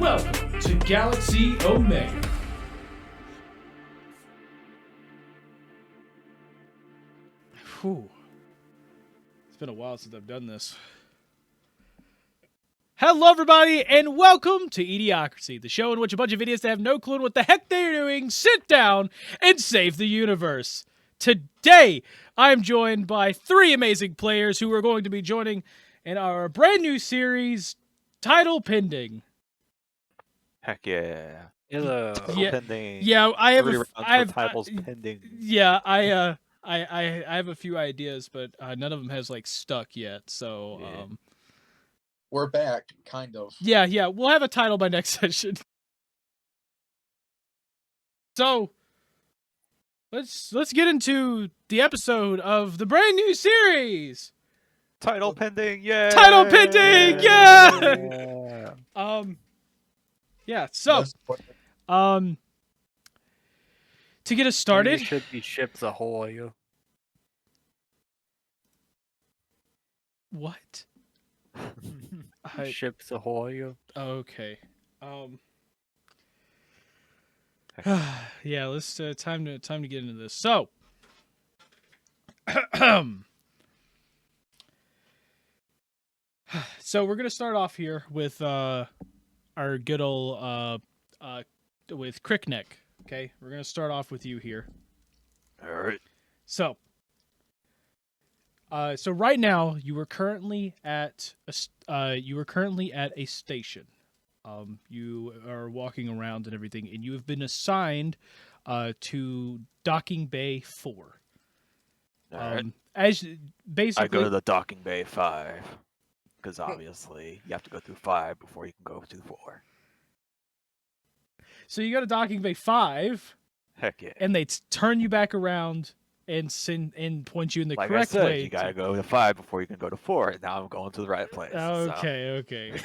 Welcome to Galaxy Omega. Whew. It's been a while since I've done this. Hello, everybody, and welcome to eDIOCRACY, the show in which a bunch of idiots that have no clue what the heck they're doing sit down and save the universe. Today, I'm joined by three amazing players who are going to be joining in our brand new series, Title Pending. Heck yeah. Hello. Yeah, Pending. yeah, I have titles pending. Yeah, I have a few ideas, but none of them has like stuck yet. So, Yeah. We're back, kind of. Yeah, we'll have a title by next session. So, let's get into the episode of the brand new series. Title pending, yeah. Title pending, yeah. Yeah. So, to get us started, You should be ships ahoy. what? Ships ahoy. Okay. Yeah, let's time to get into this. So, so we're gonna start off here with our good old with Crickneck. Okay, we're gonna start off with you here. All right. So, so right now you are currently at a station. You are walking around and everything, and you have been assigned to Docking Bay 4. All right. As basically, I go to the Docking Bay 5. Because obviously you have to go through 5 before you can go to 4. so you go to Docking Bay 5, Heck yeah. and they turn you back around and point you in the Like correct I said, way. you gotta go to 5 before you can go to 4. And now I'm going to the right place. Okay.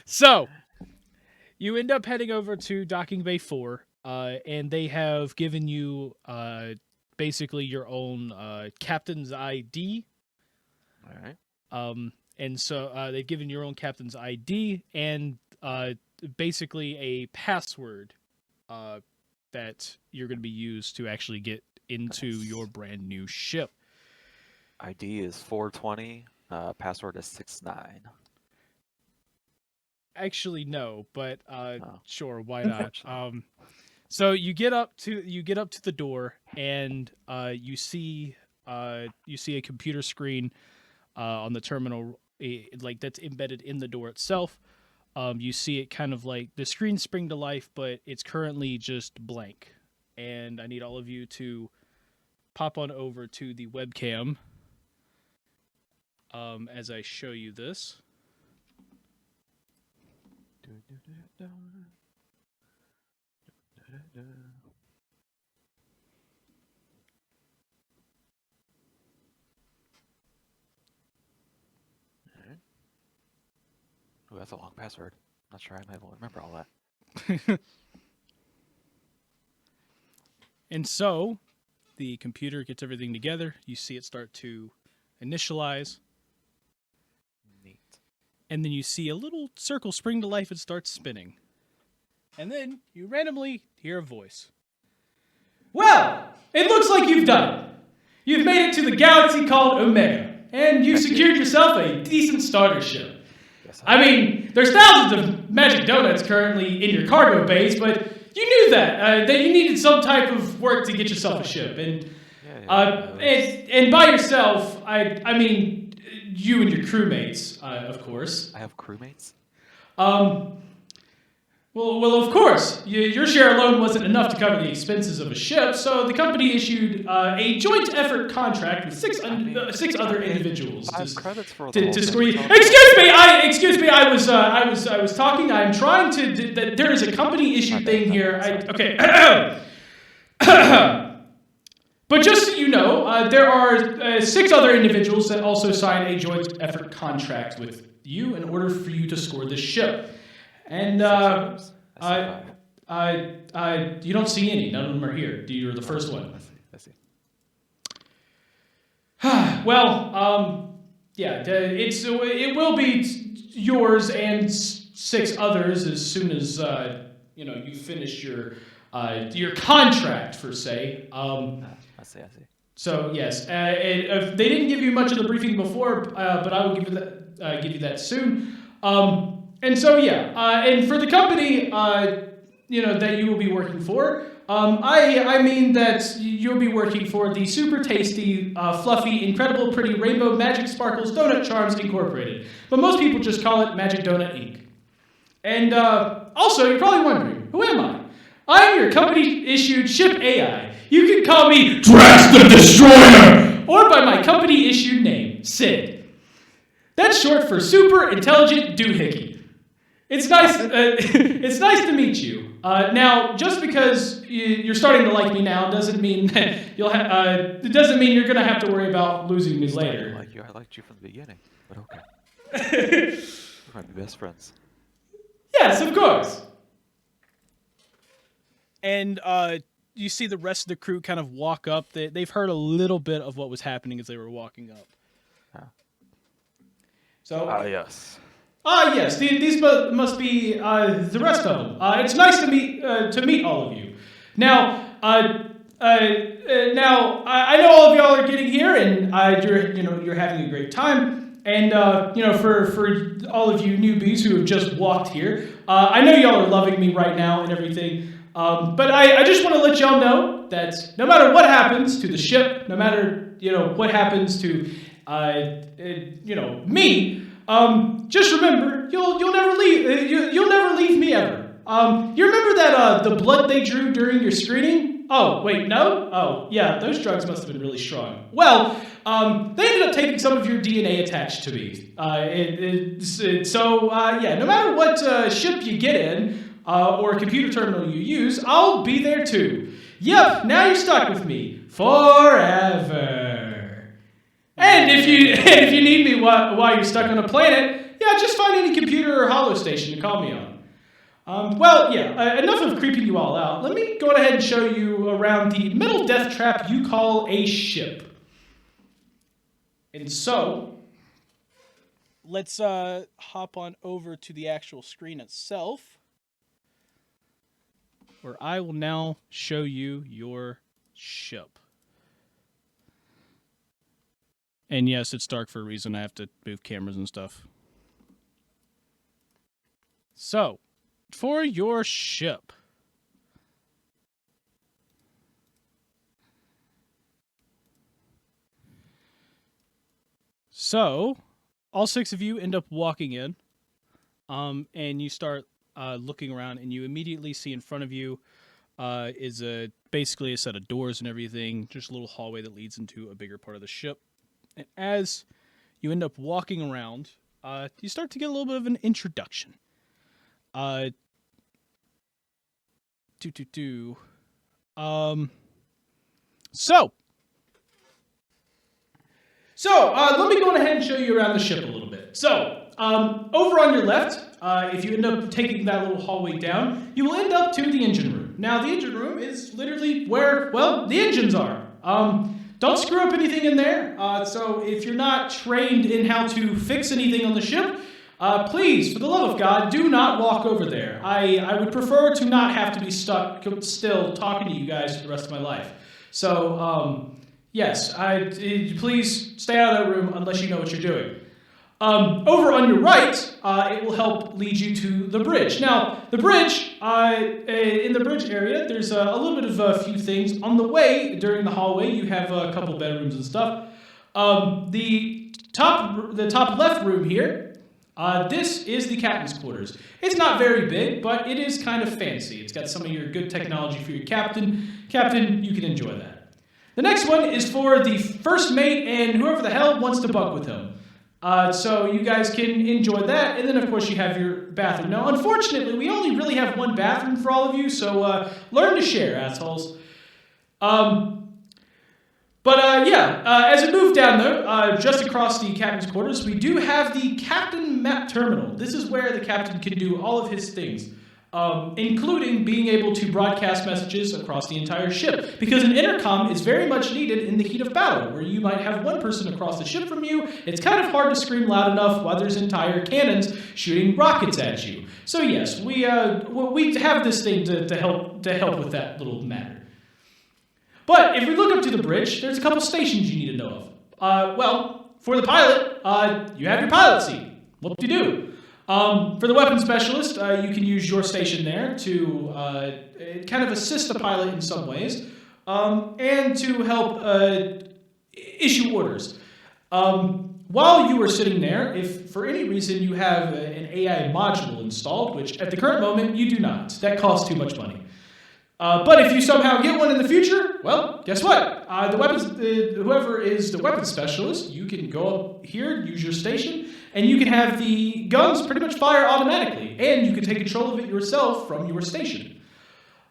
So, you end up heading over to Docking Bay 4, and they have given you basically your own captain's ID. All right. And so they've given your own captain's ID and basically a password that you're going to be used to actually get into your brand new ship. ID is 420. Password is 69. Actually, no, but Oh. sure, why not? So you get up to the door, and you see a computer screen on the terminal, like that's embedded in the door itself. You see it kind of like the screen spring to life, but it's currently just blank. And I need all of you to pop on over to the webcam as I show you this. Oh, that's a long password. Not sure I might able to remember all that. And so the computer gets everything together. You see it start to initialize. Neat. And then you see a little circle spring to life and starts spinning. And then you randomly hear a voice. Well, it looks like you've done it. You've made it to the galaxy called Omega, and you've secured yourself a decent starter ship. Yes, I mean, there's thousands of magic donuts currently in your cargo bays, but you knew that you needed some type of work to get yourself a ship. And And by yourself, I mean you and your crewmates, of course. I have crewmates? Well, of course. Your share alone wasn't enough to cover the expenses of a ship, so the company issued a joint effort contract with six other individuals credits for to score you. Excuse me. I was talking. I'm trying to. There is a company issued thing here. Okay. But just so you know, there are 6 other individuals that also signed a joint effort contract with you in order for you to score this ship. And you don't see any. None of them are here. You're the first one. I see. Well, yeah, it will be yours and 6 others as soon as you finish your contract, per se. I see. So yes, they didn't give you much of the briefing before, but I will give you that soon. And so yeah, and for the company, that you will be working for, I mean that you'll be working for the super tasty, fluffy, incredible, pretty Rainbow Magic Sparkles Donut Charms Incorporated, but most people just call it Magic Donut Inc. And also, you're probably wondering, who am I? I'm your company-issued ship AI. You can call me Drax the Destroyer, or by my company-issued name, Sid. That's short for Super Intelligent Doohickey. It's nice. It's nice to meet you. Now, just because you're starting to like me now doesn't mean it doesn't mean you're gonna have to worry about losing me later. I liked you from the beginning, but okay. We might be best friends. Yes, of course. And you see the rest of the crew kind of walk up. They've heard a little bit of what was happening as they were walking up. So. Yes. Yes. These must be the rest of them. It's nice to meet all of you. Now, I know all of y'all are getting here, and you're having a great time. And for all of you newbies who have just walked here, I know y'all are loving me right now and everything. But I just want to let y'all know that no matter what happens to the ship, no matter what happens to me, just remember you'll never leave. You'll never leave me ever. You remember that the blood they drew during your screening? Oh wait, no. Oh yeah, those drugs must have been really strong. Well, they ended up taking some of your DNA attached to me. No matter what ship you get in. Or computer terminal you use, I'll be there too. Yep, now you're stuck with me forever. And if you need me while you're stuck on a planet, yeah, just find any computer or holo station to call me on. Enough of creeping you all out. Let me go ahead and show you around the metal death trap you call a ship. And so, let's hop on over to the actual screen itself, where I will now show you your ship. And yes, it's dark for a reason. I have to move cameras and stuff. So, for your ship. So, all 6 of you end up walking in, and you start looking around, and you immediately see in front of you is basically a set of doors and everything, just a little hallway that leads into a bigger part of the ship. And as you end up walking around, you start to get a little bit of an introduction. So, let me go ahead and show you around the ship a little bit. So, over on your left, if you end up taking that little hallway down, you will end up to the engine room. Now, the engine room is literally where, well, the engines are. Don't screw up anything in there. So, if you're not trained in how to fix anything on the ship, please, for the love of God, do not walk over there. I would prefer to not have to be stuck still talking to you guys for the rest of my life. So, yes, please stay out of that room unless you know what you're doing. Over on your right, it will help lead you to the bridge. Now, the bridge, in the bridge area, there's a little bit of a few things. On the way, during the hallway, you have a couple bedrooms and stuff. The top left room here, this is the captain's quarters. It's not very big, but it is kind of fancy. It's got some of your good technology for your captain. Captain, you can enjoy that. The next one is for the first mate and whoever the hell wants to bunk with him. So you guys can enjoy that, and then of course you have your bathroom. Now, unfortunately, we only really have one bathroom for all of you, so learn to share, assholes. As we move down though, just across the captain's quarters, we do have the captain map terminal. This is where the captain can do all of his things, including being able to broadcast messages across the entire ship. Because an intercom is very much needed in the heat of battle, where you might have one person across the ship from you. It's kind of hard to scream loud enough while there's entire cannons shooting rockets at you. So yes, we have this thing to help with that little matter. But if we look up to the bridge, there's a couple stations you need to know of. For the pilot, you have your pilot seat. Whoop-de-doo. For the weapons specialist, you can use your station there to kind of assist the pilot in some ways, and to help issue orders. While you are sitting there, if for any reason you have an AI module installed, which at the current moment you do not, that costs too much money. But if you somehow get one in the future, well, guess what? Whoever is the weapons specialist, you can go up here, use your station, and you can have the guns pretty much fire automatically, and you can take control of it yourself from your station.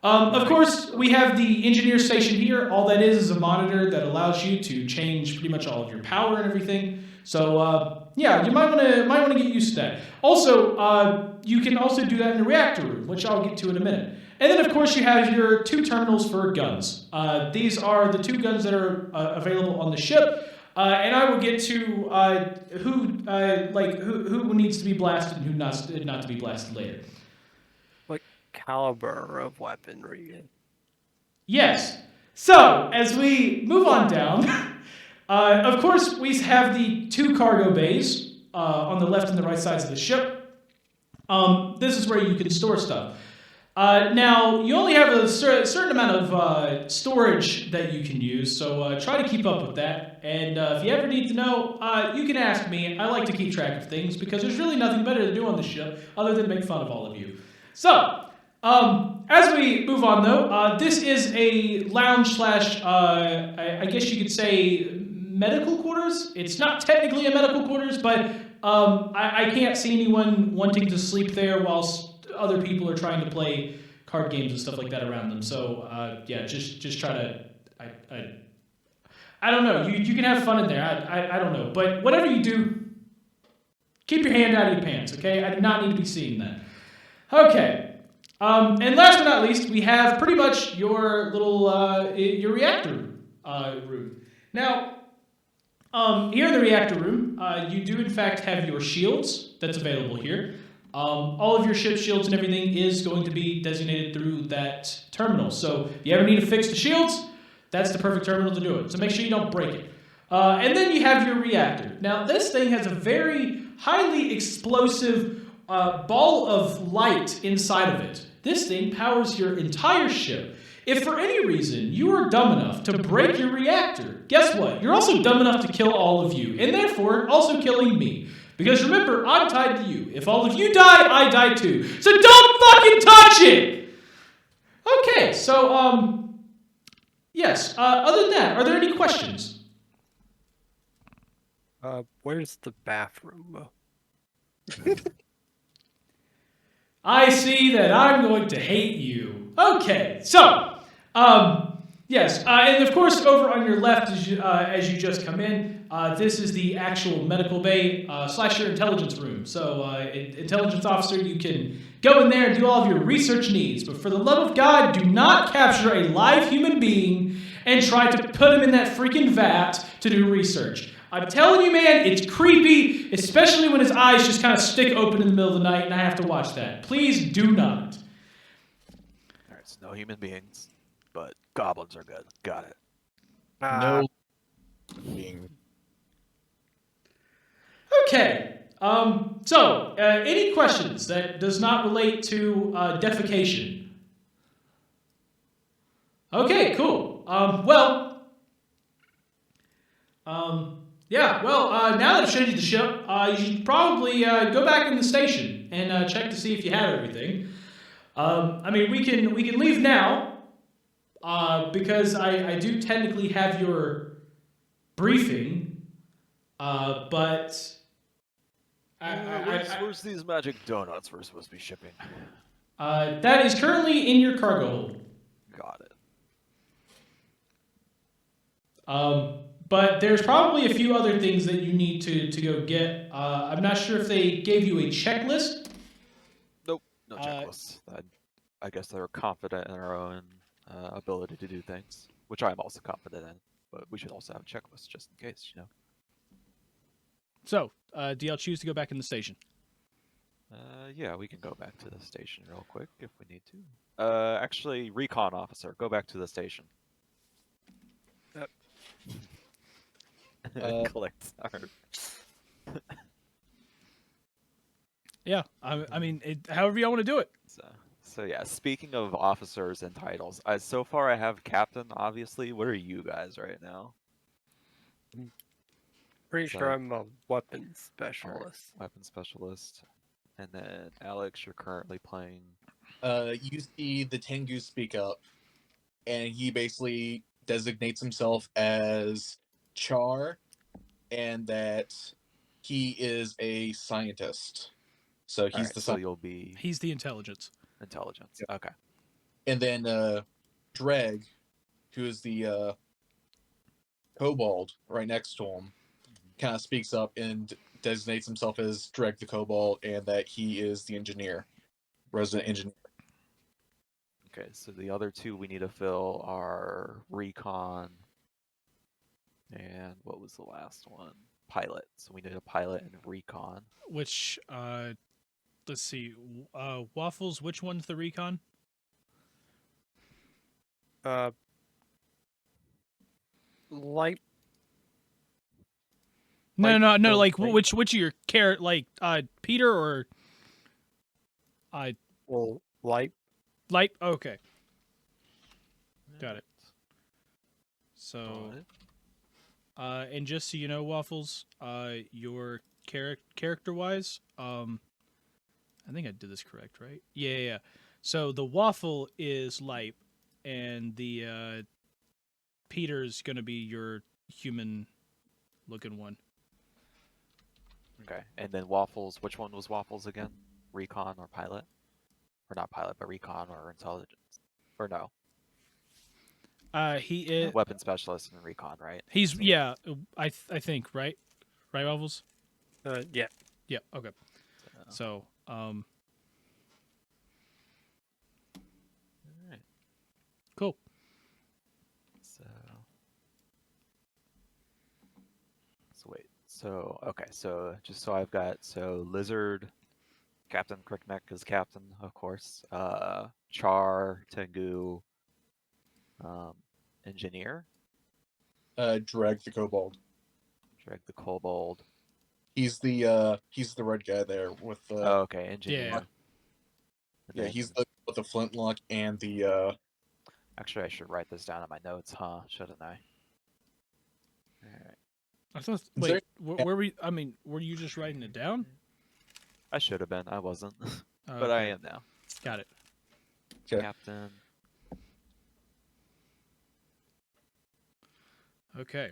Of course, we have the engineer station here. All that is a monitor that allows you to change pretty much all of your power and everything. So, you might want to get used to that. Also, you can also do that in the reactor room, which I'll get to in a minute. And then, of course, you have your two terminals for guns. These are the two guns that are available on the ship. And I will get to who needs to be blasted and who not to be blasted later. What caliber of weaponry? Yes. So, as we move on down, of course, we have the two cargo bays on the left and the right sides of the ship. This is where you can store stuff. Now, you only have a certain amount of storage that you can use, so try to keep up with that. And if you ever need to know, you can ask me. I like to keep track of things because there's really nothing better to do on the ship other than make fun of all of you. So, as we move on though, this is a lounge slash, I guess you could say, medical quarters. It's not technically a medical quarters, but I can't see anyone wanting to sleep there whilst other people are trying to play card games and stuff like that around them. So just try to I don't know. You can have fun in there. I don't know, but whatever you do, keep your hand out of your pants. Okay, I do not need to be seeing that. Okay, and last but not least, we have pretty much your little your reactor room. Now, here in the reactor room, you do in fact have your shields that's available here. All of your ship shields and everything is going to be designated through that terminal. So if you ever need to fix the shields, that's the perfect terminal to do it. So make sure you don't break it. And then you have your reactor. Now this thing has a very highly explosive ball of light inside of it. This thing powers your entire ship. If for any reason you are dumb enough to break your reactor, guess what? You're also dumb enough to kill all of you, and therefore also killing me. Because remember, I'm tied to you. If all of you die, I die too. So don't fucking touch it! Okay, so, yes. Other than that, are there any questions? Where's the bathroom? I see that I'm going to hate you. Okay, so, yes, and of course, over on your left, as you just come in, this is the actual medical bay slash your intelligence room. So, intelligence officer, you can go in there and do all of your research needs. But for the love of God, do not capture a live human being and try to put him in that freaking vat to do research. I'm telling you, man, it's creepy, especially when his eyes just kind of stick open in the middle of the night and I have to watch that. Please do not. All right, so no human beings, but goblins are good. Got it. No being. Okay. Any questions that does not relate to defecation? Okay, cool. Now that I've showed you the ship, you should probably go back in the station and check to see if you have everything. We can leave now because I do technically have your briefing, but Where's these magic donuts we're supposed to be shipping? that is currently in your cargo hold. Got it. But there's probably a few other things that you need to go get. I'm not sure if they gave you a checklist. Nope, no checklists. I guess they're confident in our own ability to do things, which I'm also confident in. But we should also have a checklist just in case, you know. So, do y'all choose to go back in the station? Yeah, we can go back to the station real quick if we need to. Actually, recon officer, go back to the station. Collect our... Yeah, however y'all want to do it. So yeah, speaking of officers and titles, so far I have captain, obviously. What are you guys right now? Pretty So- sure I'm a weapons specialist. Weapon specialist. And then Alex, you're currently playing... You see the Tengu speak up, and he basically designates himself as Char, and that he is a scientist. So he's Alright, the so scientist. you'll be He's the intelligence. intelligence. Yep. Okay. And then Dreg, who is the kobold right next to him, kind of speaks up and designates himself as Dreg the kobold, and that he is the engineer, resident engineer. Okay, so the other two we need to fill are recon and what was the last one? Pilot. So we need a pilot and recon. Which, let's see, Waffles, which one's the recon? Light. No, Like, no, the like, light- which of your Peter or... Well, light. Light? Okay, got it. So... Got it. And just so you know, Waffles, your character-wise, I think I did this correct, right? Yeah. So the Waffle is light, and the Peter's gonna be your human-looking one. Okay, and then Waffles, which one was Waffles again? Recon or pilot? Or not pilot, but recon or intelligence? Or no? He is. Weapon specialist and recon, right? He's I think right, Waffles. Yeah. Yeah. Okay. So Alright. cool. So wait. So okay. So just so I've got Lizard, Captain Crickneck is captain, of course. Char, Tengu, engineer, Dreg the kobold. Dreg the kobold. He's the red guy there with the Oh, okay, engineer. Yeah. And yeah, then- he's the with the flintlock and the Actually, I should write this down in my notes, huh? Shouldn't I? Alright. I thought. there- Wait, where were you? I mean, were you just writing it down? I should have been. I wasn't, Oh, but I okay. am now. Got it. Okay. Captain. Okay.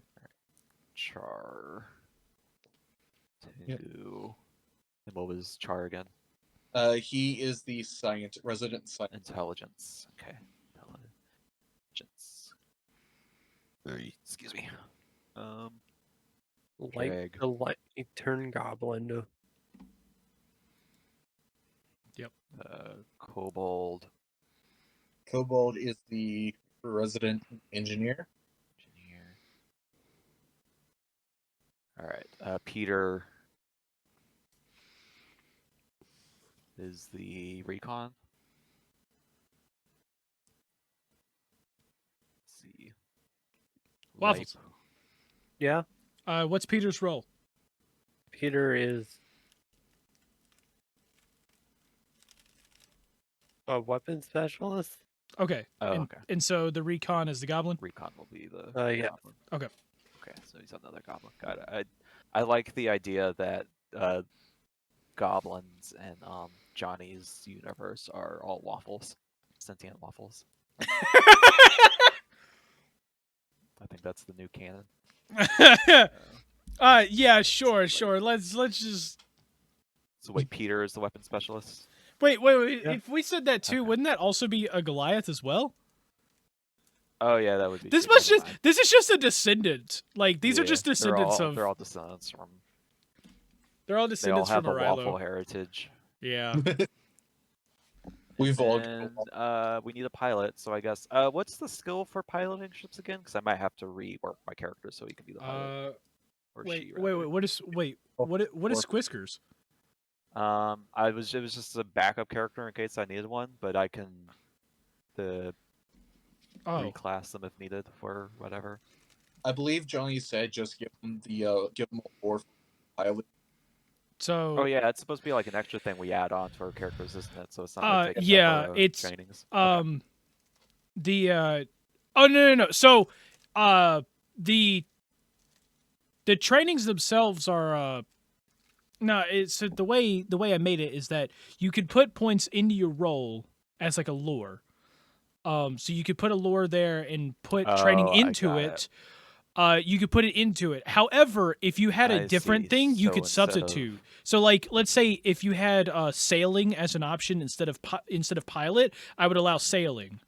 Char. Yep. Tengu. And what was Char again? he is the resident scientist. Intelligence. Okay. Intelligence. Excuse me. Light. Drag. The light. Turn goblin to. Kobold. Kobold is the resident engineer. Engineer. Alright. Peter is the recon. Let's see. Waffles. Yeah. What's Peter's role? Peter is A weapon specialist? Okay. Oh, and, okay. and so the recon is the goblin? Recon will be the Yeah. goblin. Okay. Okay, so he's another goblin. Got it. I like the idea that goblins and Johnny's universe are all waffles, sentient waffles. I think that's the new canon. Yeah, sure, like- sure. Let's just So wait, Peter is the weapon specialist. wait. Yeah. If we said that too, Okay. wouldn't that also be a Goliath as well? Oh yeah, that would be. This true. must Never just mind. this is just a descendant. Like these are Yeah, just descendants of. They're all descendants from. They're all They all descendants have from a Arilo. waffle heritage. Yeah. We've all And we need a pilot, so I guess. What's the skill for piloting ships again? Because I might have to rework my character so he can be the pilot. Or Wait, she, wait, rather. what is what is Squiskers? It was just a backup character in case I needed one, but I can reclass them if needed for whatever. I believe Johnny said just give him a board for pilot. So Oh yeah, it's supposed to be like an extra thing we add on to our characters, isn't it? So it's not like taking yeah, up our it's trainings. the oh no. So the trainings themselves are no, it's the way I made it is that you could put points into your role as like a lore. So you could put a lore there and put training Oh, I into got it. You could put it into it. However, if you had a I different see. thing, you So could instead of- substitute. So, like, let's say if you had sailing as an option instead of pilot, I would allow sailing.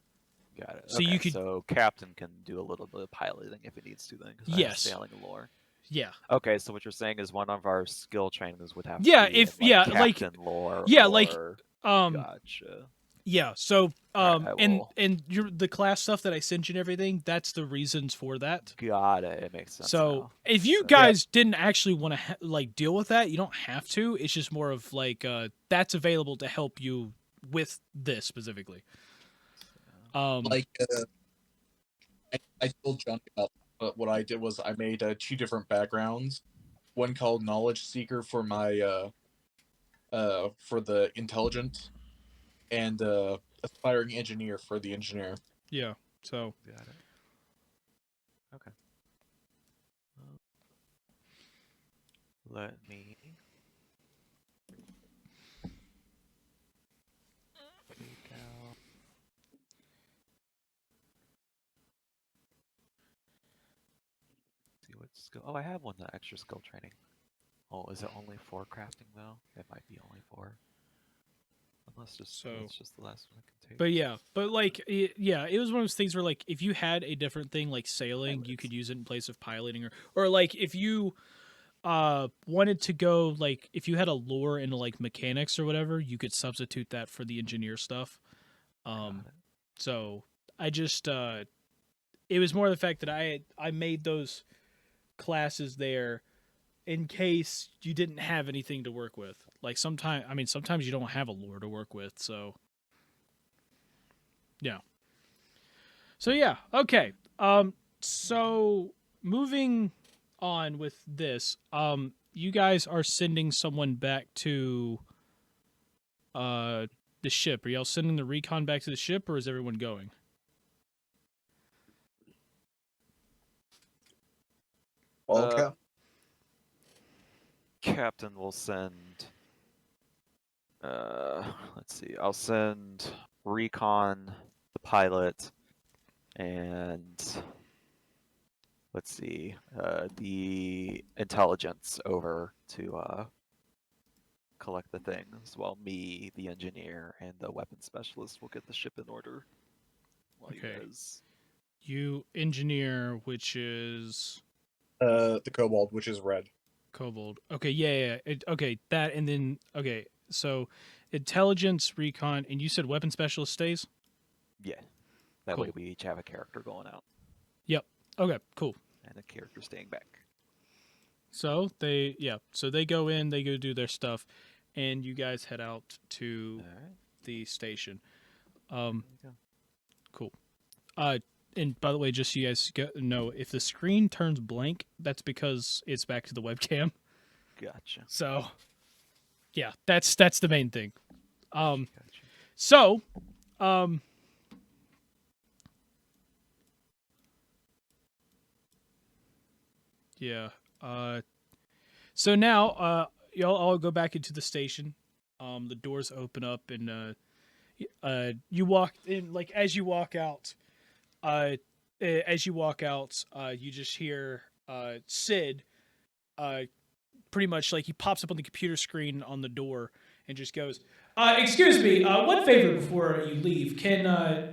Got it. So Okay, you could- So captain can do a little bit of piloting if it needs to then. 'Cause I have Yes. sailing lore. Yeah. Okay, so what you're saying is one of our skill trainings would have Yeah, to be if- in, yeah, like- captain lore. yeah, like, or... Gotcha. Yeah. So Alright, I will- and the class stuff that I sent you and everything, that's the reasons for that. Got it. It makes sense. So now. if you So- guys didn't actually want to like deal with that, you don't have to. It's just more of like that's available to help you with this specifically. Like I told Johnny about what I did was I made 2 different backgrounds. One called Knowledge Seeker for my for the intelligent, and Aspiring Engineer for the engineer. Yeah. So Got it. Okay. Let me. Take out. See what skill. Oh, I have one extra skill training. Oh, is it only 4 crafting though? It might be only 4. Unless it's just the last one I can take. but yeah, but like yeah, it was one of those things where like if you had a different thing like sailing, you could use it in place of piloting or like if you wanted to go like if you had a lore into like mechanics or whatever, you could substitute that for the engineer stuff. Got it. So I just it was more the fact that I made those classes there in case you didn't have anything to work with. Like sometimes you don't have a lore to work with, so yeah. So yeah, okay. So moving on with this, you guys are sending someone back to the ship. Are y'all sending the recon back to the ship, or is everyone going? Okay. Captain will send. Let's see. I'll send recon, the pilot, and let's see, the intelligence over to collect the things, while me, the engineer, and the weapon specialist will get the ship in order. While you Okay. guys... You engineer, which is The kobold, which is red. kobold. Okay, yeah. Okay, that and then okay. So intelligence, recon, and you said weapon specialist stays. Yeah. That way Cool. we each have a character going out Okay, cool. and a character staying back. So they go in, they go do their stuff, and you guys head out to Alright. the station. There you go. Cool. And by the way, just so you guys know, if the screen turns blank, that's because it's back to the webcam. Gotcha. So, yeah, that's the main thing. Gotcha. So, Yeah. So now, y'all all go back into the station. The doors open up, and you walk in. Like as you walk out, you just hear Sid. Pretty much like he pops up on the computer screen on the door and just goes, "Excuse me, one favor before you leave. Can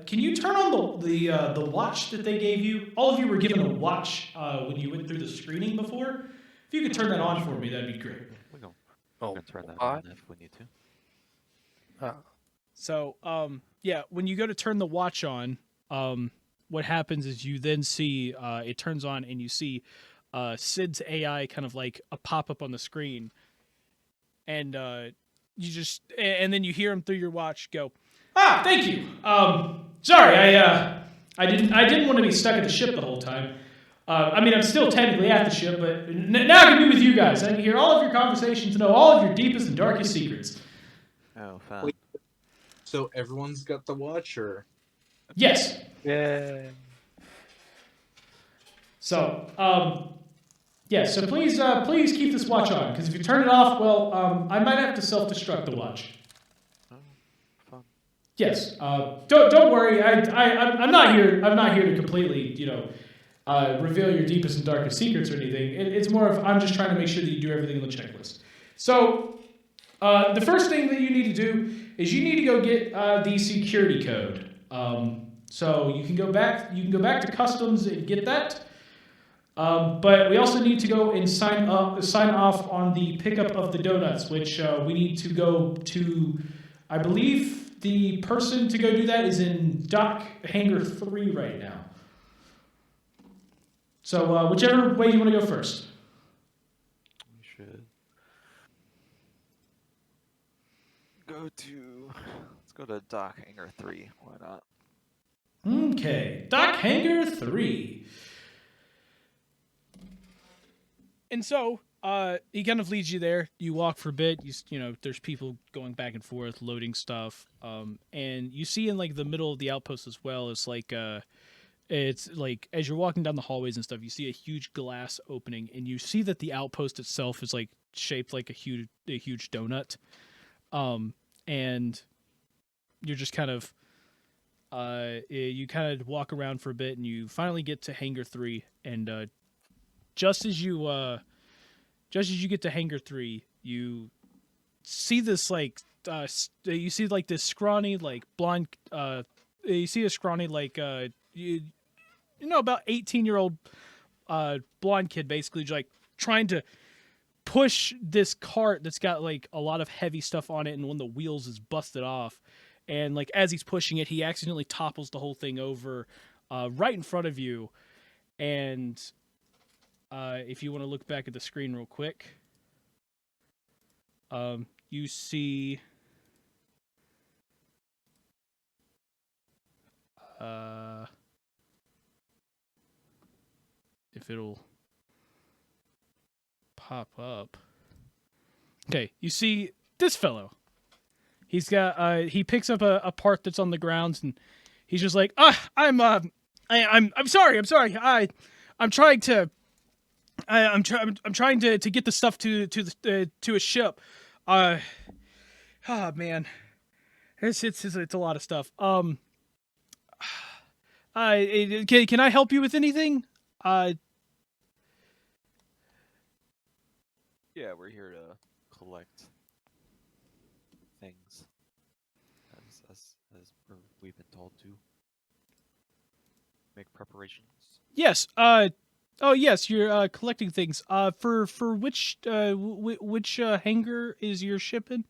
you turn on the watch that they gave you? All of you were given a watch when you went through the screening before. If you could turn that on for me, that'd be great." We can Oh, turn that what? on if we need to. So, yeah, when you go to turn the watch on, what happens is you then see it turns on, and you see Sid's AI kind of like a pop up on the screen, and and then you hear him through your watch go, "Ah, thank you. Sorry, I didn't want to be stuck at the ship the whole time. I mean, I'm still technically at the ship, but now I can be with you guys. I can hear all of your conversations, know all of your deepest and darkest secrets." Oh, fun. Wait. So everyone's got the watch, or Yes. Yeah. So, yeah. So please keep this watch on, because if you turn it off, well, I might have to self-destruct the watch. Oh, fun. Yes. Don't worry. I'm not here. I'm not here to completely, reveal your deepest and darkest secrets or anything. It's more of I'm just trying to make sure that you do everything on the checklist. So, the first thing that you need to do is you need to go get the security code. So you can go back. You can go back to customs and get that. But we also need to go and sign off on the pickup of the donuts, which we need to go to. I believe the person to go do that is in Dock Hangar 3 right now. So whichever way you want to go first. We should go to. Let's go to Dock Hangar 3. Why not? Okay, Dock Hangar 3. And so, he kind of leads you there. You walk for a bit. There's people going back and forth, loading stuff. And you see in like the middle of the outpost as well. It's like as you're walking down the hallways and stuff, you see a huge glass opening, and you see that the outpost itself is like shaped like a huge donut. And you're just kind of you kind of walk around for a bit, and you finally get to Hangar 3, and just as you get to Hangar 3, you see this you see like this scrawny like blonde you see a scrawny like about 18-year-old blonde kid basically like trying to push this cart that's got like a lot of heavy stuff on it, and one of the wheels is busted off, and like as he's pushing it, he accidentally topples the whole thing over right in front of you. And if you want to look back at the screen real quick, you see if it'll pop up. Okay, you see this fellow. He's got he picks up a part that's on the ground, and he's just like, I'm sorry. I'm trying to get the stuff to a ship. Man, it's a lot of stuff. Can I help you with anything? Yeah, we're here to collect things, as we've been told to. Make preparations. Yes. Oh yes, you're collecting things. For which hangar is your ship in?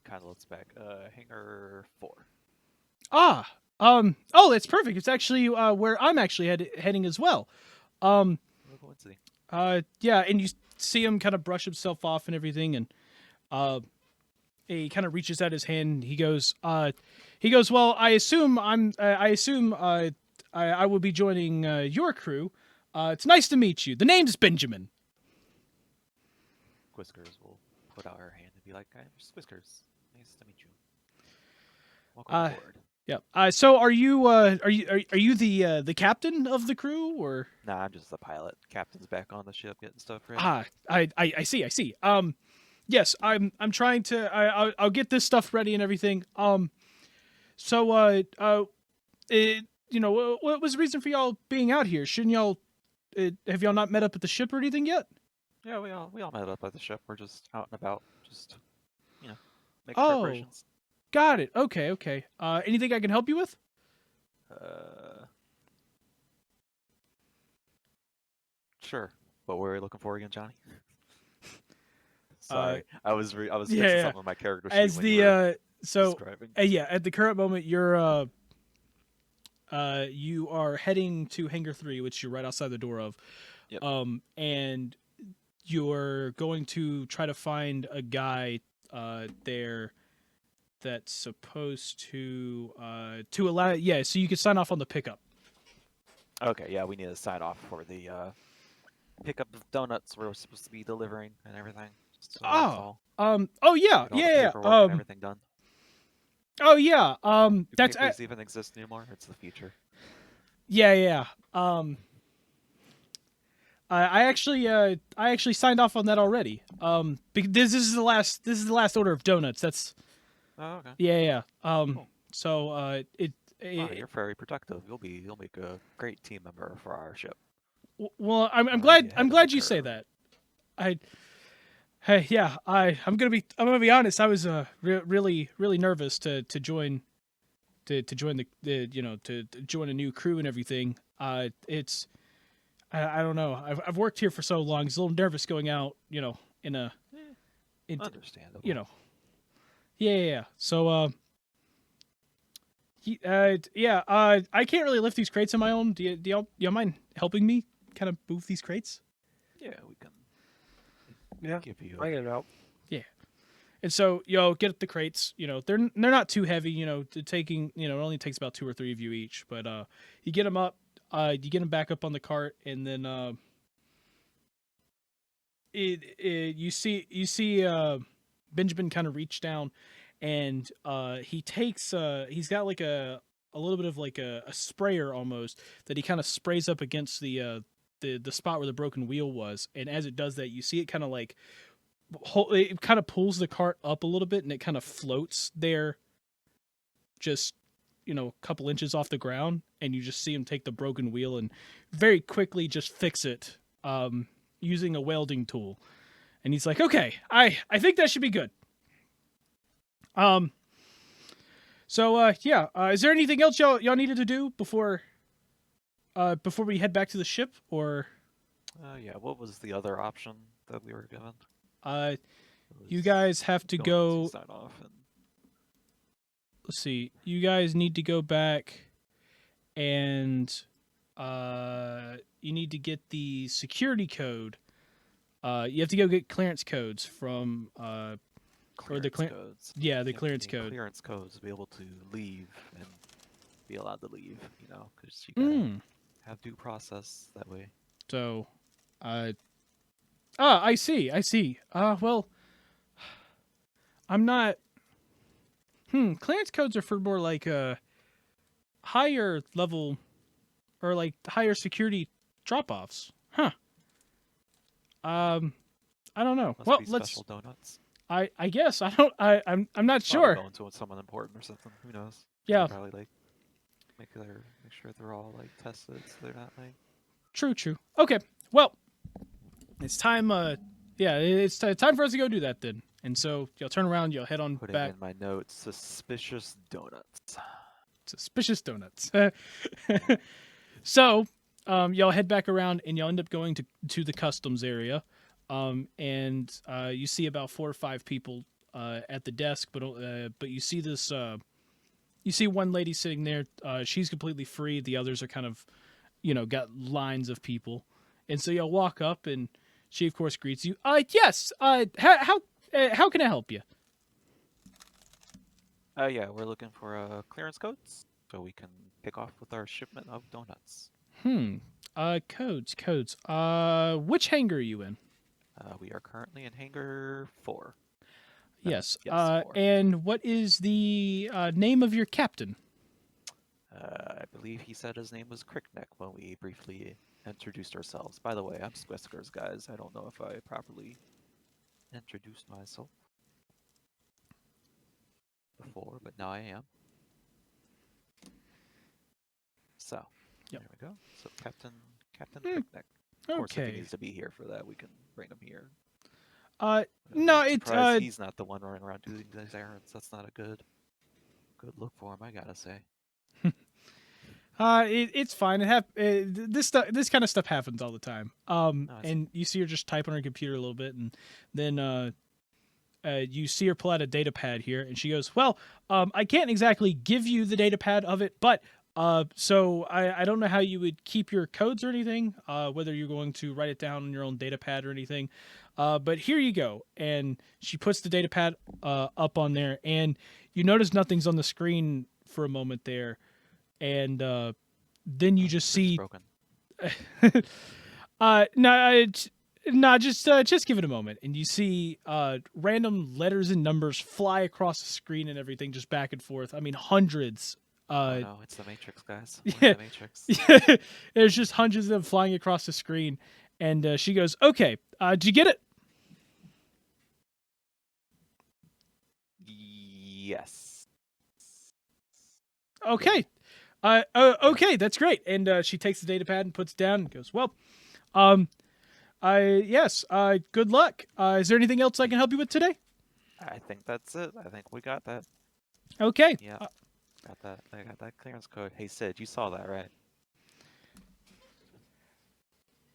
Kind of looks back. Hangar 4. Ah. Oh, that's perfect. It's actually where I'm actually heading as well. What a coincidence. Yeah, and you see him kind of brush himself off and everything, and he kind of reaches out his hand. He goes, well, I assume I will be joining your crew. It's nice to meet you. The name's Benjamin. Whiskers will put out her hand and be like, "I'm just Whiskers. Nice to meet you. Welcome Uh, aboard. Yeah. So are you the captain of the crew or? Nah, I'm just the pilot. Captain's back on the ship getting stuff ready. I see. Yes, I'm trying to. I'll get this stuff ready and everything. So what was the reason for y'all being out here? Shouldn't y'all? Have y'all not met up at the ship or anything yet? Yeah, we all met up at the ship. We're just out and about, just making Oh, preparations. got it. Okay. Anything I can help you with? Sure. What were we looking for again, Johnny? Sorry, I was yeah, fixing yeah. something on my character sheet As when you were so describing. yeah, at the current moment, you are heading to Hangar 3, which you're right outside the door of. Yep. And you're going to try to find a guy there that's supposed to allow. Yeah, so you can sign off on the pickup. Okay, yeah, we need to sign off for the pickup of donuts we're supposed to be delivering and everything. So that's all. Oh yeah, Get all the yeah. paperwork and everything done. Oh yeah. Do That's papers even exist anymore? It's the future. yeah. I actually signed off on that already. Because this is the last order of donuts. That's Oh, okay. yeah. Cool. So Wow, you're very productive. You'll make a great team member for our ship. well, I'm Already glad ahead I'm of the glad you say curve. that. Hey, yeah, I'm gonna be honest. I was really nervous to join to join to join a new crew and everything. It's I don't know. I've worked here for so long. It's a little nervous going out. In a Understandable. Yeah. So I can't really lift these crates on my own. Do y'all mind helping me kind of move these crates? Yeah, we can Yeah, give you. I get it out. And so, get the crates. They're not too heavy. Taking it only takes about 2 or 3 of you each. But you get them up. You get them back up on the cart, and then you see Benjamin kind of reach down, and he takes he's got like a little bit of like a sprayer almost that he kind of sprays up against the spot where the broken wheel was, and as it does that, you see it kind of like it kind of pulls the cart up a little bit, and it kind of floats there, just a couple inches off the ground, and you just see him take the broken wheel and very quickly just fix it using a welding tool. And he's like, okay, I think that should be good. So is there anything else y'all needed to do before we head back to the ship, or Yeah. What was the other option that we were given? you It was guys have to donuts go. you sign off and Let's see. You guys need to go back, and you need to get the security code. You have to go get clearance codes from or the codes. yeah, the You have to clearance get code. Clearance codes to be able to leave and be allowed to leave. Because you gotta have due process that way. So, I see. Well, I'm not. Clearance codes are for more like higher level or like higher security drop-offs. Huh. I don't know. Must Well, be let's. special donuts. I guess I don't. I'm not Probably sure. going to someone important or something. Who knows? Yeah. They'll probably like make sure they're all like tested so they're not like. True. Okay. Well, it's time. It's time for us to go do that then. And so you'll turn around. You'll head on Putting back. in my notes, suspicious donuts. Suspicious donuts. So, y'all head back around, and y'all end up going to the customs area. And you see about 4 or 5 people at the desk, but you see this. You see one lady sitting there. She's completely free. The others are kind of, got lines of people. And so y'all walk up, and she of course greets you. Yes. How can I help you? Yeah, we're looking for clearance codes so we can pick off with our shipment of donuts. Codes. Which hangar are you in? We are currently in hangar 4. Yes. Yes, 4. And what is the name of your captain? I believe he said his name was Crickneck when we briefly introduced ourselves. By the way, I'm Squiskers, guys. I don't know if I properly introduced myself before, but now I am. So, Yep. there we go. So, Captain Crickneck. Of course, if he Okay. needs to be here for that, we can bring him here. No, I'm it's surprised he's not the one running around doing these errands. That's not a good look for him, I gotta say. it's fine. This kind of stuff happens all the time. I see. And you see her just type on her computer a little bit, and then you see her pull out a data pad here, and she goes, "Well, I can't exactly give you the data pad of it, but so I don't know how you would keep your codes or anything, whether you're going to write it down on your own data pad or anything. But here you go." And she puts the data pad up on there, and you notice nothing's on the screen for a moment there, and then you just It's see broken. no, just give it a moment, and you see random letters and numbers fly across the screen and everything, just back and forth. I mean, hundreds. Oh no, it's the Matrix, guys. We're yeah. in the Matrix. There's just hundreds of them flying across the screen, and she goes, "Okay, did you get it?" Yes. Okay. Okay, that's great. And she takes the data pad and puts it down and goes, "Well, yes, good luck. Is there anything else I can help you with today?" I think that's it. I think we got that. Okay. Yeah. Got that. I got that clearance code. Hey Sid, you saw that, right?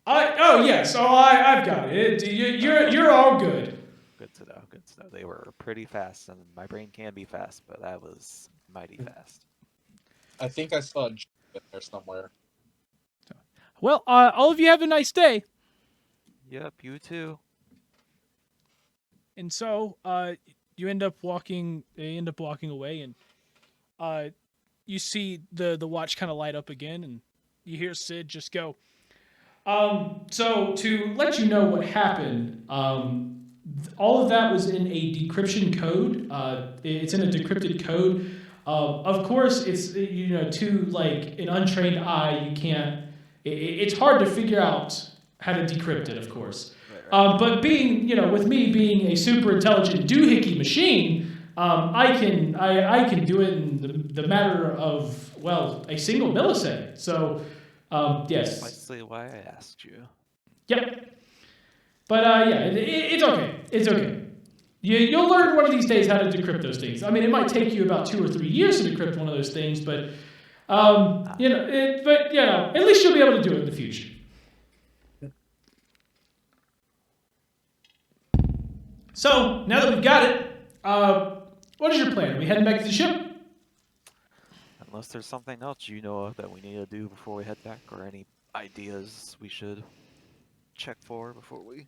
Yes. I've got it. You're all good. Good to know. Good to know. They were pretty fast, and my brain can be fast, but that was mighty fast. I think I saw a J in there somewhere. Well, all of you have a nice day. Yep, you too. And so, you end up walking. They end up walking away, and you see the watch kind of light up again, and you hear Sid just go, "So to let you know what happened, all of that was in a decryption code. It's in a decrypted code. Of course, it's to like an untrained eye, you can't. It's hard to figure out how to decrypt it, of course. But being, with me being a super intelligent doohickey machine, I can do it in the matter of, well, a single millisecond. So, yes. Precisely why I asked you. Yep. But it's okay. It's okay. You'll learn one of these days how to decrypt those things. I mean, it might take you about 2 or 3 years to decrypt one of those things, but at least you'll be able to do it in the future. So now that we've got it, what is your plan? Are we heading back to the ship? Unless there's something else you know of that we need to do before we head back, or any ideas we should check for before we...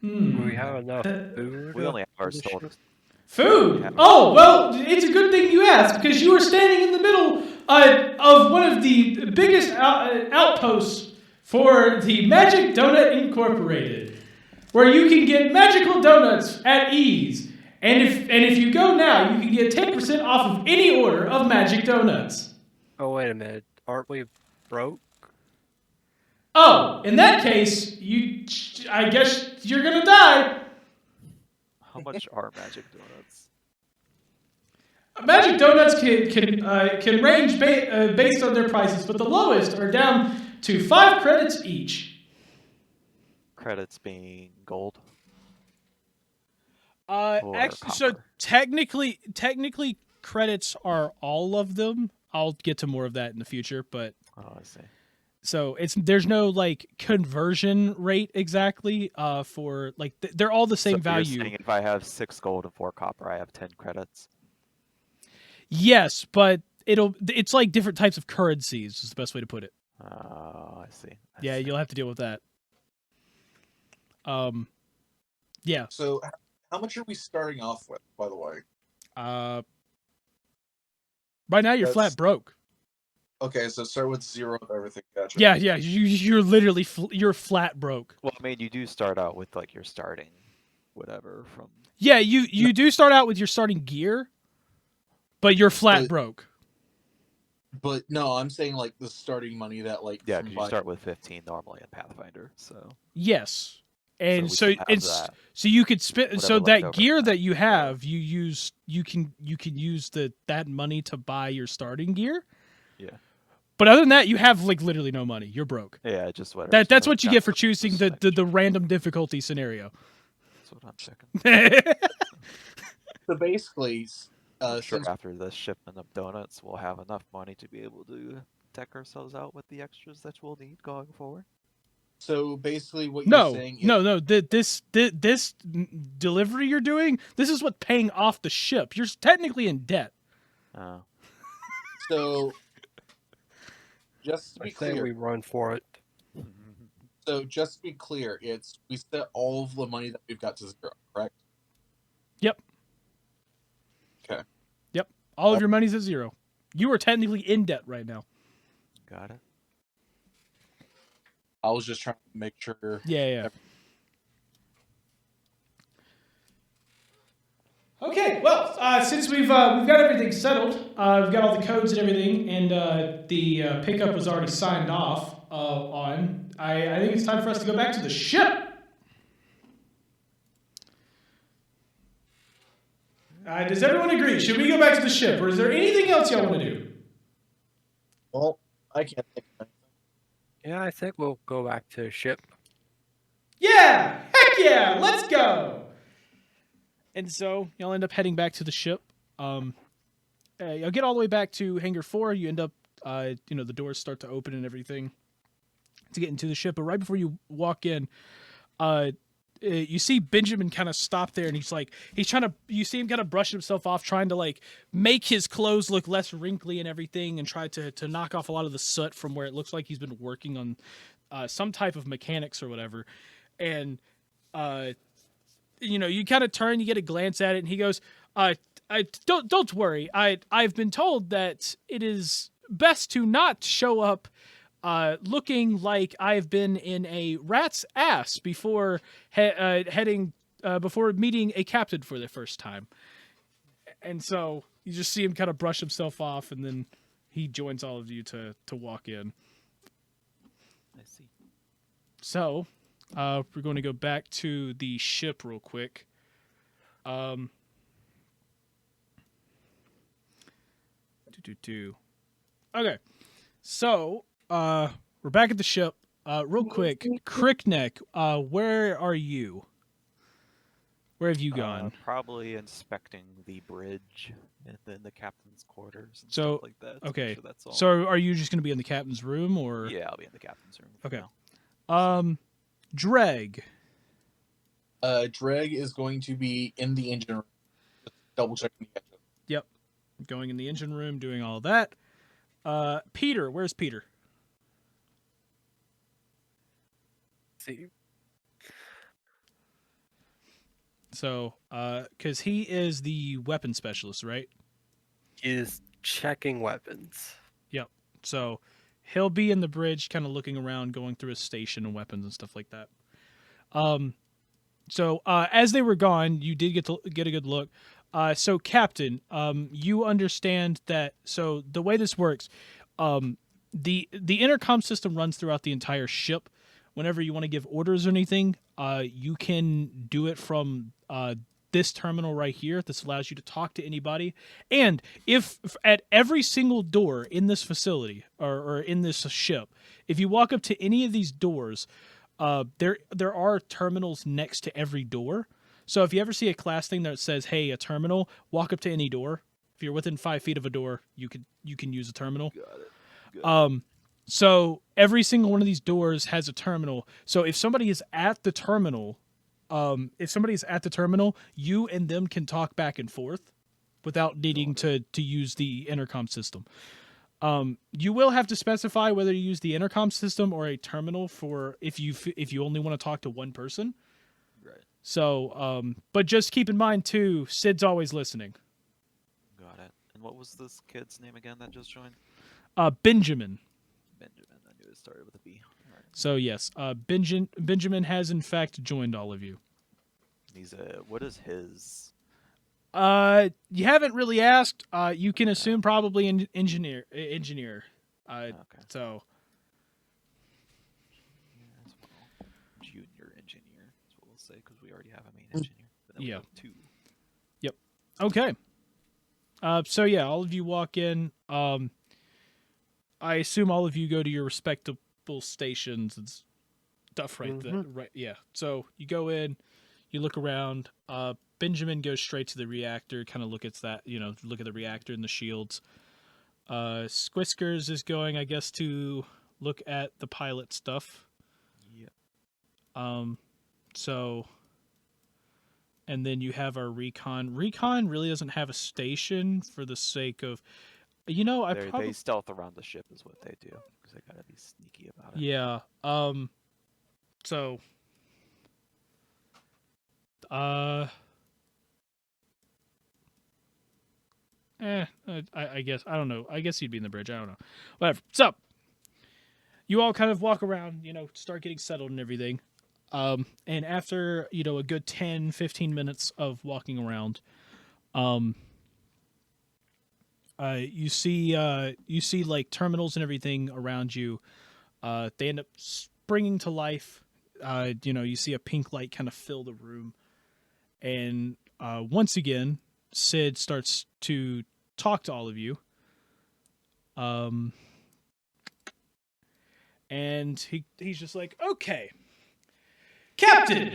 Do we have enough food? We only have for our the stones. ship? Food? Oh, well, it's a good thing you asked, because you are standing in the middle of one of the biggest outposts for the Magic Donut Incorporated, where you can get magical donuts at ease. And if you go now, you can get 10% off of any order of Magic Donuts. Oh, wait a minute. Aren't we broke? Oh, in that case, I guess you're gonna die. How much are magic donuts? Magic Donuts can range based on their prices, but the lowest are down to 5 credits each. Credits being gold. Actually, copper. so technically, credits are all of them. I'll get to more of that in the future, but Oh, I see. so there's no like conversion rate exactly for like they're all the same So you're value. saying if I have 6 gold and 4 copper, I have 10 credits. Yes, but it's like different types of currencies is the best way to put it. Oh, I see. I Yeah, see. you'll have to deal with that. Yeah. So, how much are we starting off with, by the way? Right now you're flat That's- broke. Okay, so start with 0 of everything. Gotcha. Yeah, you're literally you're flat broke. Well, I mean, you do start out with like your starting whatever from. Yeah, you do start out with your starting gear, but you're flat But- broke. But no, I'm saying like the starting money that like Yeah, from because you buying- start with 15 normally in Pathfinder, so. Yes. And we so still have it's that, so you could spend so whatever left that over gear from that that. you have you can use that money to buy your starting gear. Yeah. But other than that, you have like literally no money. You're broke. Yeah, just whatever. That's what you get for Just choosing some the extra. random difficulty scenario. That's what I'm checking. So basically, I'm sure since after this shipment of donuts, we'll have enough money to be able to deck ourselves out with the extras that we'll need going forward. what you're saying is No. This delivery you're doing, this is what paying off the ship. You're technically in debt. Oh. so. Just to I be say clear, we run for it. so just to be clear, it's we set all of the money that we've got to zero, correct? All of your money's at zero. You are technically in debt right now. Got it. I was just trying to make sure. Yeah. Okay, well, since we've got everything settled, we've got all the codes and everything, and the pickup was already signed off on. I think it's time for us to go back to the ship. Does everyone agree? Should we go back to the ship, or is there anything else y'all want to do? Well, I can't think of anything. Yeah, I think we'll go back to the ship. Yeah! Heck yeah! Let's go! And so, y'all end up heading back to the ship. You'll get all the way back to Hangar 4. You end up, the doors start to open and everything to get into the ship. But right before you walk in, you see Benjamin kind of stop there, and you see him kind of brush himself off, trying to like make his clothes look less wrinkly and everything, and try to knock off a lot of the soot from where it looks like he's been working on some type of mechanics or whatever. And you kind of turn, you get a glance at it, and he goes, don't worry. I've been told that it is best to not show up looking like I've been in a rat's ass before before meeting a captain for the first time. And so you just see him kind of brush himself off, and then he joins all of you to walk in. I see. So we're going to go back to the ship real quick. Okay, so we're back at the ship. Real quick, Crickneck, where are you? Where have you gone? Probably inspecting the bridge and then the captain's quarters and So, stuff like that. to make okay. sure that's all. So are you just going to be in the captain's room, or yeah, I'll be in the captain's room. for Okay. now. Dreg? Dreg is going to be in the engine room, just double checking the engine. Going in the engine room, doing all of that. Peter, where's Peter? See, So, because he is the weapon specialist, right? is checking weapons. So he'll be in the bridge, kind of looking around, going through his station and weapons and stuff like that. So as they were gone, you did get a good look. So Captain, you understand that. So the way this works, the intercom system runs throughout the entire ship. Whenever you want to give orders or anything, you can do it from this terminal right here. This allows you to talk to anybody. And if at every single door in this facility or in this ship, if you walk up to any of these doors, there are terminals next to every door. So if you ever see a class thing that says, "Hey, a terminal," walk up to any door. If you're within 5 feet of a door, you can use a terminal. Got it. Good. So every single one of these doors has a terminal. So if somebody is at the terminal, you and them can talk back and forth without needing to use the intercom system. You will have to specify whether you use the intercom system or a terminal for if you only want to talk to one person. Right. So, but just keep in mind too, Sid's always listening. Got it. And what was this kid's name again that just joined? Benjamin. Benjamin. I knew it started with a B. All right. So yes, Benjamin has in fact joined all of you. He's a. What is his? You haven't really asked. You can assume probably an engineer. Okay. So Yes, well, junior engineer. That's what we'll say because we already have a main engineer. But then we Yeah. have 2. okay. So yeah, all of you walk in. I assume all of you go to your respectable stations and stuff, right? Right. Yeah. So you go in, you look around. Benjamin goes straight to the reactor. Kind of look at that. Look at the reactor and the shields. Squiskers is going, I guess, to look at the pilot stuff. Yeah. So, and then you have our recon. Recon really doesn't have a station for the sake of, They stealth around the ship is what they do because they gotta be sneaky about it. yeah. So, I guess I don't know. I guess you'd be in the bridge. I don't know. Whatever. So, you all kind of walk around, start getting settled and everything. And after, a good 10, 15 minutes of walking around, you see like terminals and everything around you. They end up springing to life. You see a pink light kind of fill the room. And once again, Sid starts to talk to all of you. And he's just like, okay, Captain,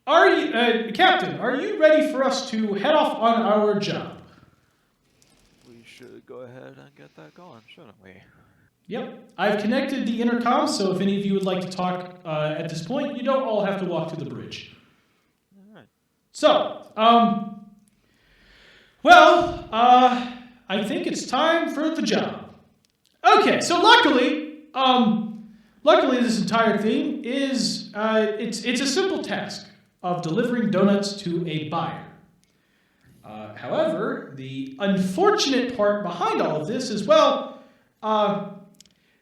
are you ready for us to head off on our job? We should go ahead and get that going, shouldn't we? Yep. I've connected the intercom, so if any of you would like to talk at this point, you don't all have to walk to the bridge. All right. So, I think it's time for the job. Okay, so luckily this entire thing is it's a simple task of delivering donuts to a buyer. However, the unfortunate part behind all of this is,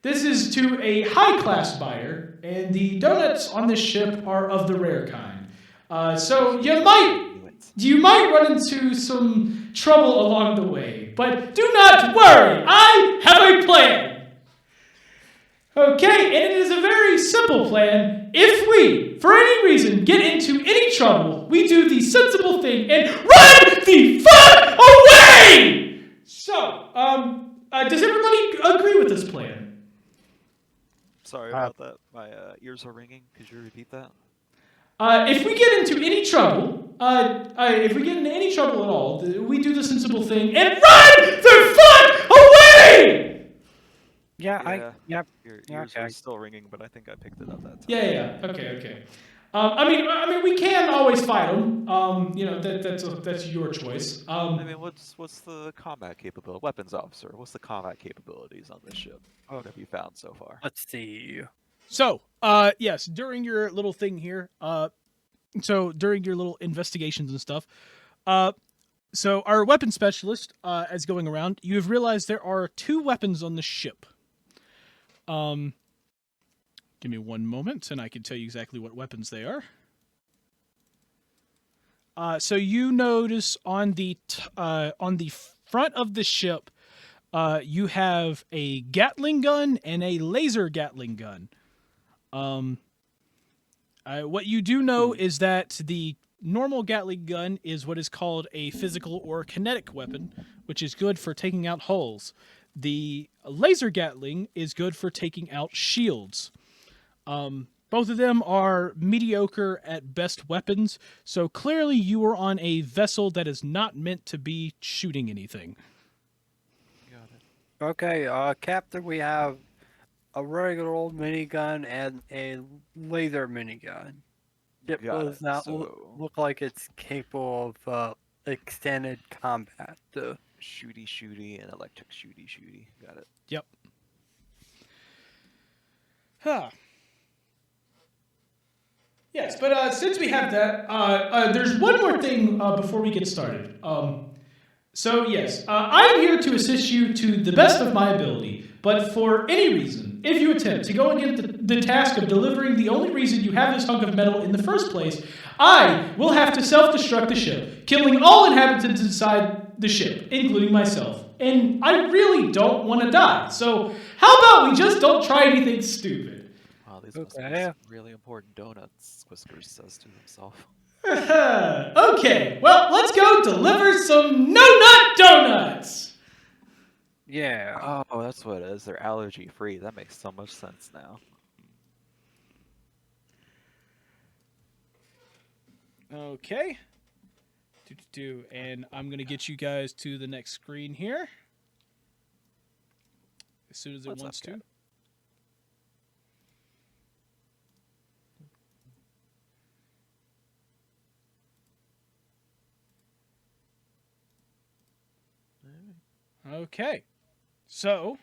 this is to a high-class buyer, and the donuts on this ship are of the rare kind. So you might run into some trouble along the way, but do not worry, I have a plan. Okay, and it is a very simple plan. If we, for any reason, get into any trouble, we do the sensible thing and run the fuck away! So, does everybody agree with this plan? Sorry about that. My ears are ringing. Could you repeat that? If we get into any trouble, at all, we do the sensible thing and run the fuck away! Yeah. Your ears are still ringing, but I think I picked it up that time. Yeah. Okay. I mean, we can always fight them. That's your choice. I mean, what's the combat capability? Weapons officer. What's the combat capabilities on this ship? What have you found so far? Let's see. So, yes, during your little thing here, during your little investigations and stuff, so our weapon specialist, as going around, you have realized there are 2 weapons on the ship. Give me one moment, and I can tell you exactly what weapons they are. So you notice on the front of the ship, you have a Gatling gun and a laser Gatling gun. What you do know is that the normal Gatling gun is what is called a physical or kinetic weapon, which is good for taking out hulls. The laser Gatling is good for taking out shields. Both of them are mediocre at best weapons, so clearly you are on a vessel that is not meant to be shooting anything. Got it. Okay, Captain, we have a regular old minigun and a laser minigun. It Got does it. not So- look like it's capable of extended combat. Shooty, and electric shooty. Got it. Yep. Huh. Yes, but since we have that, there's one more thing before we get started. So yes, I'm here to assist you to the best of my ability, but for any reason, if you attempt to go against the task of delivering the only reason you have this hunk of metal in the first place, I will have to self-destruct the ship, killing all inhabitants inside the ship, including myself. And I really don't want to die. So how about we just don't try anything stupid? Wow, these must be Okay. some really important donuts, Whiskers says to himself. Okay, well, let's go deliver some no-nut donuts! Yeah. Oh, that's what it is. They're allergy free. That makes so much sense now. Okay. And I'm going to get you guys to the next screen here. As soon as it What's up, wants to. Cap? Okay. So,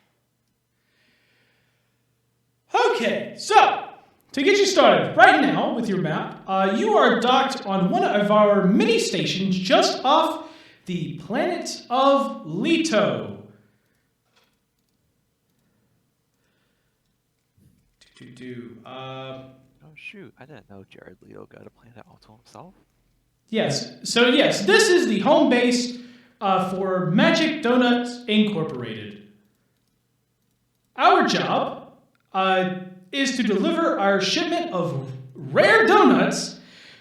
to get you started right now with your map, you are docked on one of our mini stations just off the planet of Leto. Oh shoot, I didn't know Jared Leto got a planet all to himself. Yes. So yes, this is the home base for Magic Donuts Incorporated. Our job is to deliver our shipment of rare donuts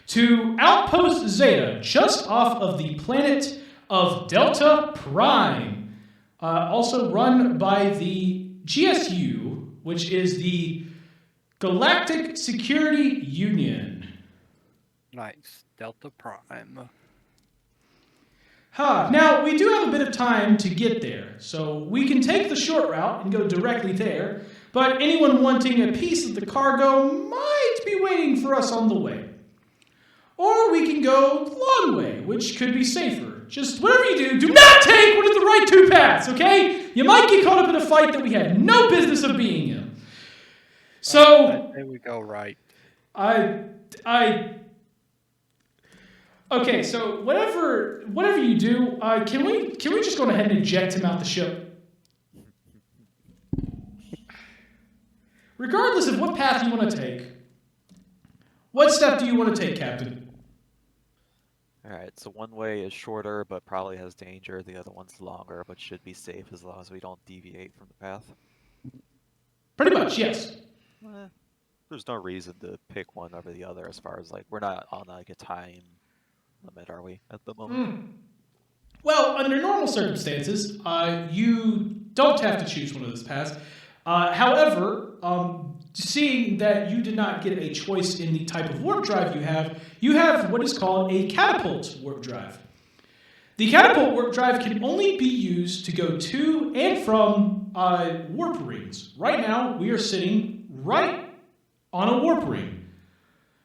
to Outpost Zeta, just off of the planet of Delta Prime, also run by the GSU, which is the Galactic Security Union. Nice. Delta Prime. Now, we do have a bit of time to get there, so we can take the short route and go directly there, but anyone wanting a piece of the cargo might be waiting for us on the way. Or we can go the long way, which could be safer. Just whatever you do, do not take one of the right two paths, okay? You might get caught up in a fight that we had no business of being in. So, There we go, right. Okay, so whatever you do, can we just go ahead and eject him out the ship? Regardless of what path you want to take, what step do you want to take, Captain? Alright, so one way is shorter but probably has danger. The other one's longer but should be safe as long as we don't deviate from the path. Pretty much, yes. There's no reason to pick one over the other as far as like we're not on like a time limit, are we, at the moment? Well, under normal circumstances, you don't have to choose one of those paths. However, seeing that you did not get a choice in the type of warp drive you have what is called a catapult warp drive. The catapult warp drive can only be used to go to and from warp rings. Right now, we are sitting right on a warp ring.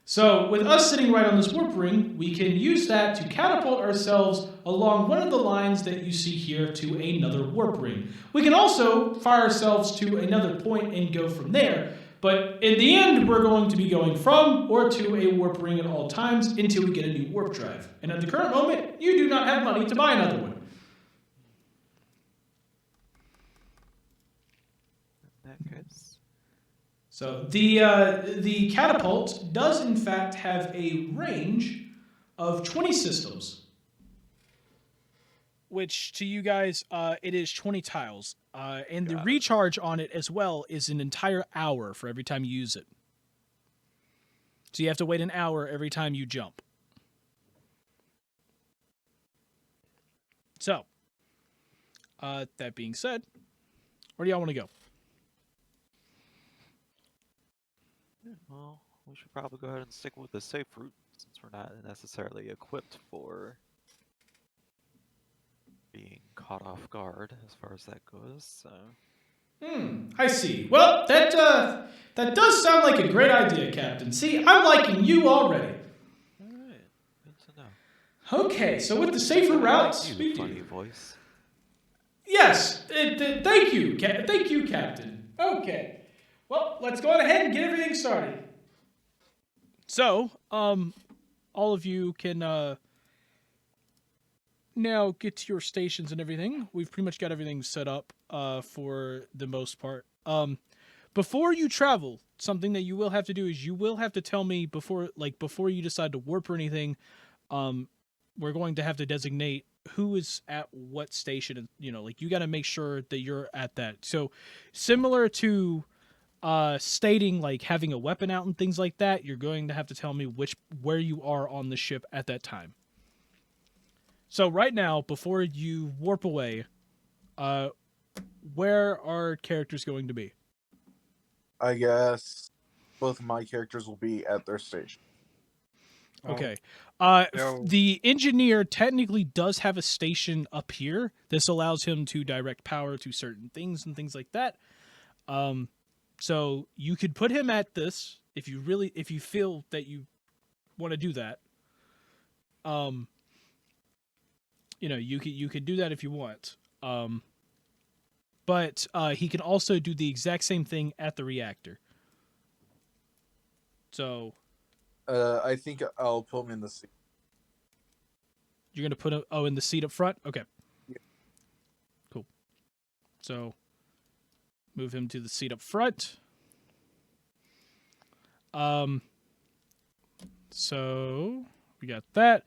So with us sitting right on this warp ring, we can use that to catapult ourselves along one of the lines that you see here to another warp ring. We can also fire ourselves to another point and go from there. But in the end, we're going to be going from or to a warp ring at all times until we get a new warp drive. And at the current moment, you do not have money to buy another one. In that case. So the catapult does in fact have a range of 20 systems. Which to you guys, it is 20 tiles. And the Got it. recharge on it as well is an entire hour for every time you use it. So you have to wait an hour every time you jump. So, that being said, where do y'all want to go? Well, we should probably go ahead and stick with the safe route since we're not necessarily equipped for being caught off guard as far as that goes, so... I see. Well, that does sound like a great idea, Captain. See, I'm liking you already. Alright, good to know. Okay, so with the safer routes, You, we funny do. voice. Yes, thank you, Captain. Okay, well, let's go ahead and get everything started. So, all of you can now get to your stations and everything. We've pretty much got everything set up for the most part. before you travel, something that you will have to do is you will have to tell me before you decide to warp or anything. We're going to have to designate who is at what station, and you got to make sure that you're at that. So similar to stating like having a weapon out and things like that, you're going to have to tell me where you are on the ship at that time. So right now, before you warp away, where are characters going to be? I guess both of my characters will be at their station. Okay. no. The engineer technically does have a station up here. This allows him to direct power to certain things and things like that. So you could put him at this if you feel that you want to do that. You could do that if you want. But he can also do the exact same thing at the reactor. So I think I'll put him in the seat. you're gonna put him in the seat up front? Okay. Yeah. Cool. So move him to the seat up front. So we got that.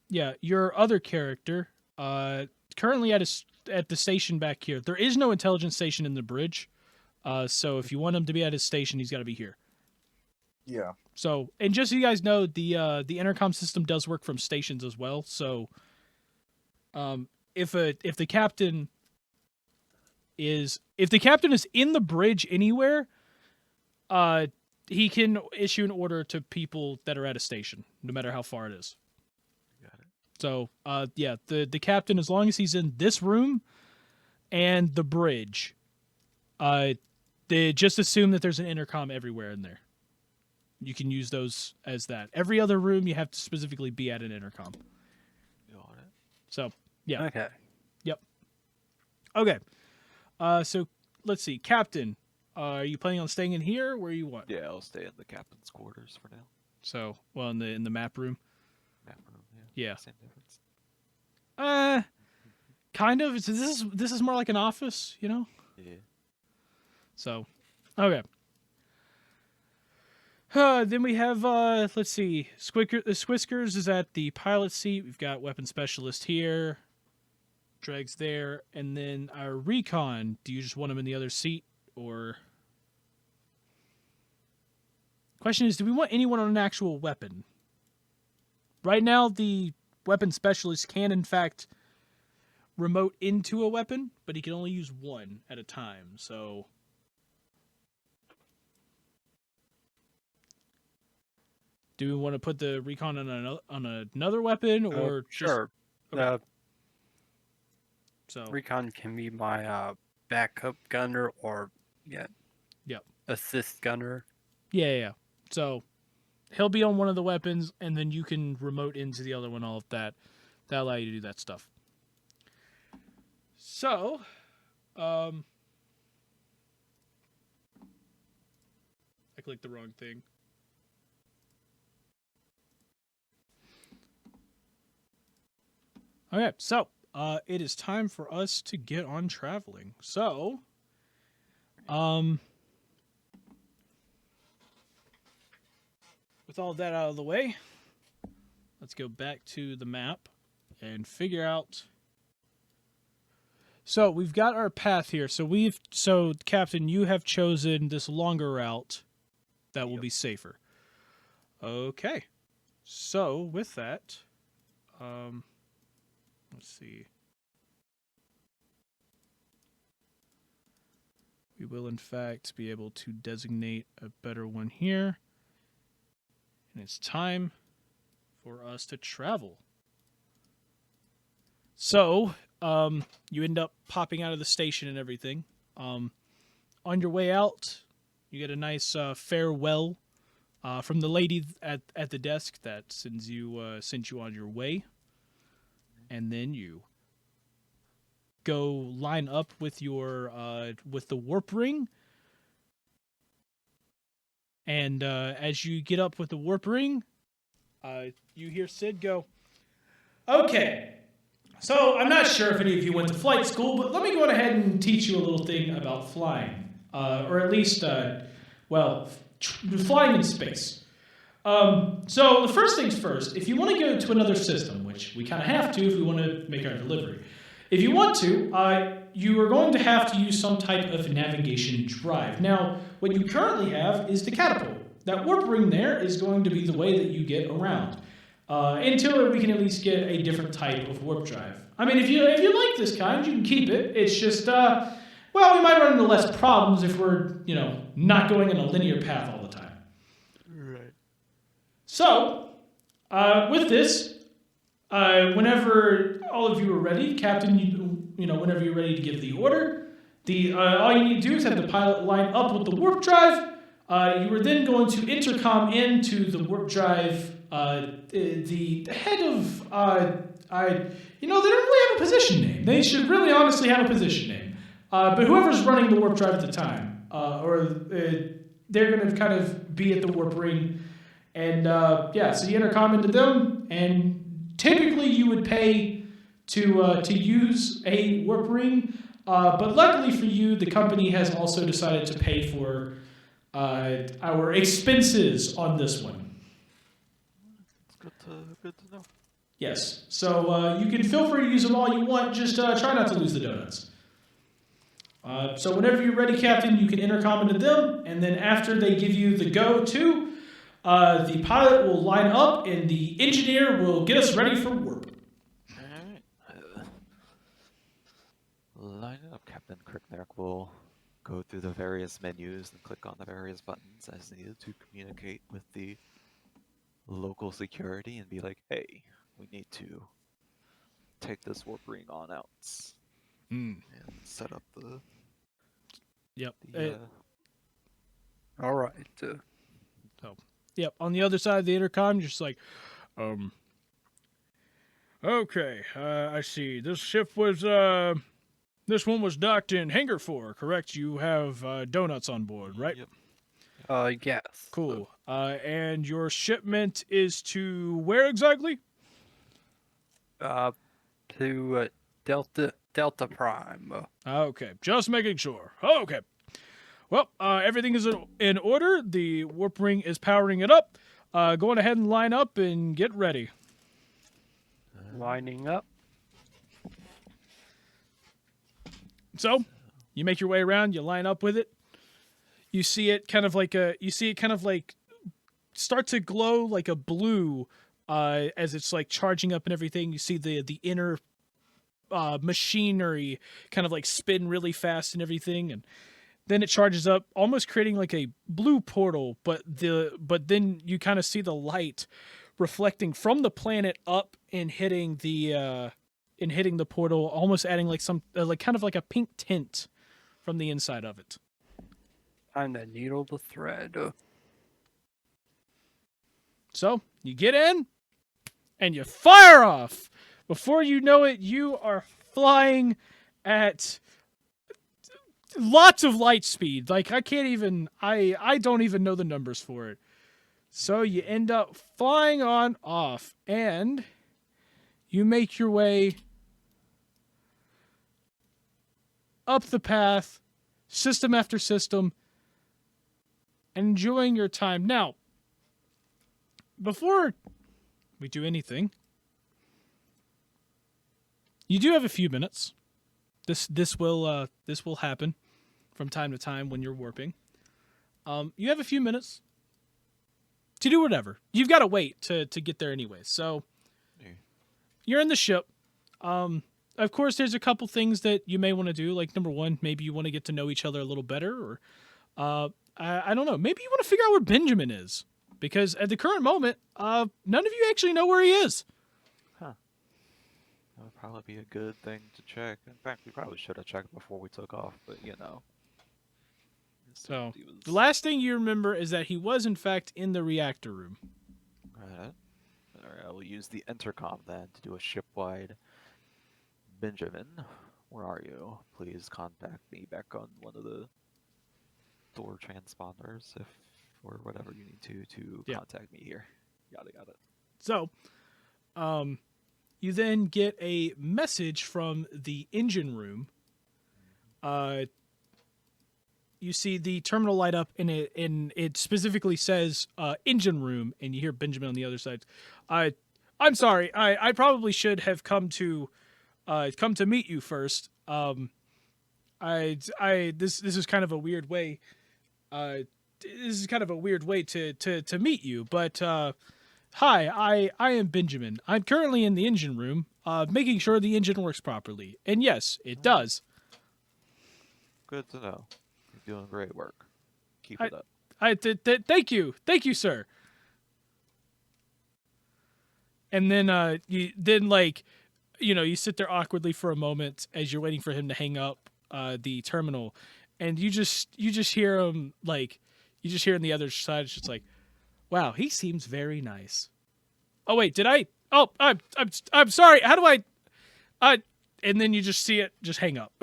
Yeah, your other character, currently at the station back here. There is no intelligence station in the bridge. So if you want him to be at his station, he's got to be here. Yeah. So, and just so you guys know, the intercom system does work from stations as well. So, if the captain is in the bridge anywhere, he can issue an order to people that are at a station, no matter how far it is. Got it. So, yeah, the captain, as long as he's in this room and the bridge, they just assume that there's an intercom everywhere in there. You can use those as that. Every other room, you have to specifically be at an intercom. Got it. So, yeah. Okay. Okay. So, let's see. Captain, are you planning on staying in here? Where you want? Yeah, I'll stay in the captain's quarters for now. So, well, in the map room? Map room, yeah. Yeah. Same difference. Kind of. This is more like an office, Yeah. So, okay. Then we have, let's see, Squiskers is at the pilot seat. We've got weapon specialist here. Dreg's there. And then our recon, do you just want him in the other seat? Or... Question is, do we want anyone on an actual weapon? Right now, the weapon specialist can, in fact, remote into a weapon, but he can only use one at a time, so... Do we want to put the recon on another weapon, or sure. Okay. So Recon can be my backup gunner or Yep. assist gunner. yeah. So he'll be on one of the weapons, and then you can remote into the other one. All of that allow you to do that stuff. So, I clicked the wrong thing. Okay, so it is time for us to get on traveling. So, with all that out of the way, let's go back to the map and figure out. So we've got our path here. So Captain, you have chosen this longer route that will be safer. Okay. So with that, let's see. We will, in fact, be able to designate a better one here. And it's time for us to travel. So, you end up popping out of the station and everything. On your way out, you get a nice farewell from the lady at the desk that sent you on your way. And then you go line up with your with the warp ring, and as you get up with the warp ring, you hear Sid go, "Okay, So I'm not sure if any of you went to flight school, but let me go ahead and teach you a little thing about flying, or at least, flying in space. So the first things first, if you want to go to another system, which we kind of have to if we want to make our delivery, if you want to, you are going to have to use some type of navigation drive. Now, what you currently have is the catapult. That warp ring there is going to be the way that you get around. Until we can at least get a different type of warp drive. I mean, if you like this kind, you can keep it. It's just, we might run into less problems if we're, not going in a linear path all the time. Right. So, with this, whenever all of you are ready, Captain, whenever you're ready to give the order, all you need to do is have the pilot line up with the warp drive. You are then going to intercom into the warp drive. The head of, they don't really have a position name. They should really honestly have a position name. But whoever's running the warp drive at the time, they're going to kind of be at the warp ring. And, so you intercom into them, and typically you would pay to use a warp ring. But luckily for you, the company has also decided to pay for our expenses on this one. Good to know. Yes. So you can feel free to use them all you want. Just try not to lose the donuts. So whenever you're ready, Captain, you can intercom into them, and then after they give you the go-to, the pilot will line up, and the engineer will get us ready for warp. Alright. Line it up, Captain. Cricknerk will go through the various menus and click on the various buttons as needed to communicate with the local security and be like, hey, we need to take this warp ring on out and set up the Yep. All right. Yep. On the other side of the intercom, you're just like, okay, I see. This ship was, this one was docked in Hangar 4, correct? You have donuts on board, right? Yep. Yes. Cool. And your shipment is to where exactly? To Delta Prime. Okay, just making sure. Okay. Well, everything is in order. The warp ring is powering it up. Go on ahead and line up and get ready. Lining up. So, you make your way around. You line up with it. You see it kind of like start to glow like a blue as it's like charging up and everything. You see the inner machinery kind of like spin really fast and everything, and then it charges up, almost creating like a blue portal. But then you kind of see the light reflecting from the planet up and hitting the portal, almost adding like some like kind of like a pink tint from the inside of it. I'm the needle to thread. So you get in and you fire off. Before you know it, you are flying at lots of light speed. Like I don't even know the numbers for it. So you end up flying on off and you make your way up the path, system after system, enjoying your time. Now, before we do anything, you do have a few minutes. This will happen from time to time when you're warping. You have a few minutes to do whatever. You've got to wait to get there anyway. So you're in the ship. Of course, there's a couple things that you may want to do. Like number one, maybe you want to get to know each other a little better, or I don't know. Maybe you want to figure out where Benjamin is, because at the current moment, none of you actually know where he is. Huh. That would probably be a good thing to check. In fact, we probably should have checked before we took off, but you know. So, the last thing you remember is that he was, in fact, in the reactor room. Alright. Alright, I will use the intercom then to do a ship-wide. Benjamin, where are you? Please contact me back on one of the door transponders, or whatever you need to contact me here. Got it. So, You then get a message from the engine room. You see the terminal light up, and it specifically says engine room, and you hear Benjamin on the other side. I'm sorry. I probably should have come to meet you first. This is kind of a weird way. This is kind of a weird way to meet you, but hi, I am Benjamin. I'm currently in the engine room, making sure the engine works properly, and yes, it does. Good to know. You're doing great work. Keep I- it up. Thank you, sir. And then you sit there awkwardly for a moment as you're waiting for him to hang up the terminal, and you just hear him you just hear on the other side, it's just like, wow, he seems very nice. Oh wait, did I? Oh, I'm sorry. How do I? And then you just see it just hang up.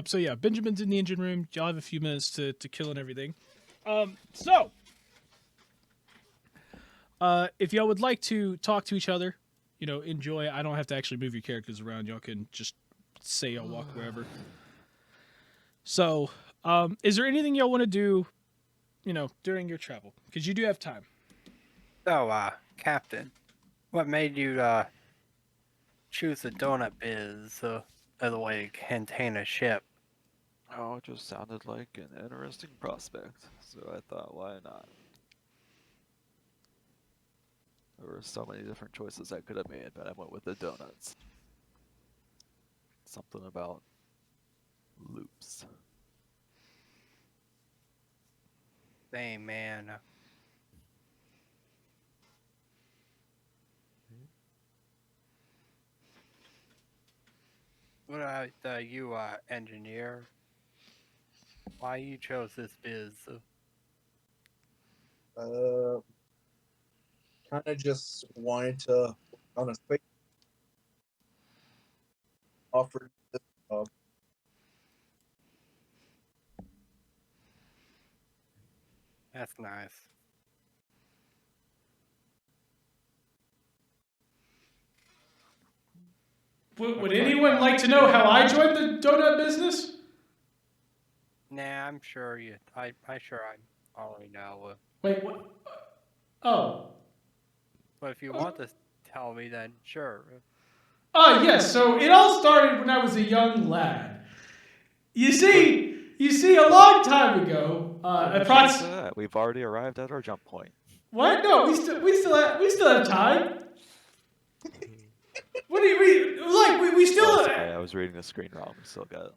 So yeah, Benjamin's in the engine room. Y'all have a few minutes to kill and everything. If y'all would like to talk to each other, enjoy. I don't have to actually move your characters around. Y'all can just say y'all walk wherever. So, is there anything y'all want to do, during your travel? Because you do have time. So, Captain, what made you choose the donut biz as a way to contain a ship? Oh, it just sounded like an interesting prospect, so I thought, why not? There were so many different choices I could have made, but I went with the donuts. Something about loops. Hey, man. What about you, engineer? Why you chose this biz? Kind of just wanted to, on a space, offer this job. That's nice. Would anyone like to know how I joined the donut business? Nah, I'm sure you. I already know. Wait, what? Oh. But if you want to tell me, then sure. Yes. So it all started when I was a young lad. You see, a long time ago, We've already arrived at our jump point. What? No, we still have time. What do you mean? Like we still. Oh, sorry, I was reading the screen wrong. We still got it.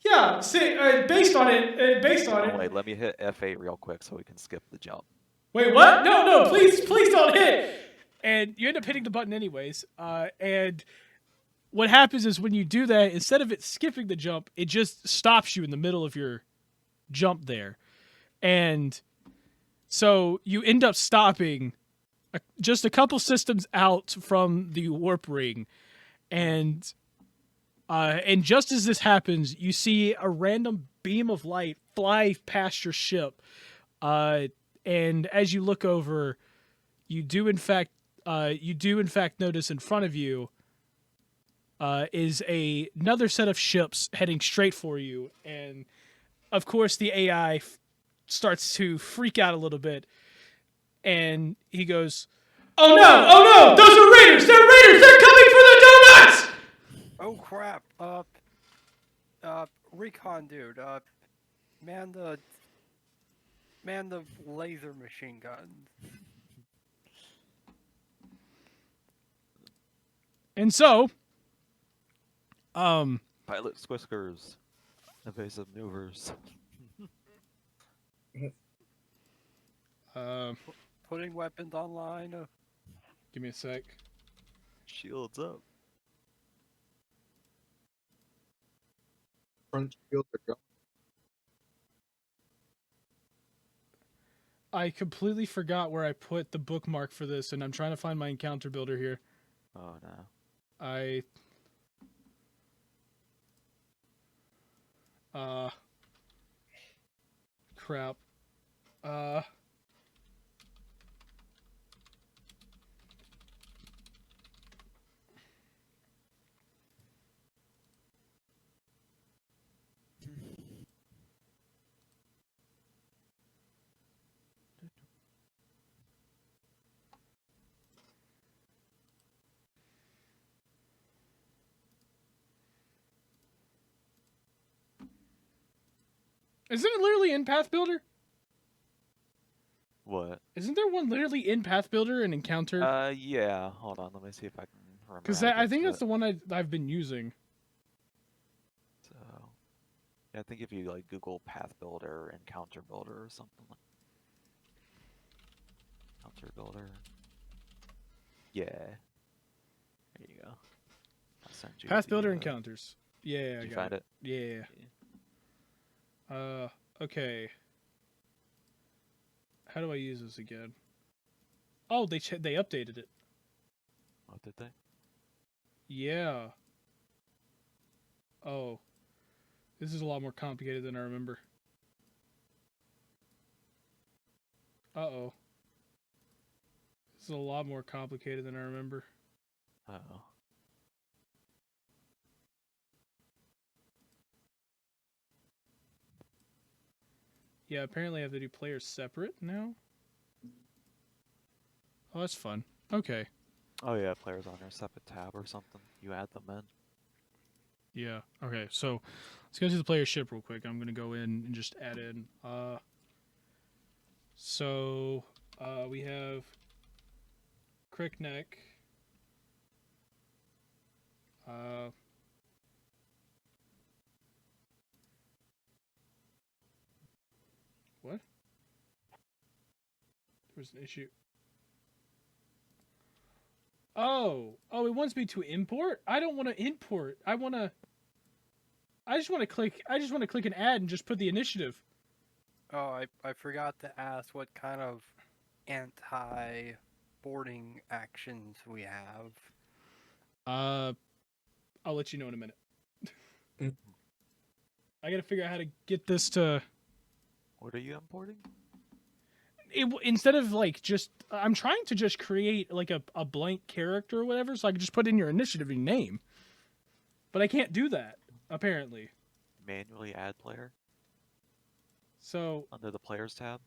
Yeah. See, based on it. Wait, let me hit F8 real quick so we can skip the jump. Wait, what? No, please don't hit. And you end up hitting the button anyways. And what happens is when you do that, instead of it skipping the jump, it just stops you in the middle of your jump there. And so you end up stopping just a couple systems out from the warp ring. And just as this happens, you see a random beam of light fly past your ship. And as you look over, you do in fact notice in front of you is another set of ships heading straight for you. And of course, the AI starts to freak out a little bit, and he goes, "Oh no! Those are raiders! They're raiders! They're coming for the donuts!" Oh crap! Recon dude, man the laser machine guns. And so, Pilot Squiskers. Evasive maneuvers. Putting weapons online. Give me a sec. Shields up. Front shields are going. I completely forgot where I put the bookmark for this, and I'm trying to find my encounter builder here. Oh no. crap. Isn't it literally in Path Builder? What? Isn't there one literally in Path Builder and Encounter? Yeah. Hold on. Let me see if I can remember. Because how to I get think to that's it. the one I've been using. So, yeah, I think if you like Google Path Builder, Encounter Builder, or something like Encounter Builder. Yeah. There you go. I'll send you Path the, Builder Encounters. Yeah, I Did you got find it? Yeah. Okay. How do I use this again? Oh, they updated it. Oh, did they? Yeah. Oh. This is a lot more complicated than I remember. Uh-oh. This is a lot more complicated than I remember. Oh. Yeah, apparently I have to do players separate now. Oh, that's fun. Okay. Oh yeah, players on their separate tab or something. You add them in. Yeah. Okay, so let's go to the player ship real quick. I'm going to go in and just add in. So we have Crickneck. What? There was an issue. Oh, it wants me to import? I don't want to import. I just want to click an add and just put the initiative. Oh, I forgot to ask what kind of anti-boarding actions we have. I'll let you know in a minute. Mm. I got to figure out how to get this to What are you importing? instead of like just I'm trying to just create like a blank character or whatever so I can just put in your initiative and name. But I can't do that apparently. Manually add player So under the players tab.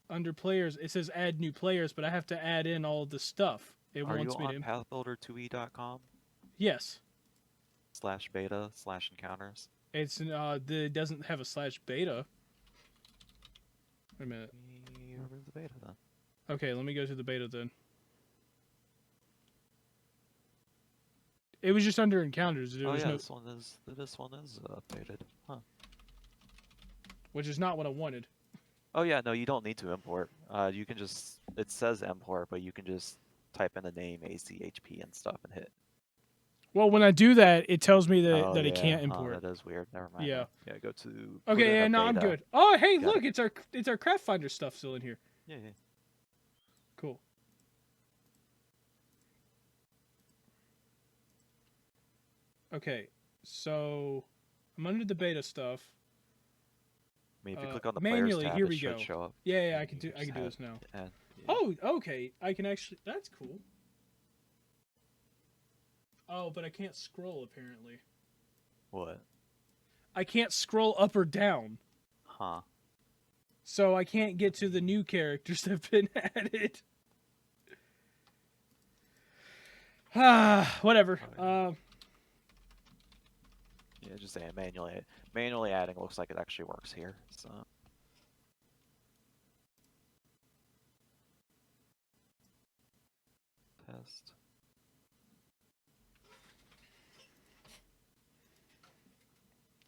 under players it says add new players, but I have to add in all the stuff. It Are you wants me on to pathbuilder2e.com Yes. /beta/encounters? It's it doesn't have a /beta. Wait a minute. Where's the beta then? Okay, let me go to the beta then. It was just under encounters. There Oh was yeah, no, this one is updated. Huh. which is not what I wanted. Oh yeah, no, you don't need to import. You can just it says import, but you can just type in the name ACHP and stuff and hit. Well, when I do that, it tells me that, Oh, that yeah. it can't import. That is weird. Never mind. Yeah. Yeah, go to. put Okay, in yeah, a no, I'm beta. good. Oh, hey, Got look, it's our craft finder stuff still in here. Yeah, yeah. Cool. Okay, so I'm under the beta stuff. I mean, if you click on the manually, players tab, here it we should go. show up. Yeah, I You can do just this now. add- yeah. Oh, okay, I can actually. That's cool. Oh, but I can't scroll apparently. What? I can't scroll up or down, Huh. so I can't get to the new characters that have been added. Whatever. Yeah, just saying manually adding looks like it actually works here. So. Test.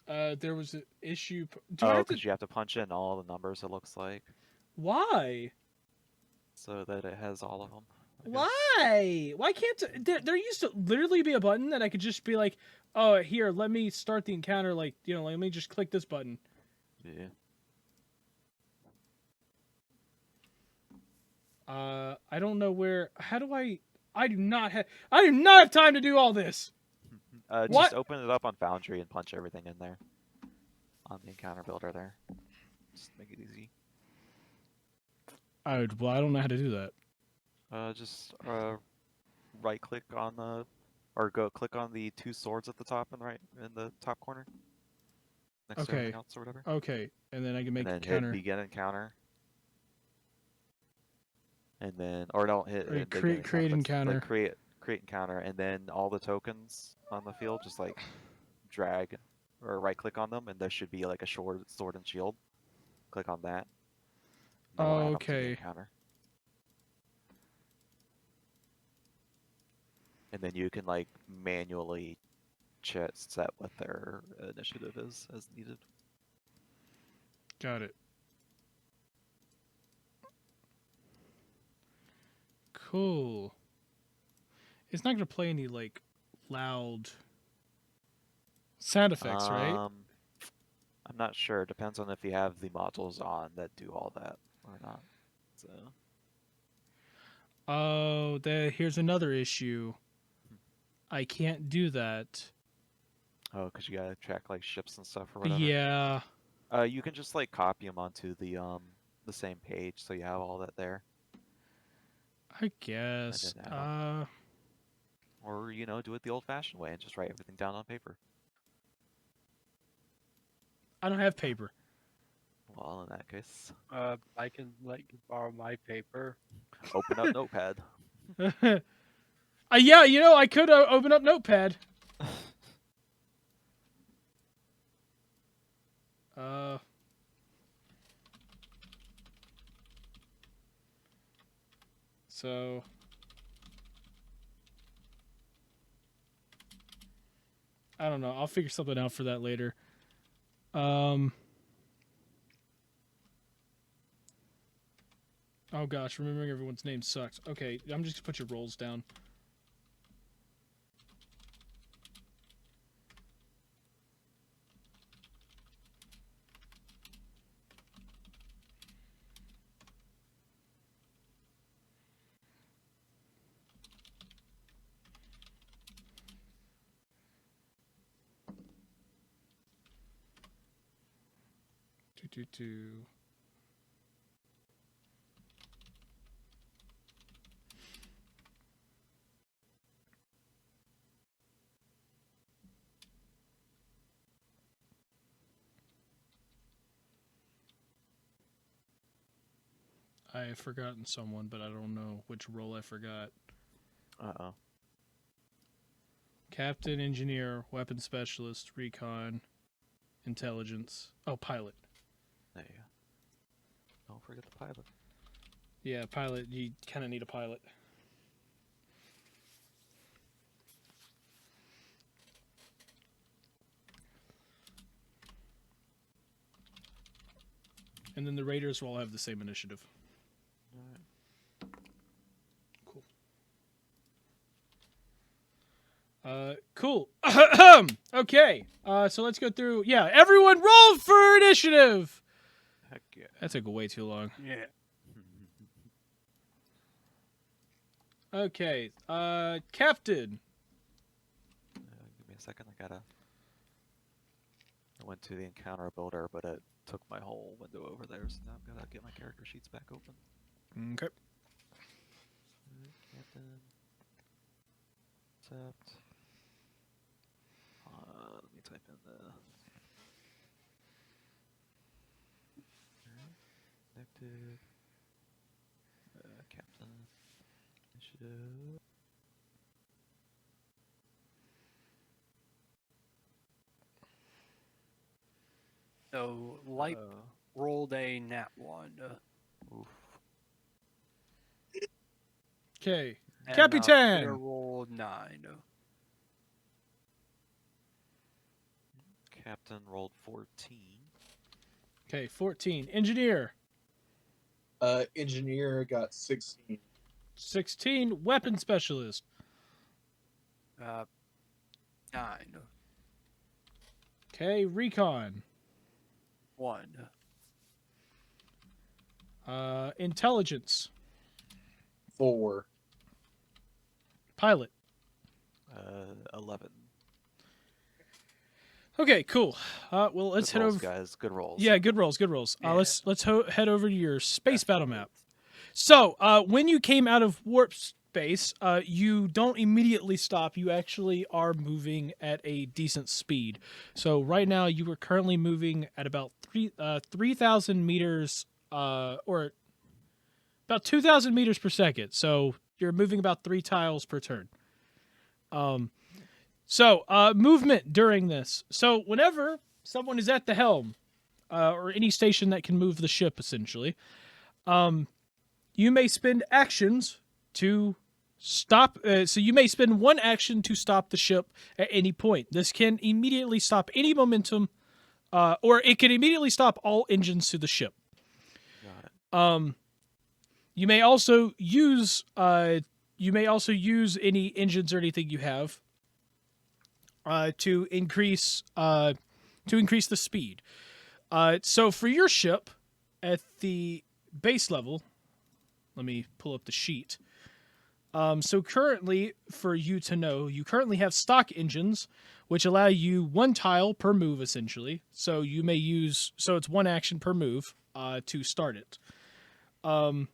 There was an issue. Do I Oh, have to? because you have to punch in all the numbers. It looks like Why? so that it has all of them. Why? Why can't there used to literally be a button that I could just be like, oh, here, let me start the encounter. Like, let me just click this button. Yeah. I don't know where. How do I? I do not have time to do all this. Just What? open it up on Foundry and punch everything in there. On the encounter builder there. Just make it easy. I don't know how to do that. Just right click on the, or go click on the 2 swords at the top and right in the top corner. Next to Okay. everything else or whatever. Okay, and then I can make and a then hit counter. begin encounter. And then, or don't hit Right, begin create but, encounter. Like create encounter, and then all the tokens on the field, just like drag or right click on them, and there should be like a sword and shield. Click on that. That'll add up to the Okay. encounter. And then you can like manually set what their initiative is as needed. Got it. Cool. It's not gonna play any like loud sound effects, right? I'm not sure. Depends on if you have the modules on that do all that or not. So. Oh, here's another issue. I can't do that. Oh, because you gotta track like ships and stuff or whatever. Yeah. You can just like copy them onto the same page, so you have all that there. I guess. And then or do it the old-fashioned way and just write everything down on paper. I don't have paper. Well, in that case, I can let you borrow my paper. open up Notepad. Yeah, I could open up Notepad. So I don't know. I'll figure something out for that later. Oh gosh, remembering everyone's name sucks. Okay, I'm just gonna put your roles down. I have forgotten someone, but I don't know which role I forgot. Uh-oh. Captain, engineer, weapon specialist, recon, intelligence. Oh, pilot. There you go. Don't forget the pilot. Yeah, pilot. You kind of need a pilot. And then the raiders will all have the same initiative. Cool. Okay. So let's go through. Yeah, everyone roll for initiative. Heck yeah. That took way too long. Yeah. Okay. Captain. Give me a second. I went to the encounter builder, but it took my whole window over there, so now I've got to get my character sheets back open. Okay. Captain. Accept. Let me type in the. Connected. Captain. Initiative. So, Light rolled a nat 1. Oof. Okay. And Capitan! Peter rolled 9. Captain rolled 14. Okay, 14. Engineer. Engineer got 16. 16. Weapon specialist. 9. Okay, recon. 1. Intelligence. 4. Pilot. 11. Okay, cool. Well, let's Good head rolls, over. guys. Good rolls. Yeah, good rolls, good rolls. Yeah. Let's head over to your space battle map. Excellent. So, when you came out of warp space, you don't immediately stop. You actually are moving at a decent speed. So right now, you are currently moving at about 3,000 meters, or about 2,000 meters per second. So you're moving about 3 tiles per turn. Movement during this. So whenever someone is at the helm, or any station that can move the ship, essentially, you may spend actions to stop. So you may spend 1 action to stop the ship at any point. This can immediately stop any momentum, or it can immediately stop all engines to the ship. Got it. You may also use any engines or anything you have to increase the speed. So for your ship at the base level, let me pull up the sheet. So currently, for you to know, you currently have stock engines, which allow you 1 tile per move, essentially. So you may use, so it's 1 action per move to start it. With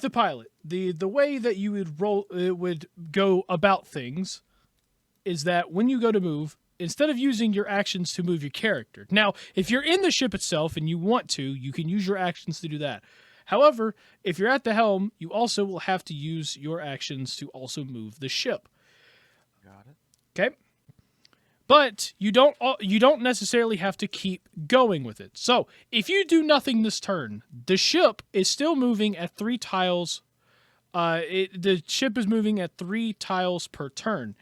the pilot, the way that you would go about things is that when you go to move, instead of using your actions to move your character. Now, if you're in the ship itself and you want to, you can use your actions to do that. However, if you're at the helm, you also will have to use your actions to also move the ship. Got it. Okay? But you don't necessarily have to keep going with it. So, if you do nothing this turn, the ship is still moving at 3 tiles. The ship is moving at 3 tiles per turn.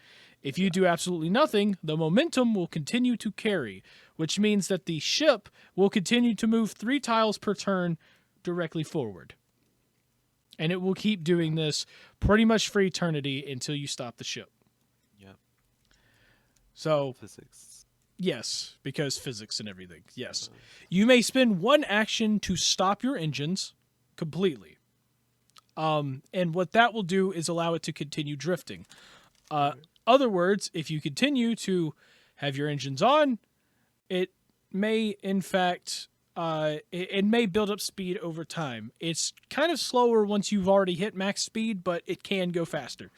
If you do absolutely nothing, the momentum will continue to carry, which means that the ship will continue to move 3 tiles per turn directly forward. And it will keep doing this pretty much for eternity until you stop the ship. Yep. So, Physics. yes, because physics and everything. Yes. You may spend 1 action to stop your engines completely. And what that will do is allow it to continue drifting. Other words, if you continue to have your engines on, it may, in fact, it may build up speed over time. It's kind of slower once you've already hit max speed, but it can go faster.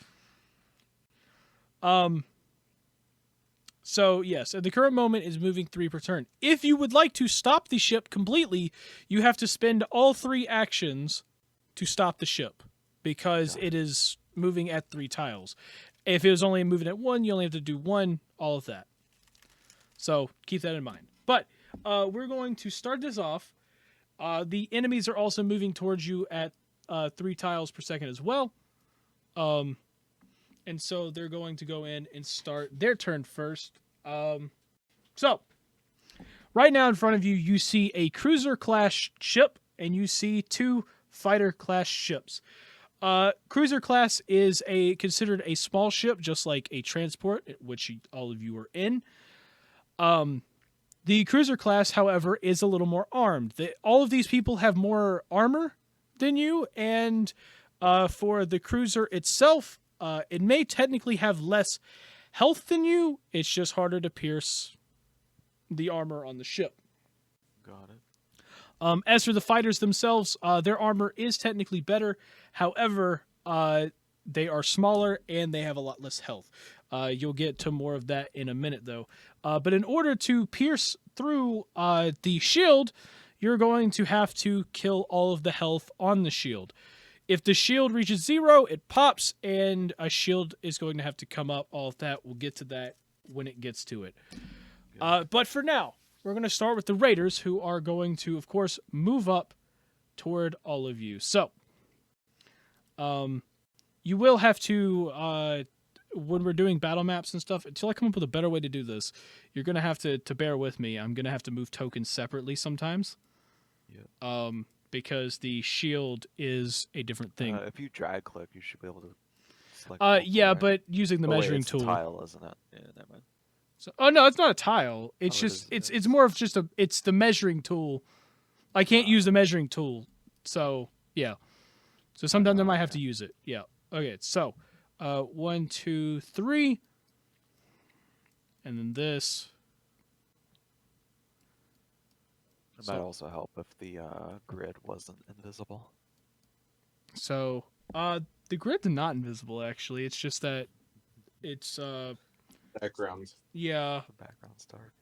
So, yes, at the current moment is moving 3 per turn. If you would like to stop the ship completely, you have to spend all 3 actions to stop the ship because it is moving at 3 tiles. If it was only moving at 1, you only have to do 1, all of that. So, keep that in mind. But we're going to start this off. The enemies are also moving towards you at 3 tiles per second as well. And so they're going to go in and start their turn first. So, right now in front of you, you see a cruiser class ship and you see 2 fighter class ships. Cruiser class is considered a small ship, just like a transport, which all of you are in. The cruiser class, however, is a little more armed. All of these people have more armor than you, and for the cruiser itself, it may technically have less health than you. It's just harder to pierce the armor on the ship. Got it. As for the fighters themselves, their armor is technically better. However, they are smaller and they have a lot less health. You'll get to more of that in a minute, though. But in order to pierce through the shield, you're going to have to kill all of the health on the shield. If the shield reaches 0, it pops, and a shield is going to have to come up. All of that, we'll get to that when it gets to it. But for now, we're going to start with the raiders, who are going to, of course, move up toward all of you. So, you will have to, when we're doing battle maps and stuff, until I come up with a better way to do this, you're going to have to bear with me. I'm going to have to move tokens separately sometimes. Yeah. Because the shield is a different thing. If you drag click, you should be able to select. Yeah, but using the measuring it's tool. a tile, isn't it? Yeah, never mind. So, no, it's not a tile. It's Oh, just it is. it's more of just it's the measuring tool. I can't use the measuring tool, so yeah. So sometimes I might have to use it. Yeah. Okay. So, 1, 2, 3. and then this. It might also help if the grid wasn't invisible. So, the grid's not invisible actually. It's just that it's Background. yeah, The background's dark.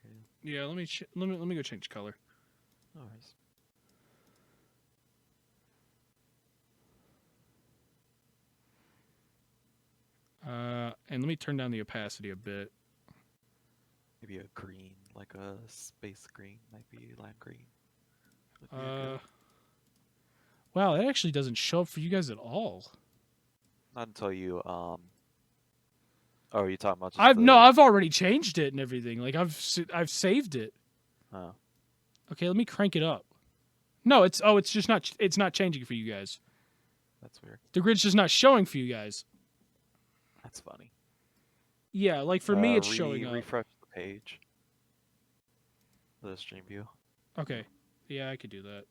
yeah. Let me go change color. No worries. And let me turn down the opacity a bit. Maybe a green, like a space green, might be lime green. Would be good. Wow, it actually doesn't show up for you guys at all. Not until you Oh, are you talking about just I've already changed it and everything. Like I've saved it. Oh. Okay, let me crank it up. No, it's just not changing for you guys. That's weird. The grid's just not showing for you guys. That's funny. Yeah, like for me it's showing up. Refresh the page. The stream view. Okay. Yeah, I could do that.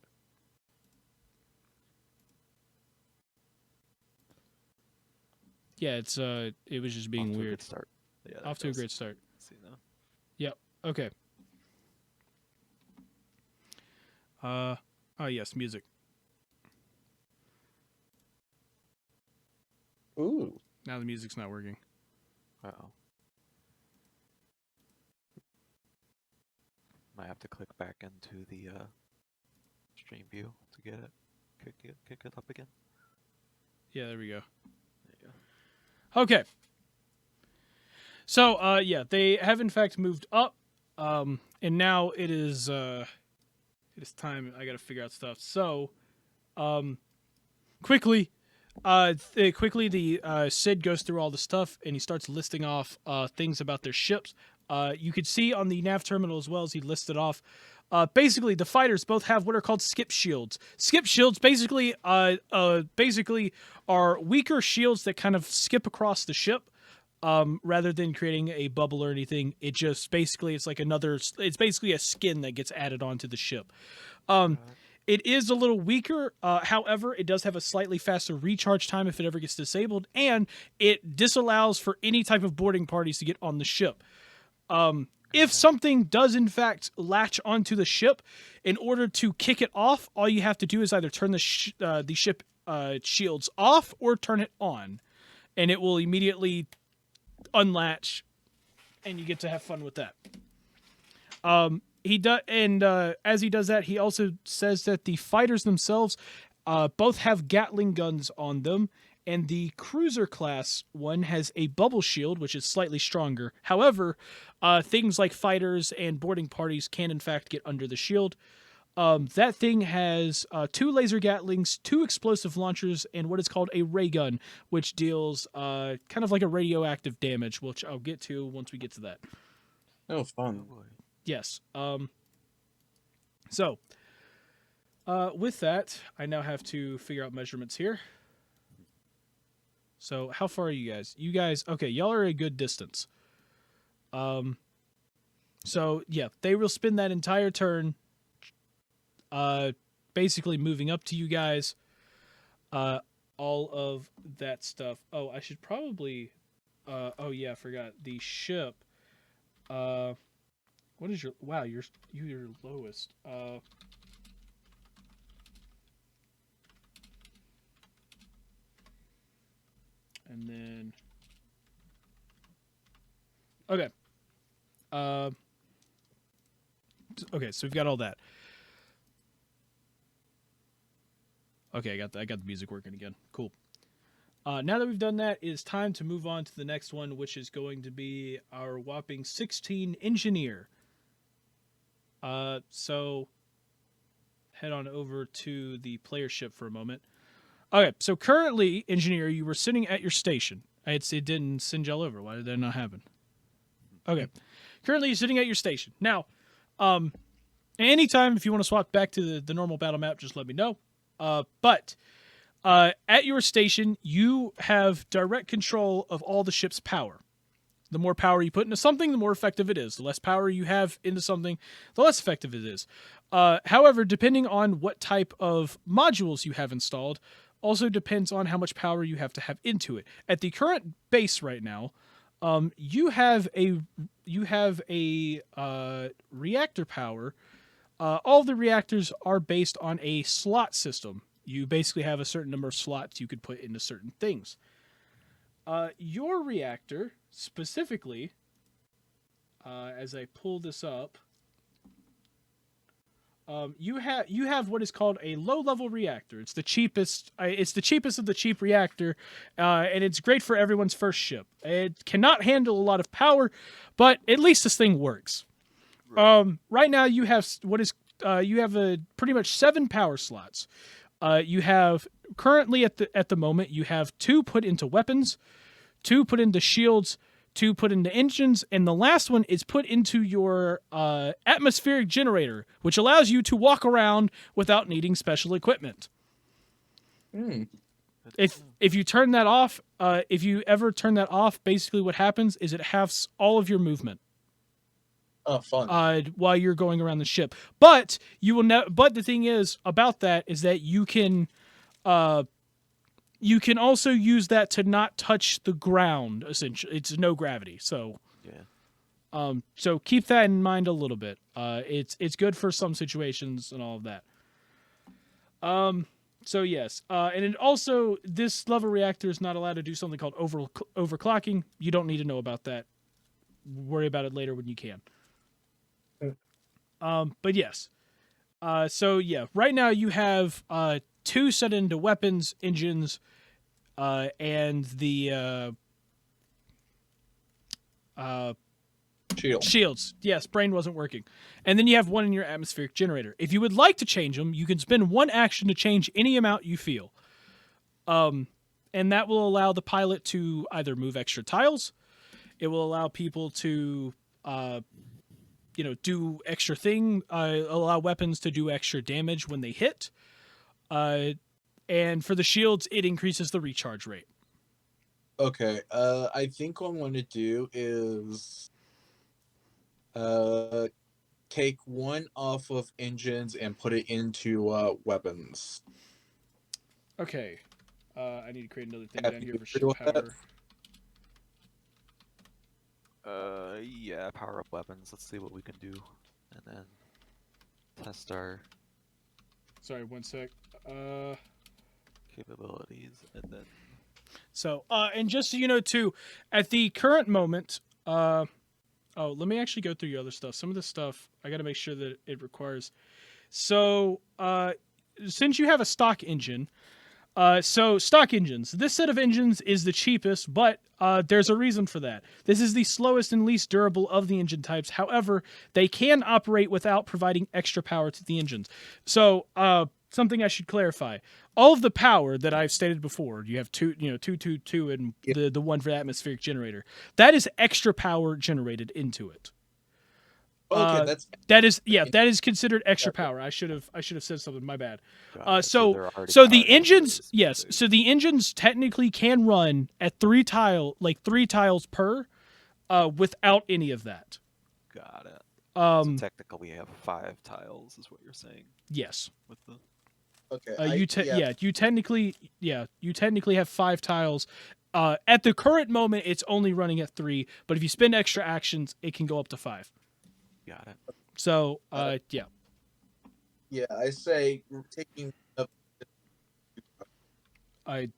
Yeah, it was just being Off to a weird. good start. Yeah, Off to a great start. See now. Yep. Okay. Oh yes, music. Ooh. Now the music's not working. Uh-oh. Might have to click back into the stream view to get it. Kick it up again. Yeah, there we go. There you go. Okay. So, yeah, they have in fact moved up, and now it is time. I gotta figure out stuff. So, quickly, the Sid goes through all the stuff and he starts listing off things about their ships. You could see on the nav terminal as well as he listed off. Basically, the fighters both have what are called skip shields. Skip shields basically are weaker shields that kind of skip across the ship, rather than creating a bubble or anything. It just basically it's basically a skin that gets added onto the ship. It is a little weaker, however, it does have a slightly faster recharge time if it ever gets disabled, and it disallows for any type of boarding parties to get on the ship. If something does in fact latch onto the ship, in order to kick it off, all you have to do is either turn the ship shields off or turn it on, and it will immediately unlatch, and you get to have fun with that. As he does that, he also says that the fighters themselves both have Gatling guns on them, and the cruiser class one has a bubble shield, which is slightly stronger. However, things like fighters and boarding parties can in fact get under the shield. That thing has 2 laser Gatlings, 2 explosive launchers, and what is called a ray gun, which deals kind of like a radioactive damage, which I'll get to once we get to that. Oh, fun. Yes. So, with that, I now have to figure out measurements here. So, how far are you guys? You guys, okay, y'all are a good distance. So, yeah, they will spend that entire turn basically moving up to you guys. All of that stuff. Oh, I should probably... oh, yeah, I forgot. The ship... what is your... Wow, you're lowest. And then... Okay. Okay, so we've got all that. Okay, I got the music working again. Cool. Now that we've done that, it is time to move on to the next one, which is going to be our whopping 16 engineer. So head on over to the player ship for a moment. Okay, so currently, engineer, you were sitting at your station. It didn't send y'all over. Why did that not happen? Okay. Currently, you're sitting at your station. Now, anytime if you want to swap back to the normal battle map, just let me know. But at your station, you have direct control of all the ship's power. The more power you put into something, the more effective it is. The less power you have into something, the less effective it is. However, depending on what type of modules you have installed, also depends on how much power you have to have into it. At the current base right now, You have a reactor power. All the reactors are based on a slot system. You basically have a certain number of slots you could put into certain things. Your reactor specifically, as I pull this up, you have what is called a low-level reactor. It's the cheapest. It's the cheapest of the cheap reactor, and it's great for everyone's first ship. It cannot handle a lot of power, but at least this thing works. Right now you have pretty much 7 power slots. You have currently at the moment you have 2 put into weapons, 2 put into shields, 2 put into engines, and the last one is put into your atmospheric generator, which allows you to walk around without needing special equipment. If you turn that off, if you ever turn that off, basically what happens is it halves all of your movement. Oh, fun. While you're going around the ship, but you will but the thing is about that is that you can also use that to not touch the ground. Essentially, it's no gravity. So Yeah. So keep that in mind a little bit. It's good for some situations and all of that. So yes, and it also this level reactor is not allowed to do something called overclocking. You don't need to know about that. Worry about it later when you can. But yes. So yeah, right now you have 2 set into weapons, engines, and the shields. Yes, brain wasn't working. And then you have 1 in your atmospheric generator. If you would like to change them, you can spend 1 action to change any amount you feel. And that will allow the pilot to either move extra tiles. It will allow people to do extra thing, allow weapons to do extra damage when they hit. And for the shields, it increases the recharge rate. Okay, I think what I'm going to do is take 1 off of engines and put it into weapons. Okay. I need to create another thing Have down you here for ship agree with that? power. Yeah, power up weapons. Let's see what we can do, and then test our Sorry, 1 sec. capabilities, and then So, and just so you know, too, at the current moment, let me actually go through your other stuff. Some of this stuff, I got to make sure that it requires. So, since you have a stock engine, so stock engines, this set of engines is the cheapest, but there's a reason for that. This is the slowest and least durable of the engine types. However, they can operate without providing extra power to the engines. So, something I should clarify. All of the power that I've stated before, you have 2, and the 1 for the atmospheric generator. That is extra power generated into it. Okay, that is considered extra power. I should have said something. My bad. so The engines, yes. So the engines technically can run at 3 tiles per, without any of that. Got it. So technically, we have 5 tiles, is what you're saying. Yes. With the okay. You technically have 5 tiles. At the current moment, it's only running at 3. But if you spend extra actions, it can go up to 5. Got it. So, Yeah, I say taking up.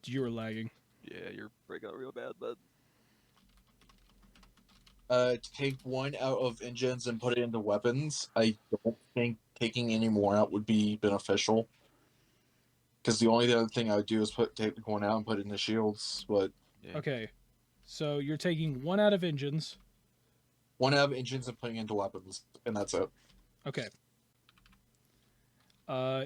You were lagging. Yeah, you're breaking out real bad, bud. Take 1 out of engines and put it into weapons. I don't think taking any more out would be beneficial. Because the only other thing I would do is take 1 out and put it into shields. But Yeah. Okay. So you're taking 1 out of engines. 1 out of engines and putting into weapons, and that's it. Okay.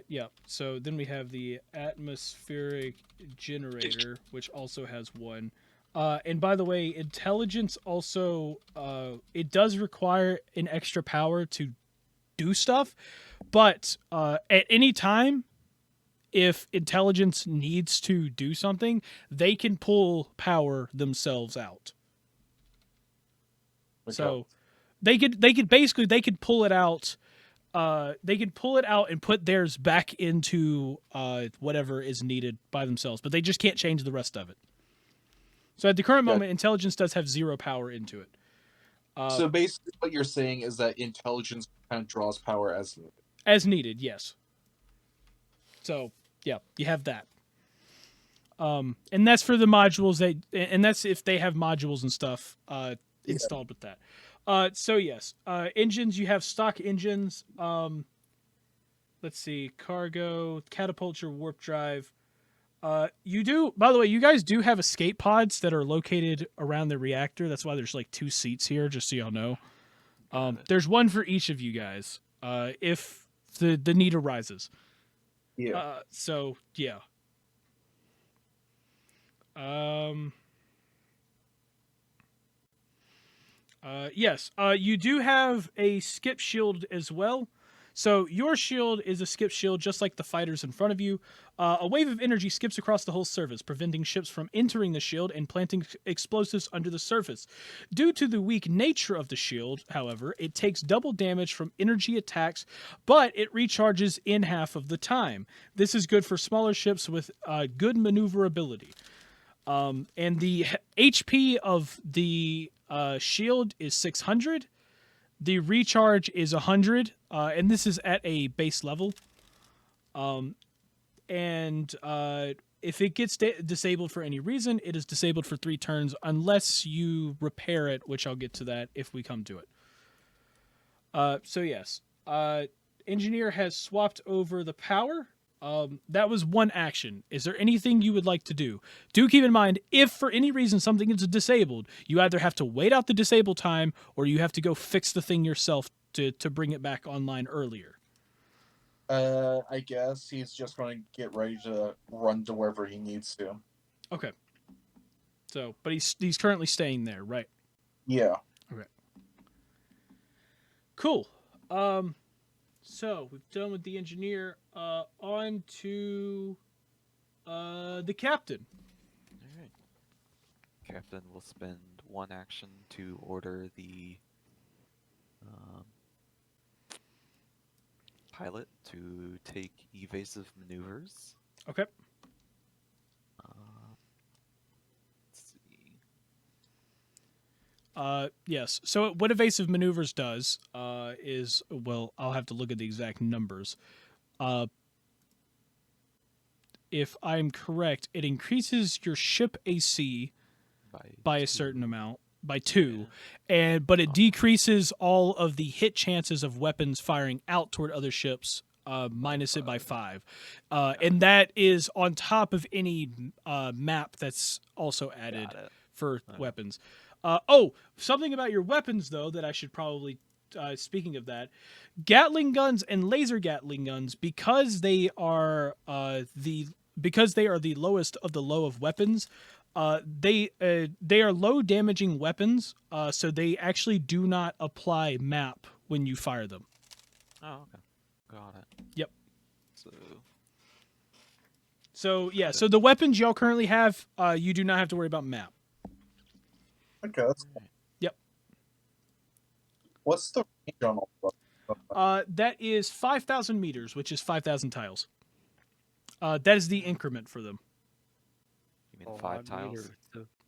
Yeah. So then we have the atmospheric generator, which also has 1. And by the way, intelligence also, it does require an extra power to do stuff, but at any time, if intelligence needs to do something, they can pull power themselves out. Okay. So they could pull it out. They could pull it out and put theirs back into whatever is needed by themselves, but they just can't change the rest of it. So at the current Got it. moment, intelligence does have 0 power into it. So basically, what you're saying is that intelligence kind of draws power As needed, yes. So yeah, you have that. And that's for the modules and that's if they have modules and stuff installed with that. So yes, engines, you have stock engines. Let's see, cargo, catapulture, warp drive. You do, by the way, you guys do have escape pods that are located around the reactor. That's why there's like 2 seats here, just so y'all know. There's one for each of you guys, if the need arises. Yeah. So yeah. Yes. You do have a skip shield as well. So your shield is a skip shield, just like the fighters in front of you. A wave of energy skips across the whole surface, preventing ships from entering the shield and planting explosives under the surface. Due to the weak nature of the shield, however, it takes double damage from energy attacks, but it recharges in half of the time. This is good for smaller ships with good maneuverability. And the HP of the shield is 600. The recharge is 100, and this is at a base level. And if it gets disabled for any reason, it is disabled for 3 turns unless you repair it, which I'll get to that if we come to it. So yes, Engineer has swapped over the power. That was one action. Is there anything you would like to do? Do keep in mind, if for any reason something is disabled, you either have to wait out the disable time or you have to go fix the thing yourself to bring it back online earlier. I guess he's just going to get ready to run to wherever he needs to. Okay. So, but he's currently staying there, right? Yeah. Okay. Cool. So we've done with the engineer. On to the captain. All right. Captain will spend 1 action to order the pilot to take evasive maneuvers. Okay. Let's see. Yes. So what evasive maneuvers does is, well, I'll have to look at the exact numbers. If I'm correct, it increases your ship AC by a certain amount, by 2, but it decreases all of the hit chances of weapons firing out toward other ships, minus it by 5, and that is on top of any map that's also added for weapons. Something about your weapons though that I should probably. Speaking of that, Gatling guns and laser Gatling guns, because they are the lowest of the low of weapons, they are low damaging weapons, so they actually do not apply map when you fire them. Oh, okay. Got it. Yep. So yeah, so the weapons y'all currently have, you do not have to worry about map. Okay, that's cool. Yep. What's the range on all of them? That is 5,000 meters, which is 5,000 tiles. That is the increment for them. you mean 5 tiles?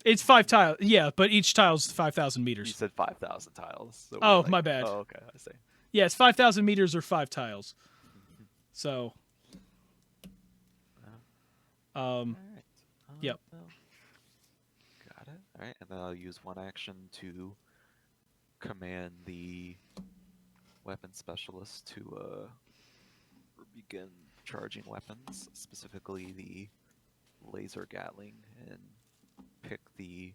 It's 5 tiles, yeah, but each tile is 5,000 You meters. said 5,000 tiles. So Oh, we're my bad. Oh, okay. I see. Yeah, it's 5,000 meters or 5 tiles. So, All right. Yep. Got it. All right, and then I'll use 1 action to command the weapon specialist to begin charging weapons, specifically the laser Gatling, and pick the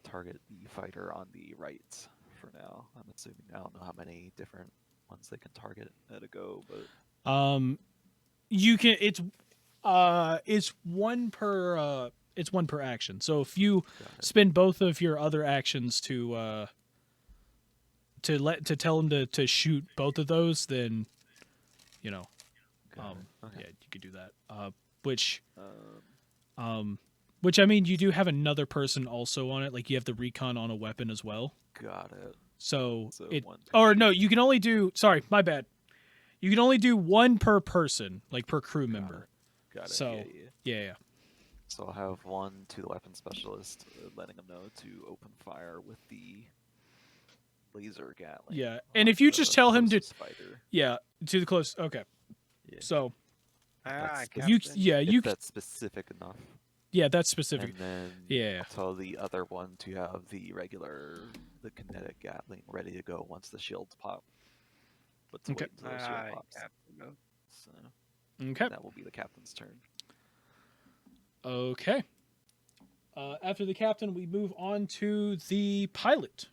target the fighter on the right for now. I'm assuming I don't know how many different ones they can target at a go, but you can. It's one per action. So if you spend both of your other actions to tell them to shoot both of those, then okay. yeah, you could do that. Which I mean, you do have another person also on it. Like you have the recon on a weapon as well. Got it. So it, one or no, you can only do. Sorry, my bad. You can only do 1 per person, like per crew member. Got it. So Yeah. yeah. So I'll have one to the weapon specialist, letting him know to open fire with the laser gatling. Yeah, and on if you the just tell him to, closest fighter. yeah, to the close. Okay, Yeah. so Aye, That's you, Captain. yeah, if you, that's specific enough. yeah, that's specific. And then Yeah. I'll tell the other one to have the kinetic gatling ready to go once the shields pop. But to Okay. wait until the shield Aye, pops. Captain. So Okay. that will be the captain's turn. Okay. After the captain, we move on to the pilot.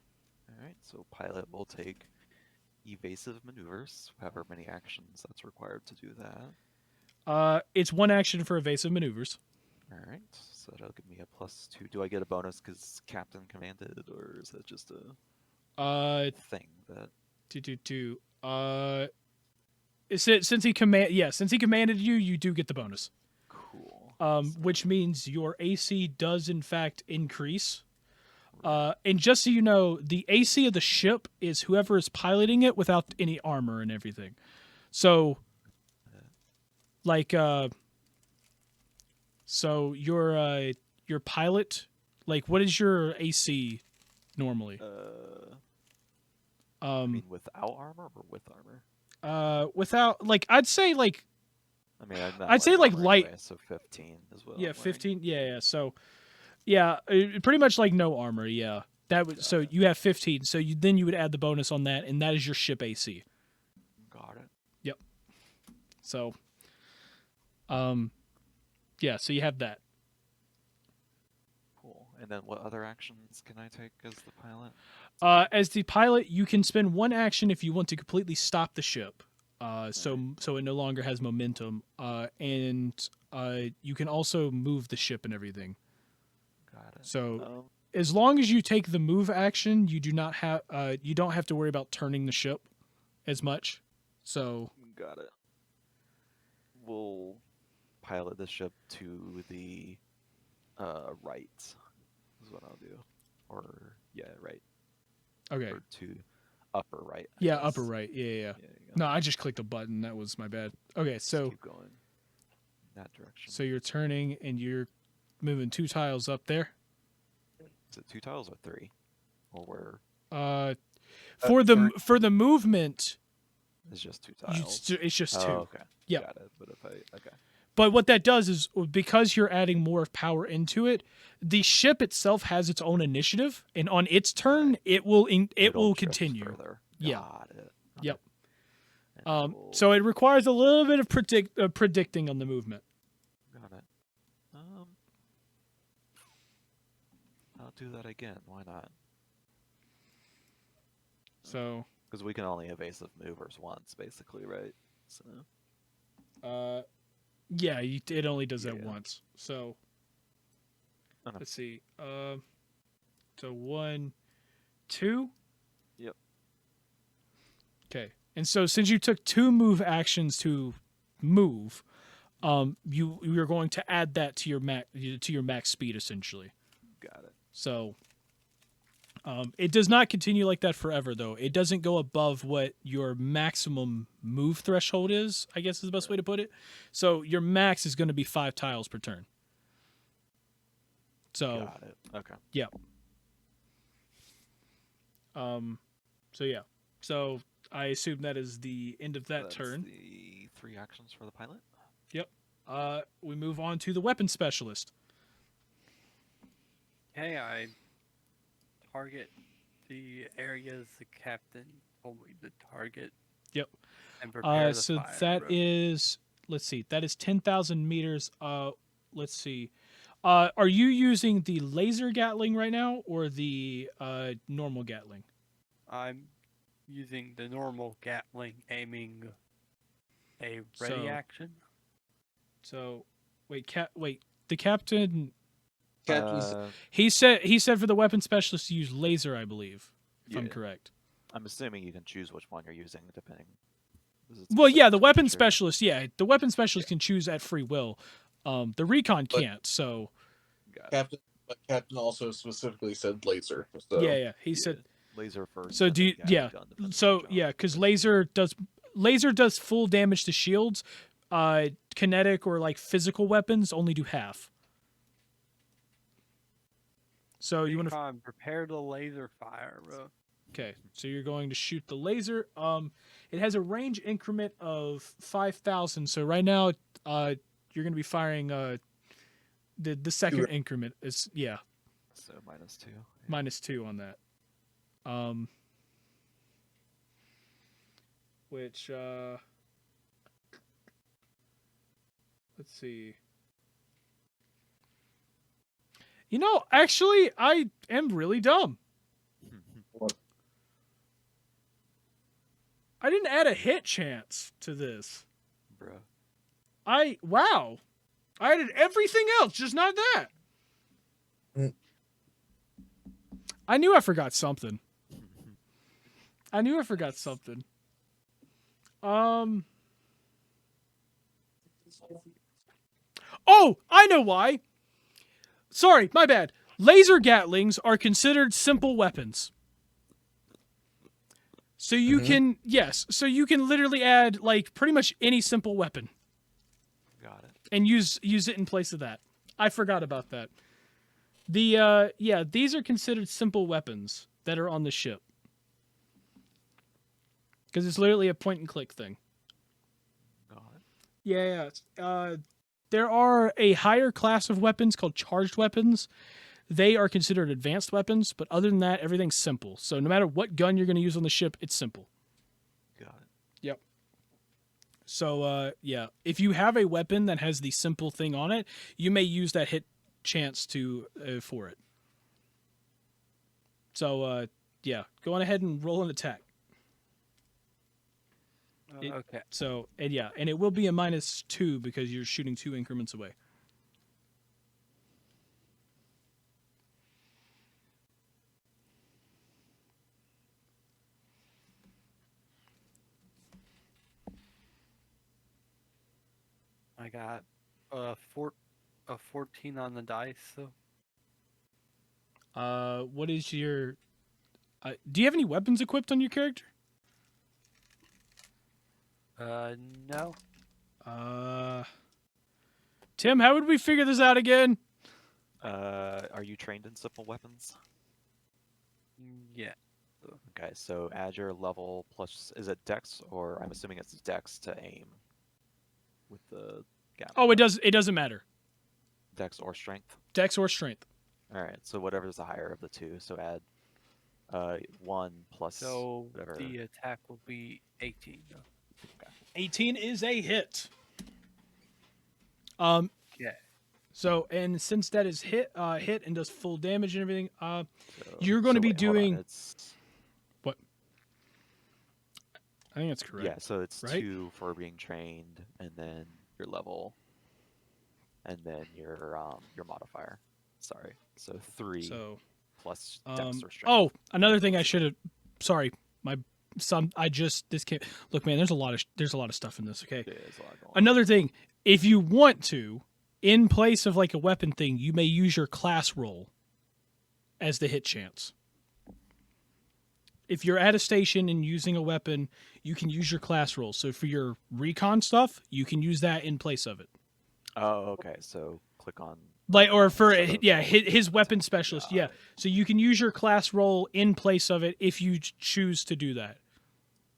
Alright, so pilot will take evasive maneuvers, however many actions that's required to do that. It's one action for evasive maneuvers. Alright, so that'll give me a +2. Do I get a bonus because captain commanded, or is that just a thing that... Since he commanded you, you do get the bonus. Cool. Which means your AC does in fact increase. And just so you know, the AC of the ship is whoever is piloting it without any armor and everything. So, like, so your pilot, like, what is your AC normally? I mean, without armor or with armor? Without, like, I'd say like, I mean, I'm not I'd say, wearing like, armor light- anyway, so 15 is what yeah, I'm wearing. 15, yeah. So, yeah, pretty much like no armor, yeah. That would, so you have 15, so then you would add the bonus on that, and that is your ship AC. Got it. So, yeah, so you have that. Cool. And then what other actions can I take as the pilot? As the pilot, you can spend one action if you want to completely stop the ship, so it no longer has momentum, and you can also move the ship and everything. Got it. So as long as you take the move action, you don't have to worry about turning the ship as much. So Got it. We'll pilot the ship to the right is what I'll do. Or, yeah, right. okay, Or to upper right. I yeah, guess. upper right, yeah. Yeah, there you go. No, I just clicked a button. That was my bad. Okay, Just so keep going that direction. so you're turning and you're moving 2 tiles up there. Is it 2 tiles or 3? Or where For the movement, it's just 2 you, tiles? it's just 2. Oh, okay. Yep. Got it. But if okay. But what that does is, because you're adding more power into it, the ship itself has its own initiative, and on its turn, it will It'll drift continue. Further. Yeah. Got it. Yep. And we'll- So it requires a little bit of predicting on the movement. Got it. I'll do that again. Why not? So, Because we can only evasive maneuvers once, basically, right? So yeah, it only does that Yeah. once. So, Okay. let's see. So 1, 2. Yep. Okay, and so since you took 2 move actions to move, you're going to add that to your max speed essentially. got it. So, it does not continue like that forever, though. It doesn't go above what your maximum move threshold is, I guess is the best way to put it. So your max is going to be 5 tiles per turn. So, Got it. Okay. so yeah. So I assume that is the end of that That's turn. the 3 actions for the pilot. We move on to the weapon specialist. Okay, I target the areas the captain told me to target. Yep. And prepare the So fire that road. is, let's see, that is 10,000 meters. Let's see. Are you using the laser Gatling right now or the normal Gatling? I'm using the normal Gatling aiming a ready So- action. So, wait, the captain, Captain said- Uh, he said for the weapon specialist to use laser, I believe, if I'm Yeah. correct. I'm assuming you can choose which one you're using, depending. Is it Well, yeah, specific the to weapon each area? specialist, the weapon specialist can choose at free will. The recon But- can't, so Got it. Captain also specifically said laser. So yeah, he Yeah, said laser first. So and do then you- gatling yeah, gun depends so on the yeah, job. because laser does full damage to shields. Kinetic or like physical weapons only do half. So you want to Recon, prepare the laser fire, bro. Okay, so you're going to shoot the laser. It has a range increment of 5,000. So right now, you're going to be firing the second increment. Is So -2. Yeah. -2 on that. Which let's see. You know, actually, I am really dumb. What? I didn't add a hit chance to this. Bruh. Wow. I added everything else, just not that. Mm. I knew I forgot something. Oh, I know why. Sorry, my bad. Laser Gatlings are considered simple weapons. So you can, so you can literally add like pretty much any simple weapon Got it. and use it in place of that. I forgot about that. These are considered simple weapons that are on the ship. Because it's literally a point and click thing. Got it. Yeah. There are a higher class of weapons called charged weapons. They are considered advanced weapons, but other than that, everything's simple. So no matter what gun you're going to use on the ship, it's simple. Got it. Yep. So, if you have a weapon that has the simple thing on it, you may use that hit chance for it. So, go on ahead and roll an attack. Okay. So, and it will be a -2 because you're shooting 2 increments away. I got a 14 on the dice. So What is your... do you have any weapons equipped on your character? no. Tim, how would we figure this out again? Are you trained in simple weapons? Yeah. Okay, so add your level plus, is it Dex, or I'm assuming it's Dex to aim with the Gatling Oh, gun? it doesn't matter. Dex or Strength. Dex or strength. All right, so whatever's the higher of the two. So add 1 plus So whatever. the attack will be 18. 18 is a hit. Okay. So, and since that is hit and does full damage and everything, So- you're going to so be wait, hold on, doing... It's, I think that's correct. yeah, so it's right? 2 for being trained, and then your level, and then your modifier. Sorry, so 3 So, plus Dex or Strength. oh, another thing I should have... Sorry, this came... Look, man, there's a lot of stuff in this, okay? Yeah, there's a lot going on. Another thing, if you want to, in place of like a weapon thing, you may use your class roll as the hit chance. If you're at a station and using a weapon, you can use your class roll. So for your recon stuff, you can use that in place of it. Oh, okay. So click on Like, or for instead of his weapon specialist, Got it. So you can use your class roll in place of it if you choose to do that.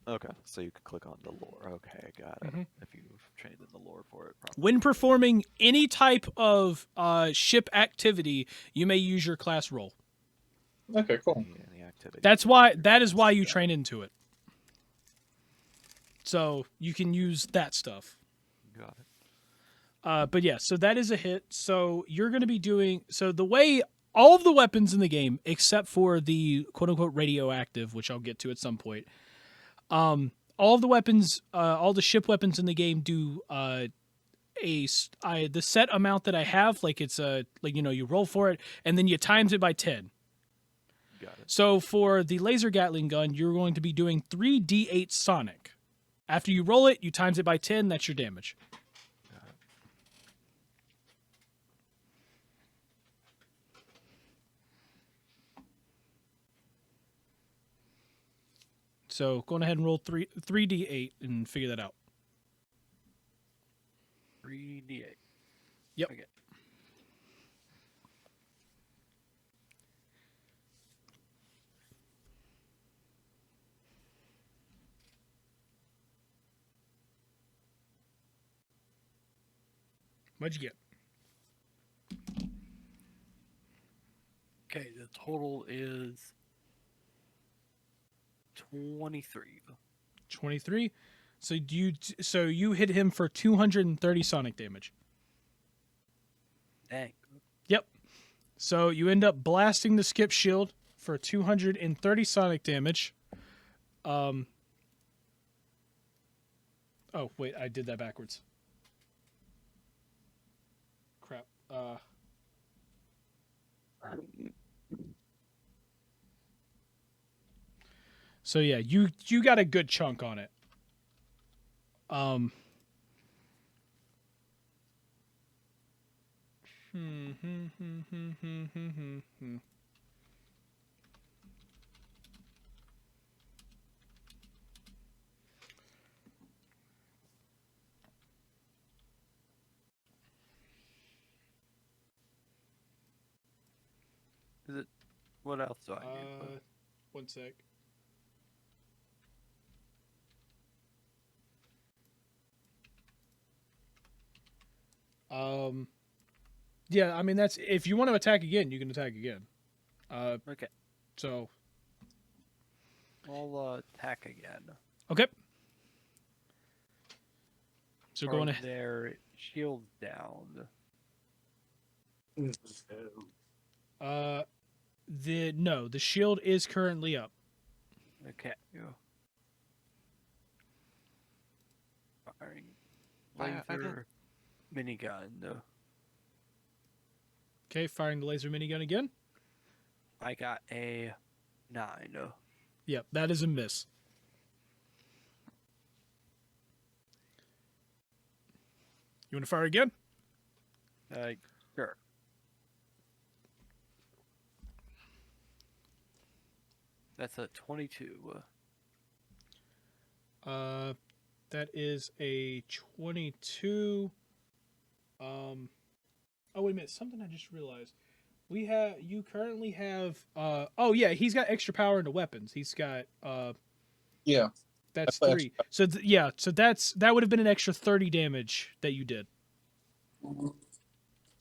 Okay, so you can click on the lore. Okay, got it. Mhm. If you've trained in the lore for it, probably. When performing any type of ship activity, you may use your class roll. Okay, cool. Any activity. That is why you train into it. So you can use that stuff. Got it. But yeah, so that is a hit. So you're going to be doing... So the way all of the weapons in the game, except for the quote-unquote radioactive, which I'll get to at some point, all of the weapons, all the ship weapons in the game do the set amount that I have, like it's you roll for it, and then you times it by 10. Got it. So for the laser Gatling gun, you're going to be doing 3d8 sonic. After you roll it, you times it by 10, that's your damage. Got it. So go on ahead and roll 3d8 and figure that out. 3d8. Yep. Okay. What'd you get? Okay, the total is 23. 23. So you hit him for 230 sonic damage. Dang. Yep. So you end up blasting the skip shield for 230 sonic damage. Oh wait, I did that backwards. Crap. So yeah, you got a good chunk on it. Is it? What else do I need? One sec. Yeah, I mean that's if you want to attack again, you can attack again. Okay, So I'll attack again. okay. So Are going their shields down? the shield is currently up. Okay. Firing I laser minigun. Okay, firing the laser minigun again. I got a 9. Yep, that is a miss. You want to fire again? Sure. That's a 22. That is a 22. Oh wait a minute, something I just realized. You currently have oh yeah, he's got extra power into weapons. He's got Yeah. that's That's 3. So yeah, so that would have been an extra 30 damage that you did. Okay.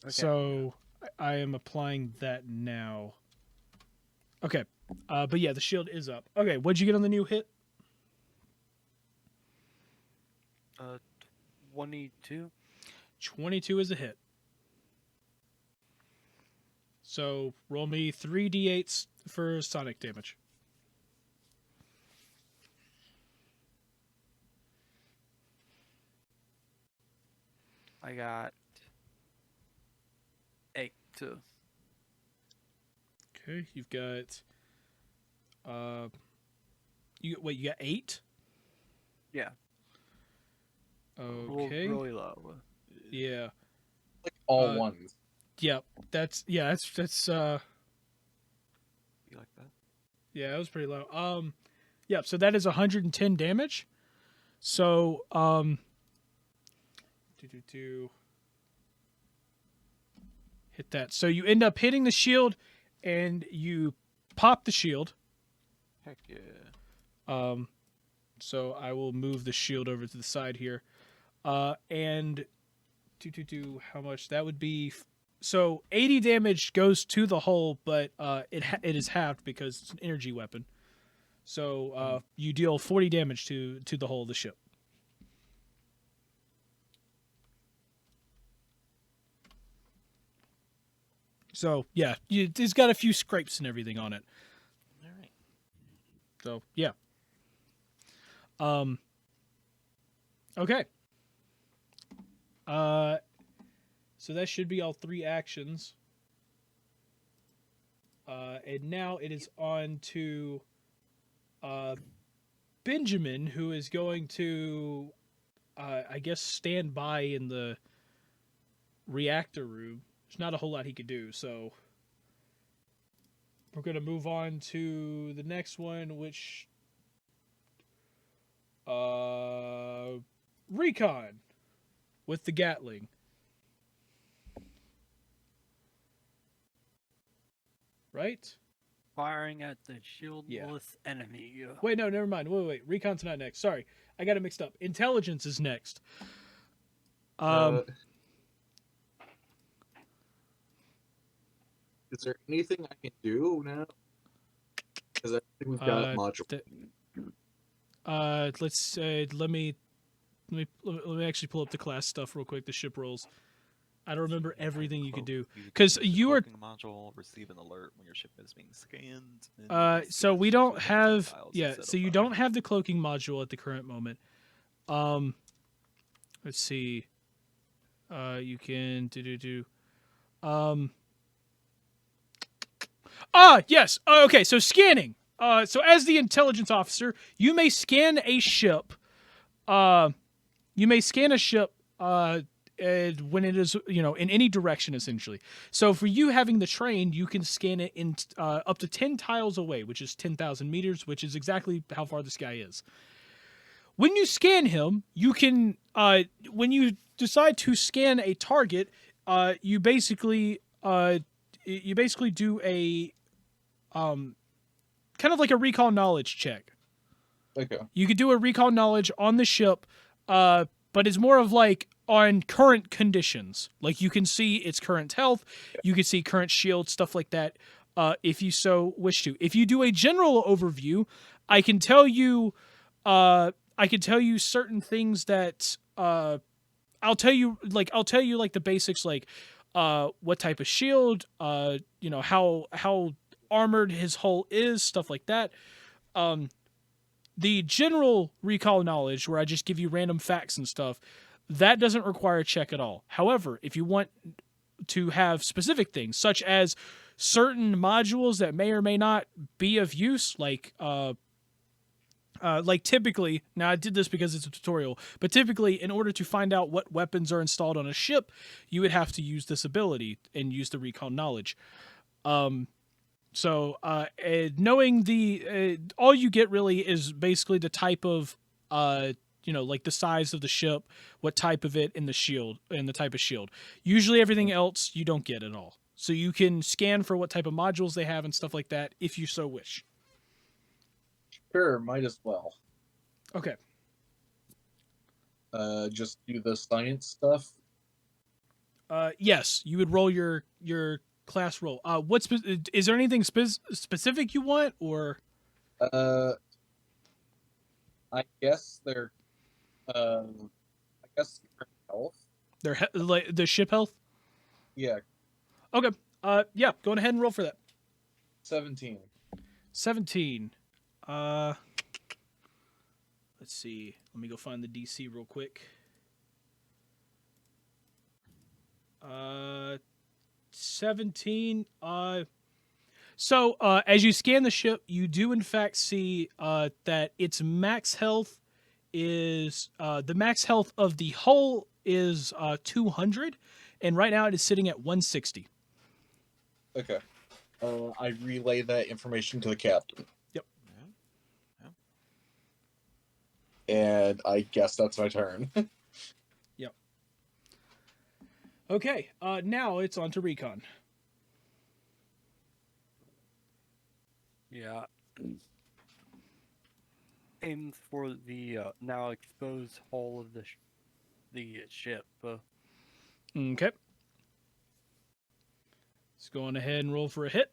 So I am applying that now. Okay. But yeah, the shield is up. Okay, what'd you get on the new hit? 22. 22 is a hit. So roll me 3d8s for sonic damage. I got 8. Okay, you've got you got 8? Yeah. Okay. Really low. Yeah. Like all Uh, ones. Yeah. That's You like that? yeah, that was pretty low. Yeah, so that is 110 damage. So hit that. So you end up hitting the shield and you pop the shield. Heck yeah. So I will move the shield over to the side here. And how much that would be? So 80 damage goes to the hull, but it is halved because it's an energy weapon. So you deal 40 damage to the hull of the ship. So yeah, it's got a few scrapes and everything on it. All right. So yeah. Okay. So that should be all 3 actions. And now it is on to Benjamin, who is going to, I guess, stand by in the reactor room. There's not a whole lot he could do, so we're going to move on to the next one, which Recon with the Gatling. Right? Firing at the shieldless enemy. Wait, no, never mind. Wait. Recon's not next. Sorry. I got it mixed up. Intelligence is next. Is there anything I can do now? Because I think we've got module. Let's let me actually pull up the class stuff real quick. The ship roles. I don't remember everything you could do because you are. Module receive an alert when your ship is being scanned. and So scan we ships don't within 10 have. tiles Yeah. instead So of you 5. don't have the cloaking module at the current moment. Let's see. You can do. Yes. Okay. So scanning. So as the intelligence officer, you may scan a ship. You may scan a ship. When it is, in any direction, essentially. So for you having the train, you can scan it in up to 10 tiles away, which is 10,000 meters, which is exactly how far this guy is. When you scan him, you can, when you decide to scan a target, you basically do a, kind of like a recall knowledge check. Okay. You could do a recall knowledge on the ship, but it's more of like on current conditions. Like you can see its current health, you can see current shield, stuff like that, if you so wish to. If you do a general overview, I can tell you certain things that I'll tell you like the basics, like what type of shield, how armored his hull is, stuff like that. The general recall knowledge, where I just give you random facts and stuff, that doesn't require a check at all. However, if you want to have specific things, such as certain modules that may or may not be of use, like typically, now I did this because it's a tutorial, but typically in order to find out what weapons are installed on a ship, you would have to use this ability and use the recall knowledge. So knowing all you get really is basically the type of, like the size of the ship, what type of it, and the shield, and the type of shield. Usually everything else you don't get at all. So you can scan for what type of modules they have and stuff like that if you so wish. Sure, might as well. Okay. Just do the science stuff. Yes, you would roll your class roll. Is there anything specific you want, or? I guess they're. I guess health. Like the ship health. Yeah. Okay. Yeah. Go ahead and roll for that. 17. 17. Let's see. Let me go find the DC real quick. 17. So as you scan the ship, you do in fact see that its max health is the max health of the hull is 200, and right now it is sitting at 160. Okay. I relay that information to the captain. Yep. And I guess that's my turn. Yep. Okay. Now it's on to recon. Yeah. Aims for the now exposed hull of the ship. Okay. Let's go on ahead and roll for a hit.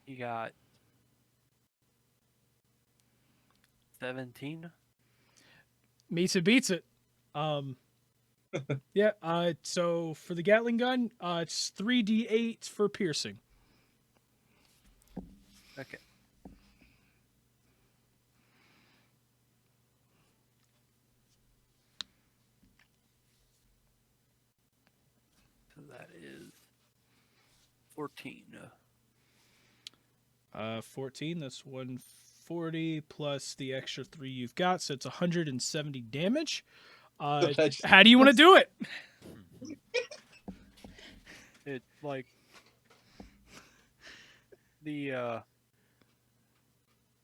You got 17. Meets it, beats it. Yeah. So for the Gatling gun, it's 3d8 for piercing. Okay. So that is 14. 14. That's 140 plus the extra 3 you've got, so it's 170 damage. How do you want to do it? It's like the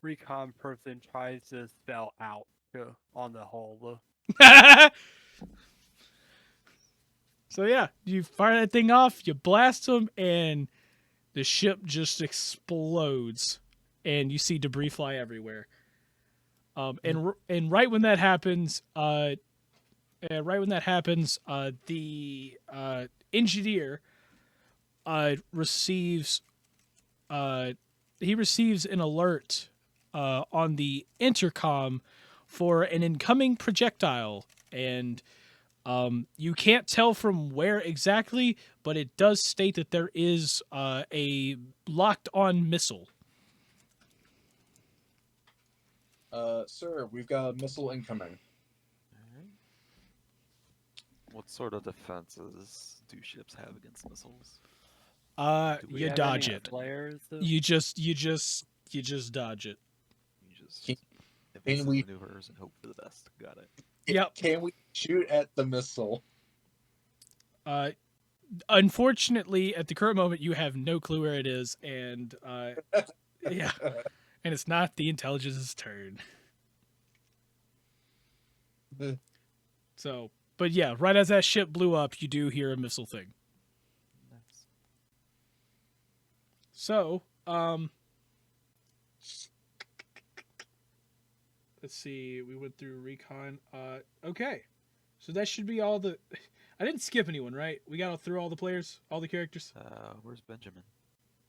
recon person tries to spell out on the hull. So yeah, you fire that thing off, you blast them, and the ship just explodes, and you see debris fly everywhere. And right when that happens, the engineer receives an alert on the intercom for an incoming projectile, and you can't tell from where exactly, but it does state that there is a locked-on missile. Sir, we've got a missile incoming. Alright. What sort of defenses do ships have against missiles? Do we You have dodge Any it. Flares, though? You just dodge it. You just Can evasive we- maneuvers and hope for the best. Got it. Yep. Can we shoot at the missile? Unfortunately, at the current moment, you have no clue where it is, and yeah, and it's not the intelligence's turn. So, but yeah, right as that ship blew up, you do hear a missile thing. Nice. So, let's see. We went through recon. Okay, so that should be all the. I didn't skip anyone, right? We got through all the players, all the characters. Where's Benjamin?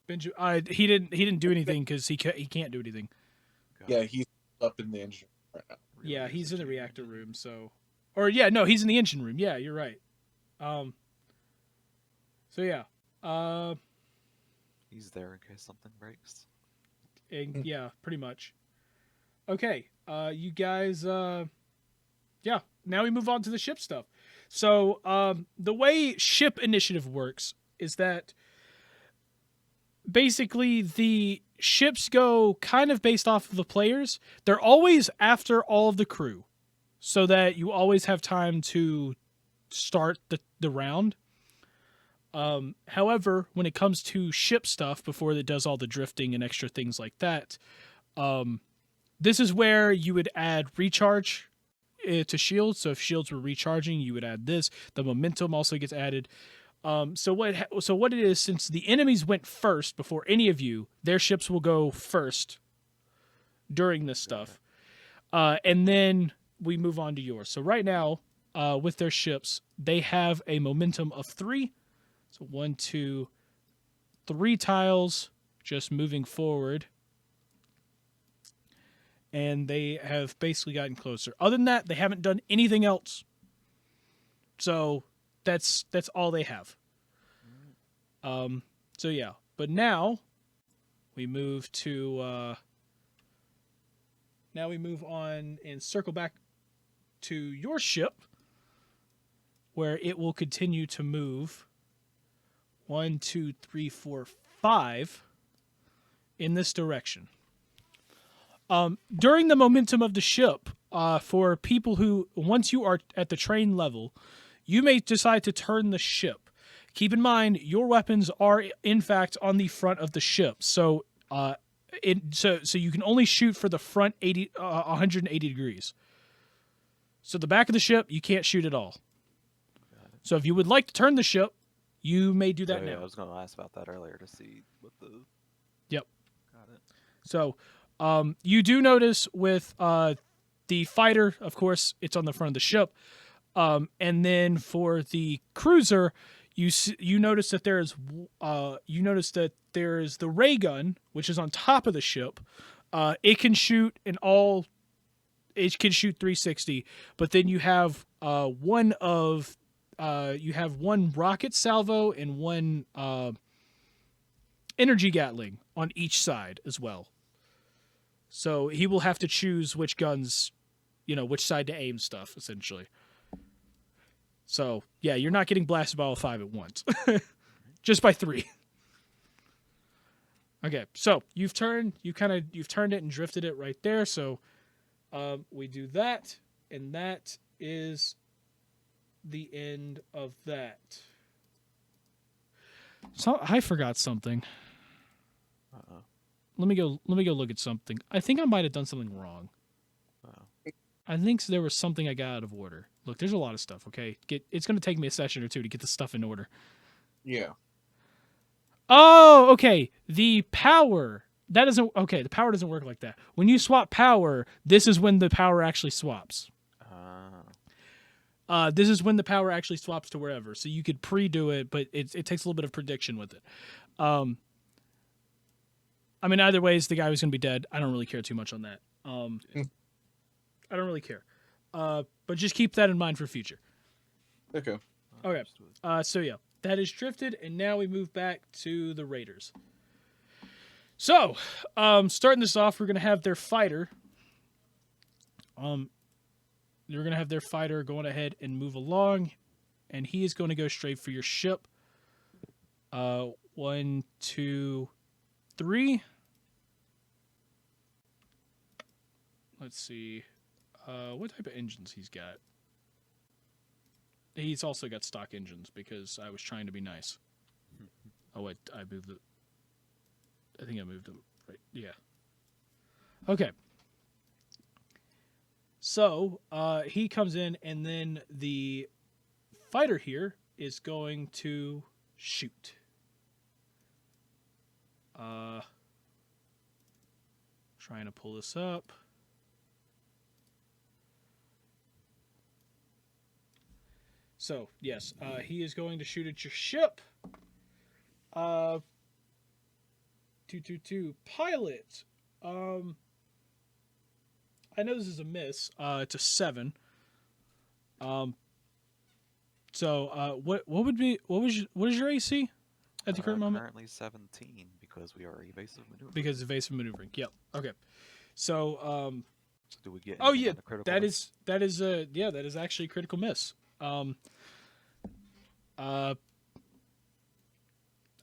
Benjamin, he didn't do anything because he can't do anything. Got Yeah, it. he's up in the engine right now. Really Yeah, is he's in the engineering reactor engineer. room. So, or yeah, no, he's in the engine room. Yeah, you're right. So yeah. He's there in case something breaks. And yeah, pretty much. Okay, you guys. Yeah. Now we move on to the ship stuff. So, the way ship initiative works is that basically the ships go kind of based off of the players. They're always after all of the crew, so that you always have time to start the round. However, when it comes to ship stuff, before it does all the drifting and extra things like that, this is where you would add recharge to shields. So if shields were recharging, you would add this. The momentum also gets added. So what it is, since the enemies went first before any of you, their ships will go first during this stuff, and then we move on to yours. So right now, with their ships, they have a momentum of 3. So 1, 2, 3 tiles just moving forward. And they have basically gotten closer. Other than that, they haven't done anything else. So that's all they have. So yeah. But now we move to now we move on and circle back to your ship, where it will continue to move 1, 2, 3, 4, 5 in this direction. During the momentum of the ship, for people who, once you are at the train level, you may decide to turn the ship. Keep in mind, your weapons are in fact on the front of the ship, so so you can only shoot for the front 180 degrees. So the back of the ship, you can't shoot at all. So if you would like to turn the ship, you may do that Oh, yeah, now. I was going to ask about that earlier to see what the. Yep. Got it. So, you do notice with the fighter, of course, it's on the front of the ship, and then for the cruiser, you notice that there is the ray gun, which is on top of the ship. It can shoot it can shoot 360, but then you have one rocket salvo and one energy gatling on each side as well. So he will have to choose which guns, which side to aim stuff, essentially. So, yeah, you're not getting blasted by all 5 at once. Just by 3. Okay, so you've turned it and drifted it right there. So we do that, and that is the end of that. So I forgot something. Uh-oh. Let me go look at something. I think I might have done something wrong. Uh-oh. I think there was something I got out of order. Look, there's a lot of stuff, okay? It's going to take me a session or 2 to get the stuff in order. Yeah. Oh, okay. The power that doesn't. Okay, the power doesn't work like that. When you swap power, this is when the power actually swaps. This is when the power actually swaps to wherever. So you could pre-do it, but it takes a little bit of prediction with it. I mean, either ways, the guy was going to be dead. I don't really care too much on that. I don't really care. But just keep that in mind for future. Okay. Okay. So yeah, that is drifted, and now we move back to the Raiders. So, starting this off, we're going to have their fighter. You're going to have their fighter going ahead and move along, and he is going to go straight for your ship. 1, 2, 3. Let's see. What type of engines he's got? He's also got stock engines because I was trying to be nice. Oh, wait. I moved it. I think I moved him. Right. Yeah. Okay. So, he comes in, and then the fighter here is going to shoot. Trying to pull this up. So, yes, he is going to shoot at your ship. 222 pilot. I know this is a miss. It's a 7. So, what is your AC at the current moment? Currently 17 because we are evasive maneuvering. Because of evasive maneuvering. Yep. Okay. So, So do we get? oh anything yeah, on the critical that miss? is actually a critical miss. I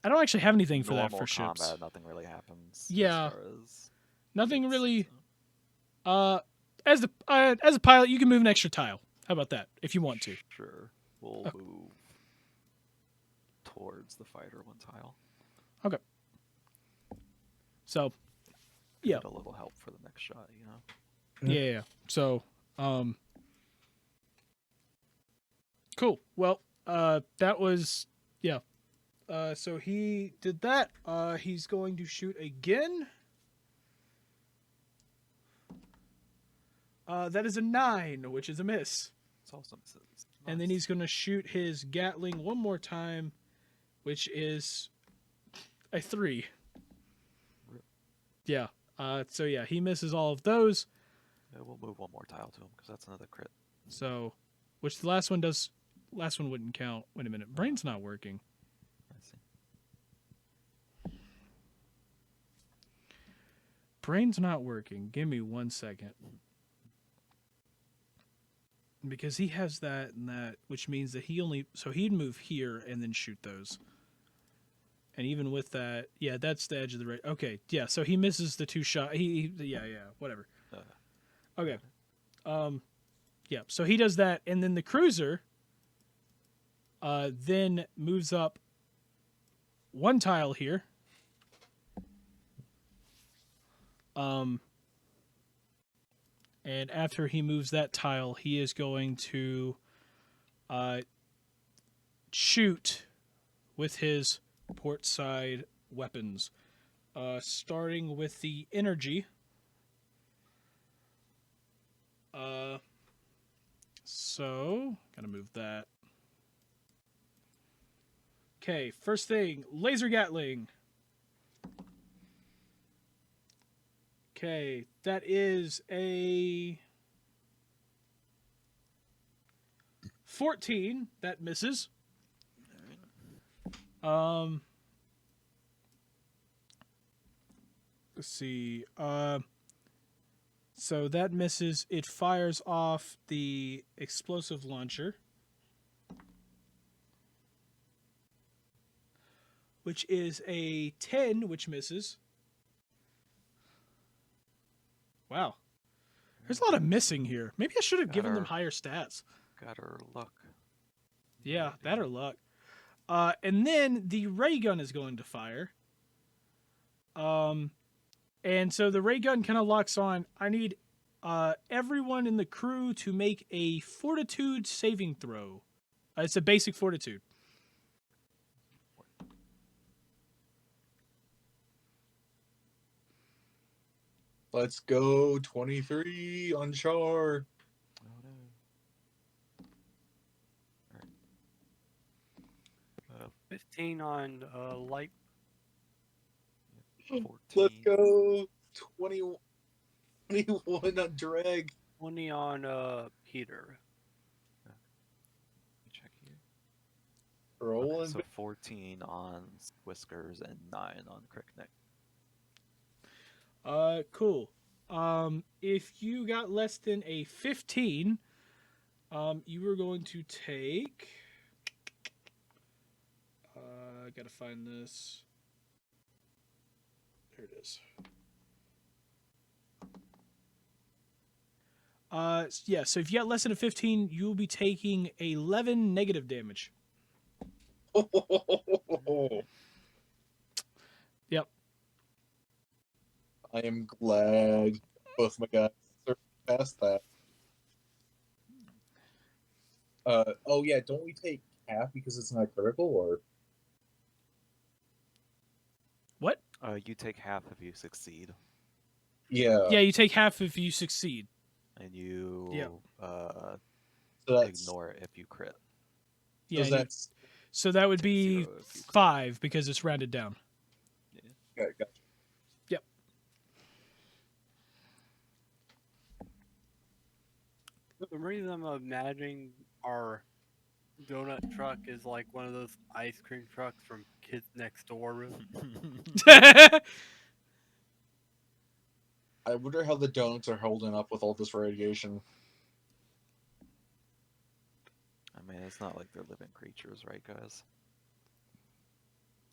don't actually have anything for that Normal for ships. combat, nothing really happens. Yeah. As far as Nothing hits, really. so. As a pilot, you can move an extra tile. How about that? If you want to. Sure, we'll Okay. move towards the fighter 1 tile. Okay. So, yeah. Get a little help for the next shot, you know. Yeah. So, cool. Well, that was, yeah. So he did that. He's going to shoot again. That is a 9, which is a miss. It's also misses. And then he's going to shoot his Gatling one more time, which is a 3. Yeah. So yeah, he misses all of those. Yeah, we'll move 1 more tile to him because that's another crit. So, which the last one does. Last one wouldn't count. Wait a minute. Brain's not working. I see. Brain's not working. Give me 1 second. Because he has that and that, which means that so he'd move here and then shoot those. And even with that, yeah, that's the edge of the right. Okay, yeah, so he misses the 2 shot. Yeah, whatever. Okay. Yeah, so he does that, and then the cruiser then moves up 1 tile here. And after he moves that tile, he is going to shoot with his port side weapons, starting with the energy. So, gotta move that. Okay, first thing, laser Gatling. Okay, that is a 14. That misses. Let's see. So that misses. It fires off the explosive launcher, which is a 10, which misses. Wow. There's a lot of missing here. Maybe I should have given them higher stats. Got her luck. Yeah, that or luck. And then the ray gun is going to fire. And so the ray gun kind of locks on. I need everyone in the crew to make a fortitude saving throw. It's a basic fortitude. Let's go 23 on Char. Oh no. Alright. 15 on light. 14. Let's go 20, 21 on Drag. 20 on Peter. Let me check here. Rolling. Okay, so 14 on Whiskers and 9 on Crickneck. Cool. If you got less than a 15, you were going to take. I gotta find this. There it is. Yeah. So if you got less than a 15, you will be taking 11 negative damage. Yep. I am glad both my guys surpassed that. Oh yeah, don't we take half because it's not critical, or What? You take half if you succeed, yeah? Yeah, you take half if you succeed. and you So that's ignore it if you crit. Yeah. so you- that's So that would Take be 0 if you crit. 5 because it's rounded down. okay, gotcha. The reason I'm imagining our donut truck is like one of those ice cream trucks from Kids Next Door. I wonder how the donuts are holding up with all this radiation. I mean, it's not like they're living creatures, right, guys?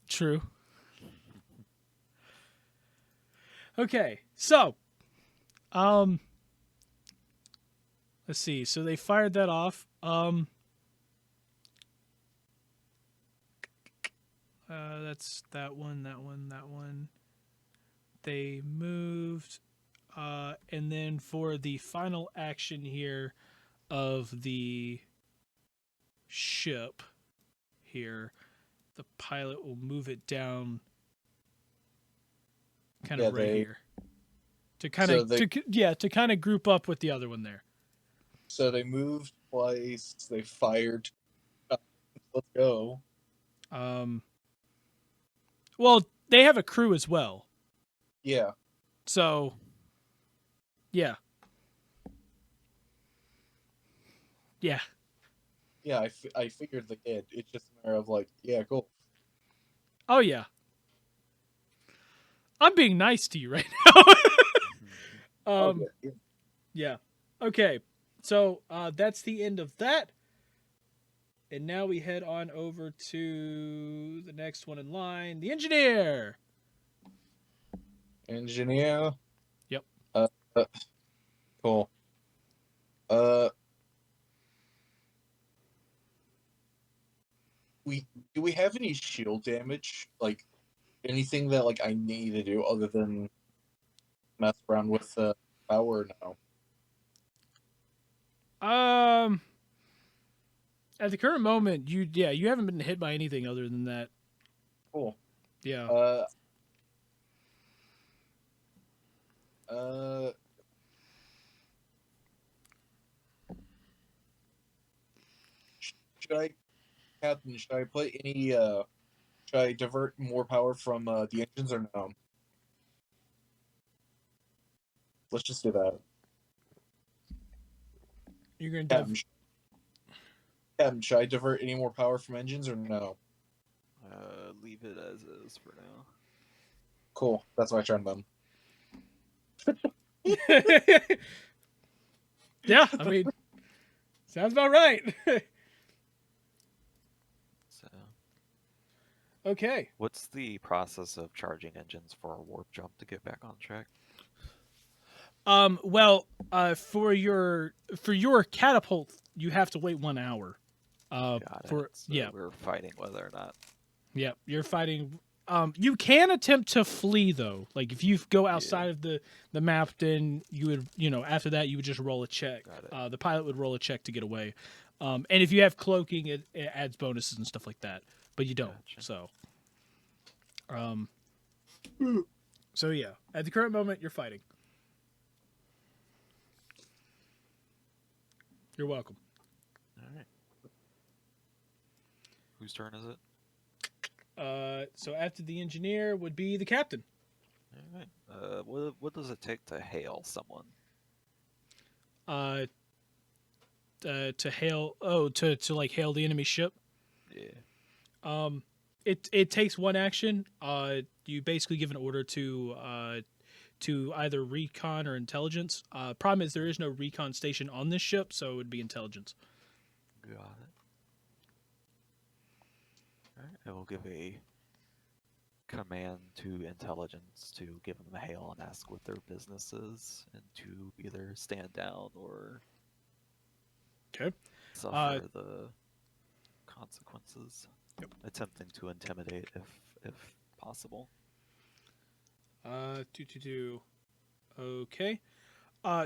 True. Okay, so, let's see. So they fired that off. That's that one, that one, that one. They moved, and then for the final action here of the ship here, the pilot will move it down kind of Yeah, right they- here to kind so of they- to kind of group up with the other one there. So they moved twice. They fired. Let's go. Well, they have a crew as well, Yeah, so yeah, yeah. yeah. I figured they did. It's just a matter of like, yeah, cool. Oh yeah. I'm being nice to you right now. Okay, yeah. Yeah. Okay. So that's the end of that. And now we head on over to the next one in line, the engineer. Engineer. Yep. Cool. Do we have any shield damage? Like anything that like I need to do other than mess around with power? No. At the current moment, you haven't been hit by anything other than that. Cool. Yeah. Should I, Captain? Should I play any? Should I divert more power from the engines or no? Let's just do that. You're going Captain, Captain, should I divert any more power from engines or no? Leave it as is for now. Cool. That's my turn then. Yeah, I mean, sounds about right. So, Okay. what's the process of charging engines for a warp jump to get back on track? Well, for your catapult, you have to wait 1 hour. Got for it. So yeah, we're fighting whether or not. yeah, you're fighting. You can attempt to flee though. Like if you go outside of the map, then you would, after that you would just roll a check. Got it. The pilot would roll a check to get away. And if you have cloaking, it adds bonuses and stuff like that. But you don't. Gotcha. So, so yeah, at the current moment, you're fighting. You're welcome. All right. Whose turn is it? So after the engineer would be the captain. All right. What does it take to hail someone? To hail. Oh, to like hail the enemy ship. Yeah. It takes one action. You basically give an order to either recon or intelligence. Problem is there is no recon station on this ship, so it would be intelligence. Got it. All right. I will give a command to intelligence to give them a hail and ask what their business is, and to either stand down or Okay. suffer the consequences. Yep. Attempting to intimidate if possible. Okay.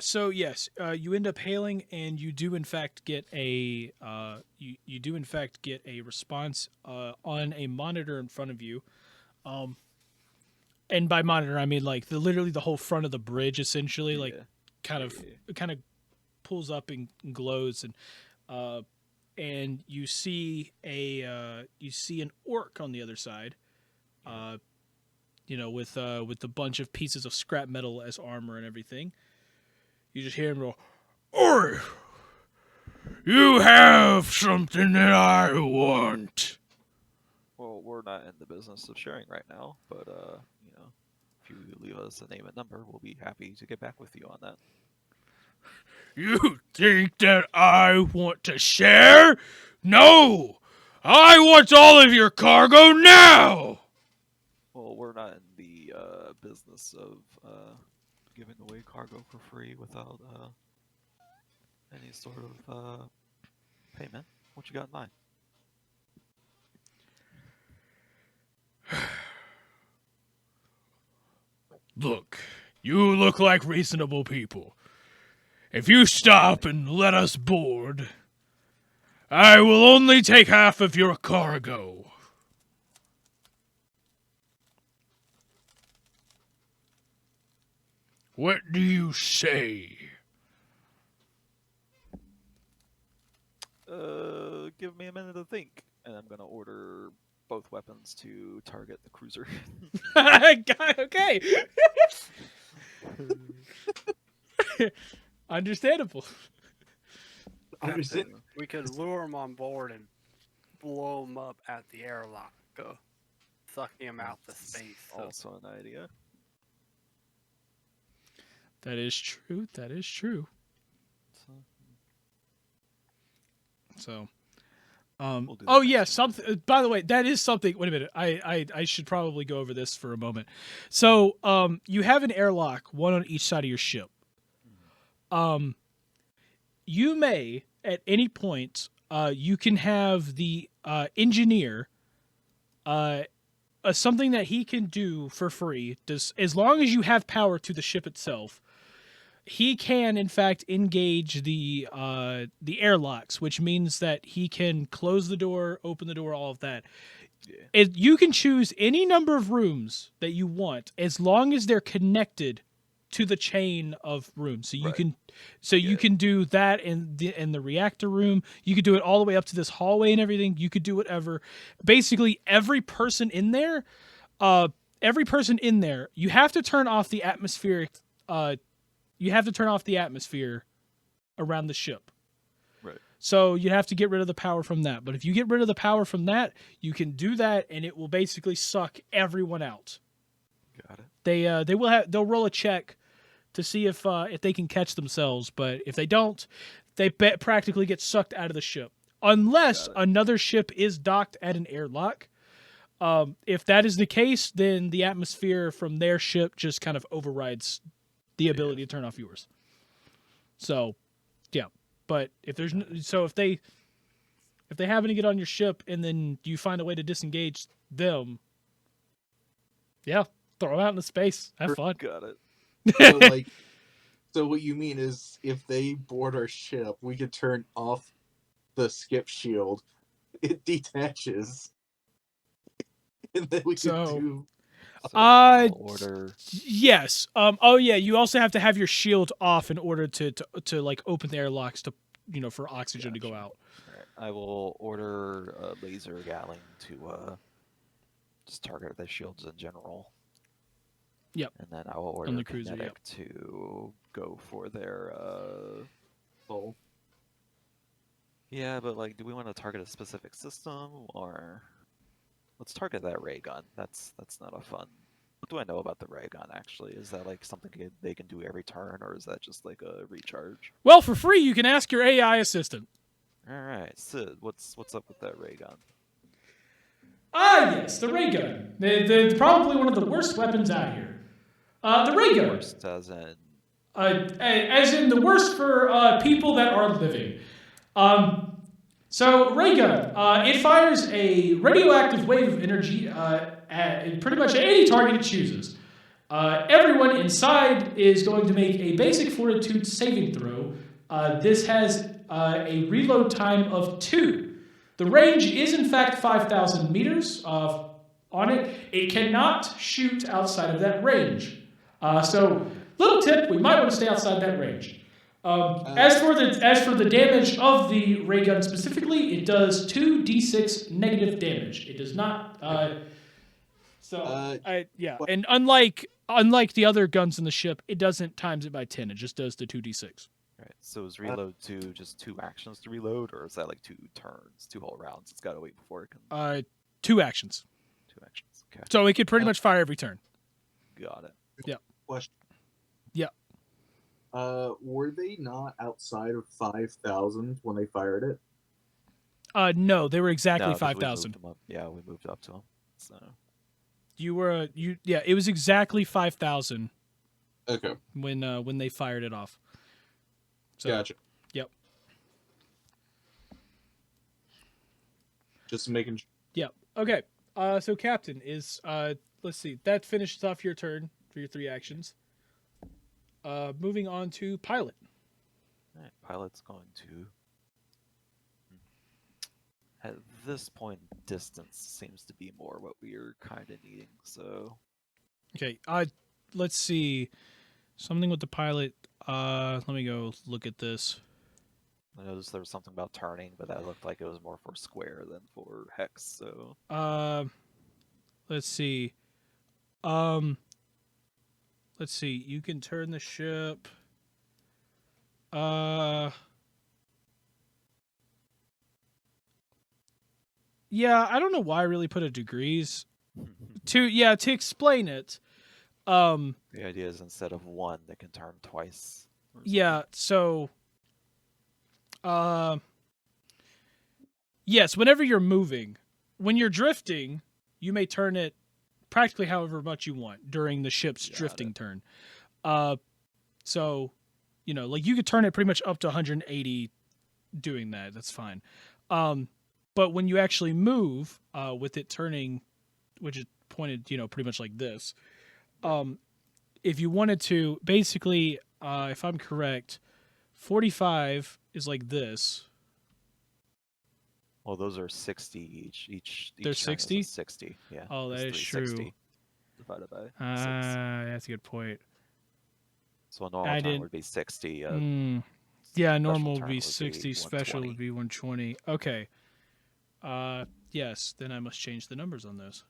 So yes, you end up hailing, and you do in fact get a you do in fact get a response on a monitor in front of you. And by monitor I mean like literally the whole front of the bridge, essentially, like kind of pulls up and glows, and you see an orc on the other side, with a bunch of pieces of scrap metal as armor and everything. You just hear him go, "Oi! You have something that I want." Well, we're not in the business of sharing right now, but if you leave us a name and number, we'll be happy to get back with you on that. You think that I want to share? No! I want all of your cargo now! Well, we're not in the business of giving away cargo for free without any sort of payment. What you got in mind? Look, you look like reasonable people. If you stop and let us board, I will only take half of your cargo. What do you say? Give me a minute to think, and I'm gonna order both weapons to target the cruiser. Okay. Understandable. Captain, we could lure him on board and blow him up at the airlock, sucking him out to space. Also an idea. That is true. That is true. So, We'll do oh that yeah, next time. something. By the way, that is something. Wait a minute. I should probably go over this for a moment. So, you have an airlock, one on each side of your ship. You may at any point, you can have the engineer, something that he can do for free. As long as you have power to the ship itself, he can in fact engage the airlocks, which means that he can close the door, open the door, all of that. Yeah. You can choose any number of rooms that you want as long as they're connected to the chain of rooms. So you Right. can you can do that in the reactor room. You could do it all the way up to this hallway and everything. You could do whatever. Basically every person in there, you have to turn off the atmospheric around the ship. Right. So you have to get rid of the power from that. But if you get rid of the power from that, you can do that and it will basically suck everyone out. Got it. They'll roll a check to see if they can catch themselves, but if they don't, they practically get sucked out of the ship. Unless another ship is docked at an airlock. If that is the case, then the atmosphere from their ship just kind of overrides the ability to turn off yours. So, yeah. But if there's if they happen to get on your ship and then you find a way to disengage them, yeah, throw them out into space. Have fun. Got it. So what you mean is if they board our ship, we could turn off the skip shield. It detaches. And then we could do... So I'll order. Yes. Oh yeah. You also have to have your shield off in order to like open the airlocks for oxygen to go Gotcha. out. Alright, I will order a laser gatling to just target the shields in general. Yep. And then I will order On the cruiser, kinetic yep. to go for their Full. Yeah, but like, do we want to target a specific system, or let's target that ray gun? That's not a fun. What do I know about the ray gun actually? Is that like something they can do every turn, or is that just like a recharge? Well, for free, you can ask your AI assistant. All right, Sid, what's up with that ray gun? Ah, yes, the ray gun. Probably one of the worst weapons out here. The ray gun. Worst as in As in the worst for people that are living. So, ray gun. It fires a radioactive wave of energy at pretty much any target it chooses. Everyone inside is going to make a basic fortitude saving throw. This has a reload time of 2. The range is in fact 5,000 meters on it. It cannot shoot outside of that range. So, little tip: we might want to stay outside that range. As for the damage of the ray gun specifically, it does 2d6 negative damage. It does not. And unlike the other guns in the ship, it doesn't times it by 10. It just does the 2d6. Right. So is reload 2 just 2 actions to reload, or is that like 2 turns, 2 whole rounds? It's got to wait before it can. 2 actions. 2 actions. Okay. So it could pretty much fire every turn. Got it. Yep. Question. Yep. Were they not outside of 5,000 when they fired it? No, they were exactly No, 'cause we 5,000. moved them up. Yeah, we moved up to them. So It was exactly 5,000 Okay, when they fired it off. So, gotcha. Yep. Just making sure. Yep. Okay. So Captain is let's see. That finishes off your turn for your 3 actions. Moving on to Pilot. Alright, pilot's going to. At this point, distance seems to be more what we are kind of needing. So Okay. Let's see. Something with the pilot. Let me go look at this. I noticed there was something about turning, but that looked like it was more for square than for hex. So Let's see. Let's see. You can turn the ship. Yeah, I don't know why I really put a degrees to explain it. the idea is instead of 1, they can turn twice. or Yeah, so yes, whenever you're moving, when you're drifting, you may turn it practically however much you want during the ship's Got drifting it. turn. So, like you could turn it pretty much up to 180 doing that. That's fine. But when you actually move, with it turning, which is pointed, pretty much like this, if you wanted to, basically, if I'm correct, 45 is like this. Well, those are 60 each. Each They're turn is a 60? 60. Yeah. Oh, that it's is 360 true. Divided by 6. That's a good point. So a normal I turn didn't- would be 60. Yeah, special normal would turn be would be 60, special 120. would be 120. Okay. Yes, then I must change the numbers on those.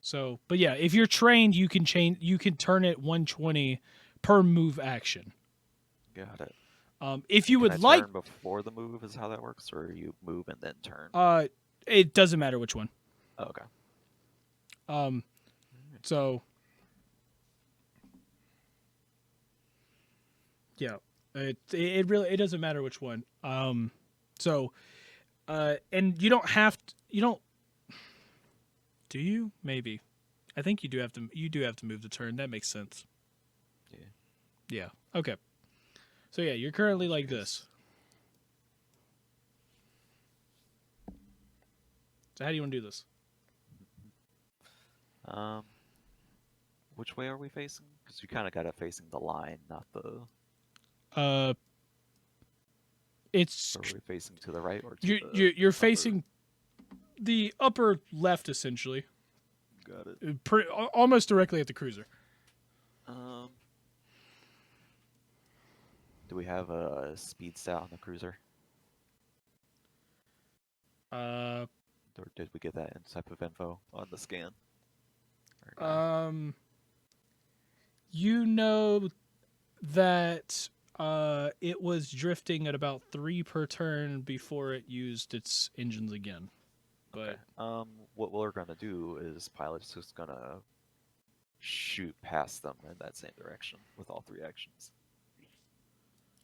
So, but yeah, if you're trained, you can turn it 120 per move action. Got it. If you Can would I like, turn before the move is how that works, or you move and then turn? it doesn't matter which one. Oh, okay. So yeah, it really doesn't matter which one. So, and you don't have to, do you? Maybe. I think you do have to move the turn. That makes sense. Yeah. Yeah. Okay. So yeah, you're currently like this. So how do you want to do this? Which way are we facing? Because you kind of got it facing the line, not the. It's Are we facing to the right or to you're upper? facing the upper left essentially. Got it. Almost directly at the cruiser. Do we have a speed stat on the cruiser? Or did we get that type of info on the scan? Or no? You know that it was drifting at about 3 per turn before it used its engines again. But Okay. What we're gonna do is pilot's just gonna shoot past them in that same direction with all 3 actions.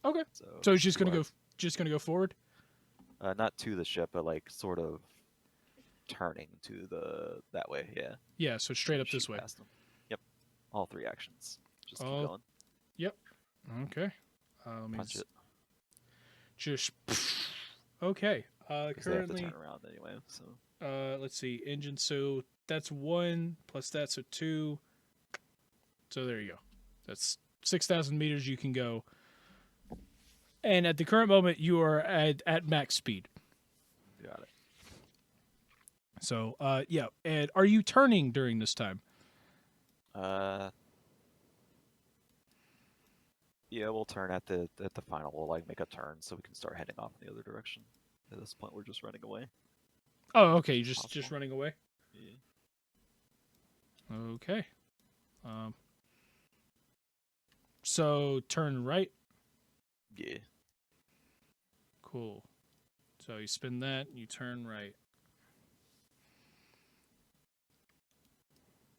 okay, So so it's just you gonna go forward. not to the ship, but like sort of turning to that way. Yeah. Yeah, so straight up this Shoot way. past them. Yep. All 3 actions. Just keep Oh, going. Yep. Okay. Let me Punch it. just okay. 'Cause they have to Currently, turn around anyway. So let's see, engine. So that's 1 plus that, so 2. So there you go. That's 6,000 meters you can go. And at the current moment, you are at max speed. got it. So yeah. And are you turning during this time? Yeah, we'll turn at the final. We'll like make a turn so we can start heading off in the other direction. At this point, we're just running away. Oh, okay. You just Possible. running away. Yeah. Okay. So turn right. Yeah. Cool. So you spin that, you turn right.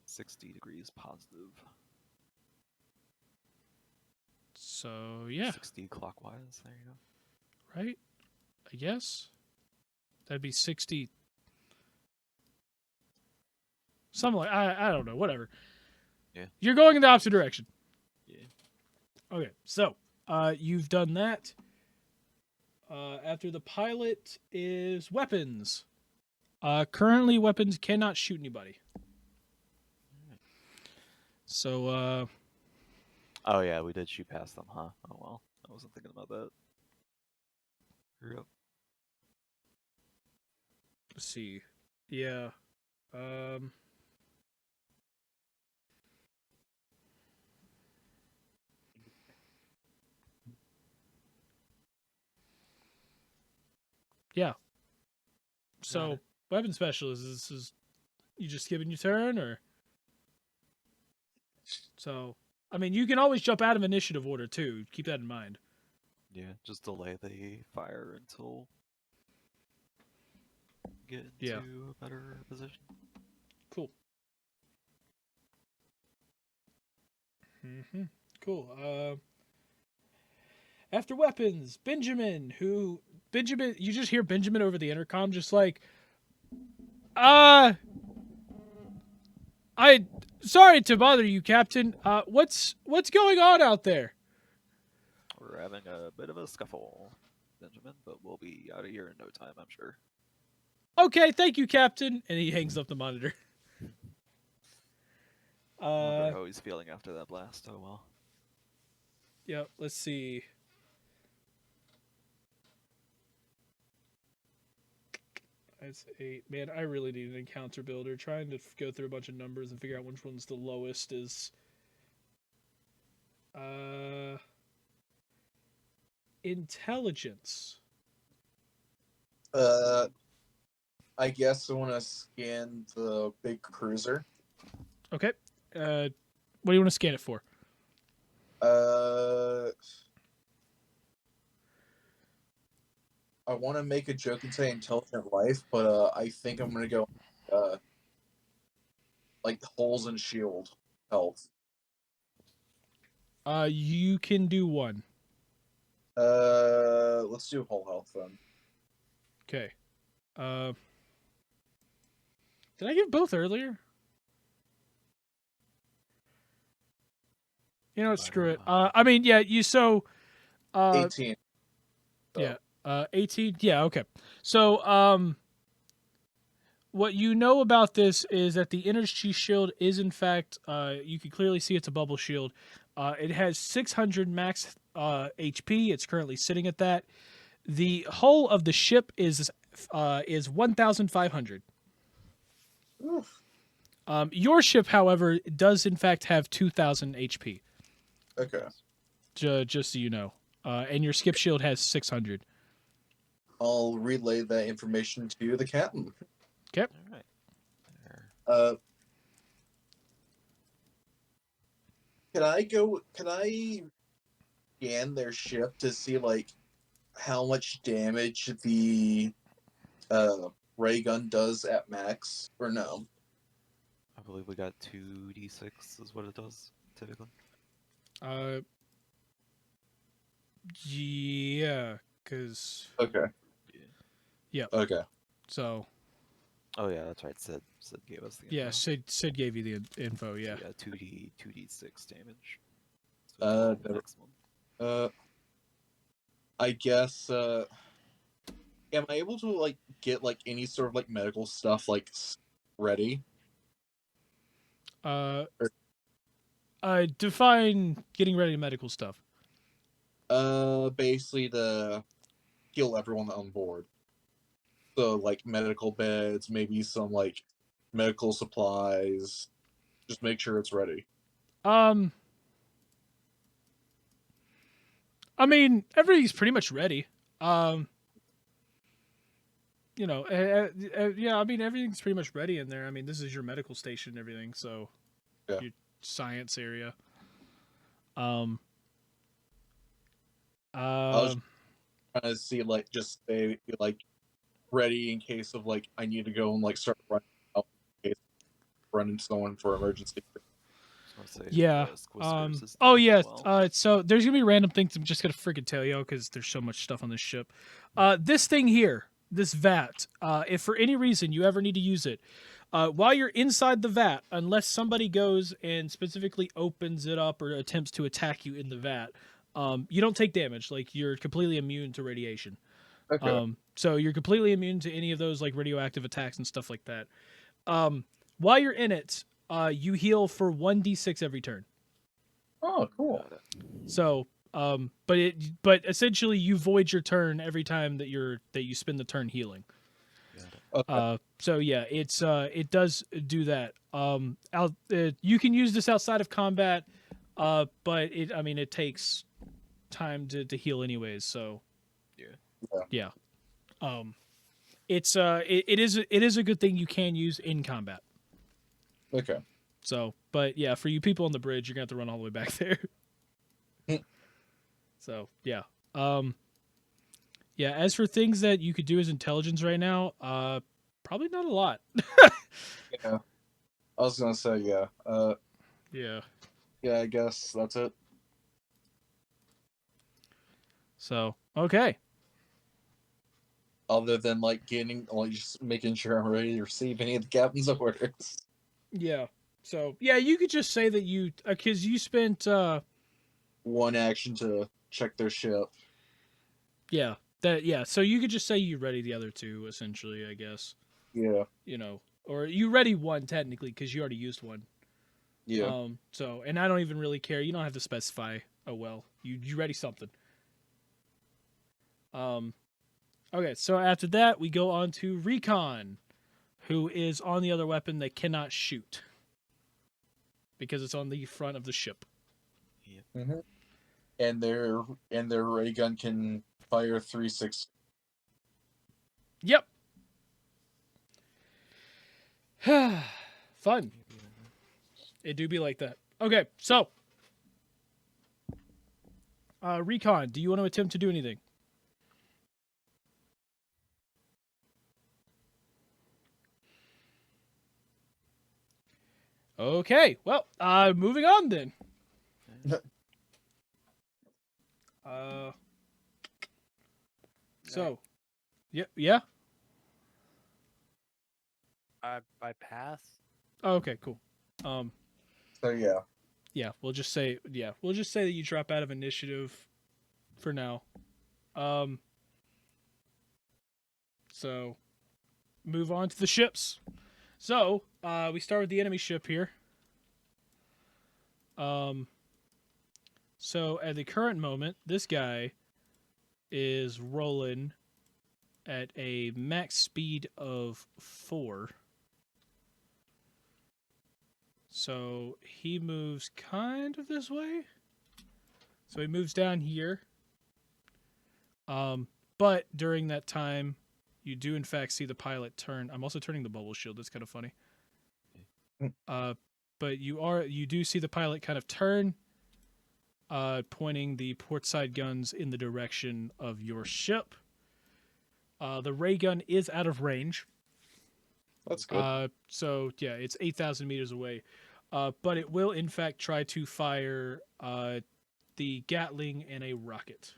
60 degrees positive. So yeah, 60 clockwise. There you go. right? I guess that'd be 60. Something like I don't know, whatever. Yeah. You're going in the opposite direction. Yeah. Okay, so you've done that. After the pilot is weapons. Currently, weapons cannot shoot anybody. So Oh yeah, we did shoot past them, huh? Oh well, I wasn't thinking about that. Yep. let's see. Yeah. Yeah. So, it. weapon specialist, this is you just giving your turn, or so? I mean, you can always jump out of initiative order too. Keep that in mind. Yeah, just delay the fire until get into Yeah. a better position. Cool. Mm-hmm. Cool. After weapons, Benjamin, you just hear Benjamin over the intercom, just like, sorry to bother you, Captain. What's going on out there? We're having a bit of a scuffle, Benjamin, but we'll be out of here in no time, I'm sure. Okay, thank you, Captain. And he hangs up the monitor. Wonder how he's feeling after that blast. Oh well. Yeah, let's see. That's 8. Man, I really need an encounter builder. Trying to go through a bunch of numbers and figure out which one's the lowest is... Intelligence. I guess I want to scan the big cruiser. Okay. What do you want to scan it for? I want to make a joke and say intelligent life, but I think I'm gonna go like holes and shield health. You can do 1. Let's do whole health then. Okay. Did I give both earlier? You know what? Screw it. I mean, yeah. 18. Yeah. 18. Yeah. Okay. So, what you know about this is that the energy shield is, in fact, you can clearly see it's a bubble shield. It has 600 max HP. It's currently sitting at that. The hull of the ship is 1,500. Oof. Your ship, however, does in fact have 2,000 HP. Okay. Just so you know. and your skip shield has 600. I'll relay that information to the captain. All right. There. Can I scan their ship to see like how much damage the ray gun does at max, or no? I believe we got 2d6 is what it does typically. Yeah, because Okay. Yep. Okay. so Oh yeah, that's right. Sid gave us the info. yeah, Sid gave you the info. Yeah. So, yeah, 2d6 damage. Uh, So maximum. I guess. Am I able to like get like any sort of like medical stuff like ready? Define getting ready medical stuff. Basically to heal everyone on board. So like medical beds, maybe some like medical supplies. Just make sure it's ready. I mean, everything's pretty much ready. You know, yeah, I mean, everything's pretty much ready in there. I mean, this is your medical station and everything, so Yeah. your science area. I was trying to see like just stay like ready in case of like I need to go and like start running out in case running someone for emergency. Yeah. Squiskers is Oh down yeah. as well. So there's gonna be random things I'm just gonna freaking tell you because there's so much stuff on this ship. This thing here, this vat. If for any reason you ever need to use it, while you're inside the vat, unless somebody goes and specifically opens it up or attempts to attack you in the vat, you don't take damage. Like you're completely immune to radiation. Okay. So you're completely immune to any of those like radioactive attacks and stuff like that. While you're in it, you heal for 1d6 every turn. Oh, cool. So, but essentially you void your turn every time that you spend the turn healing. Okay. So yeah, it does do that. You can use this outside of combat, but it takes time to heal anyways. So, yeah. It is a good thing you can use in combat. Okay. So, but yeah, for you people on the bridge, you're gonna have to run all the way back there. So yeah, yeah. As for things that you could do as intelligence right now, probably not a lot. Yeah. I was gonna say yeah. Yeah. Yeah. I guess that's it. So okay. Other than like just making sure I'm ready to receive any of the captain's orders. Yeah. So yeah, you could just say that you because you spent One action to check their ship. yeah so you could just say you ready the other two essentially, I guess. Yeah. You know, or you ready one technically because you already used one. Yeah. So, and I don't even really care. You don't have to specify. Oh well, you ready something. Okay, so after that we go on to Recon, who is on the other weapon that cannot shoot because it's on the front of the ship. Mm-hmm. And their ray gun can fire 360. Yep. Fun. It do be like that. Okay, so Recon, do you want to attempt to do anything? Okay, well, moving on then. So, yeah. I pass. Oh, okay, cool. So yeah. We'll just say that you drop out of initiative for now. So move on to the ships. So, we start with the enemy ship here. So at the current moment, this guy is rolling at a max speed of 4. So he moves kind of this way. So he moves down here. But during that time, you do in fact see the pilot turn. I'm also turning the bubble shield. That's kind of funny. But you do see the pilot kind of turn, pointing the port side guns in the direction of your ship. The ray gun is out of range. That's good. So yeah, it's 8,000 meters away. But it will in fact try to fire the Gatling and a rocket.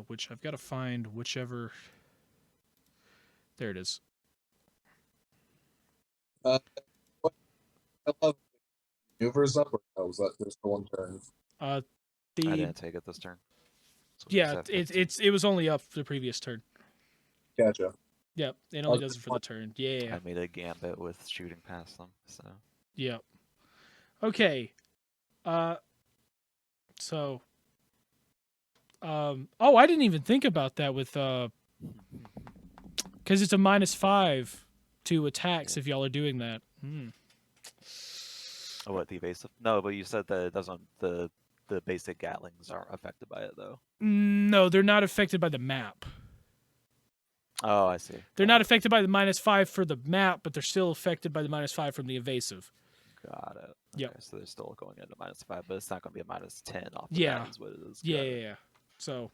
Which I've got to find whichever. There it is. I love maneuvers up, or no, was that just the one turn? I The didn't take it this turn. So we yeah, just have 15. it was only up the previous turn. Gotcha. Yep, it only does it for the turn. Yeah. I made a gambit with shooting past them. So Yep. Okay. So. Oh, I didn't even think about that with because it's a -5 to attacks Yeah. if y'all are doing that. Hmm. oh, what, the evasive? No, but you said that it doesn't. The basic Gatlings aren't affected by it though. No, they're not affected by the map. Oh, I see. They're Got not it. affected by the -5 for the map, but they're still affected by the -5 from the evasive. Got it. Yep. Okay, so they're still going into -5, but it's not going to be a -10 off the Yeah. bat, is what it is. Yeah, Got yeah, it. yeah. So,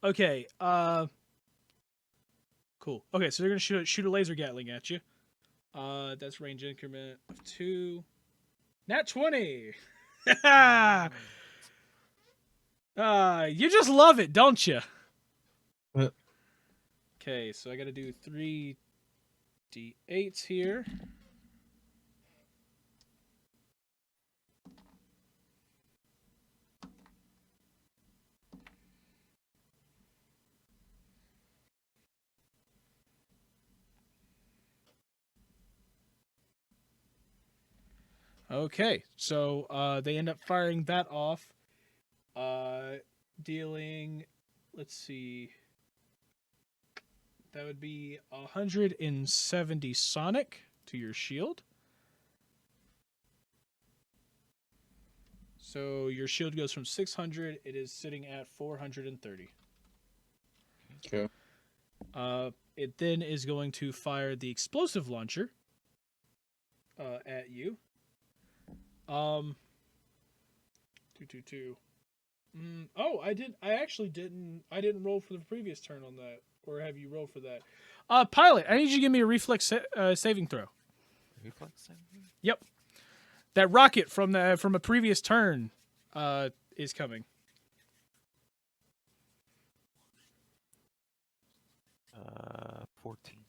okay. Cool. Okay, so they're gonna shoot a laser Gatling at you. That's range increment of 2. Nat 20. You just love it, don't you? Okay, so I got to do 3 d8s here. Okay, so they end up firing that off, dealing, let's see, that would be 170 sonic to your shield. So your shield goes from 600, it is sitting at 430. Okay. It then is going to fire the explosive launcher at you. 222. Oh, I didn't roll for the previous turn on that. Or have you rolled for that? Pilot, I need you to give me a reflex saving throw. Reflex saving? Yep. That rocket from a previous turn is coming. 14.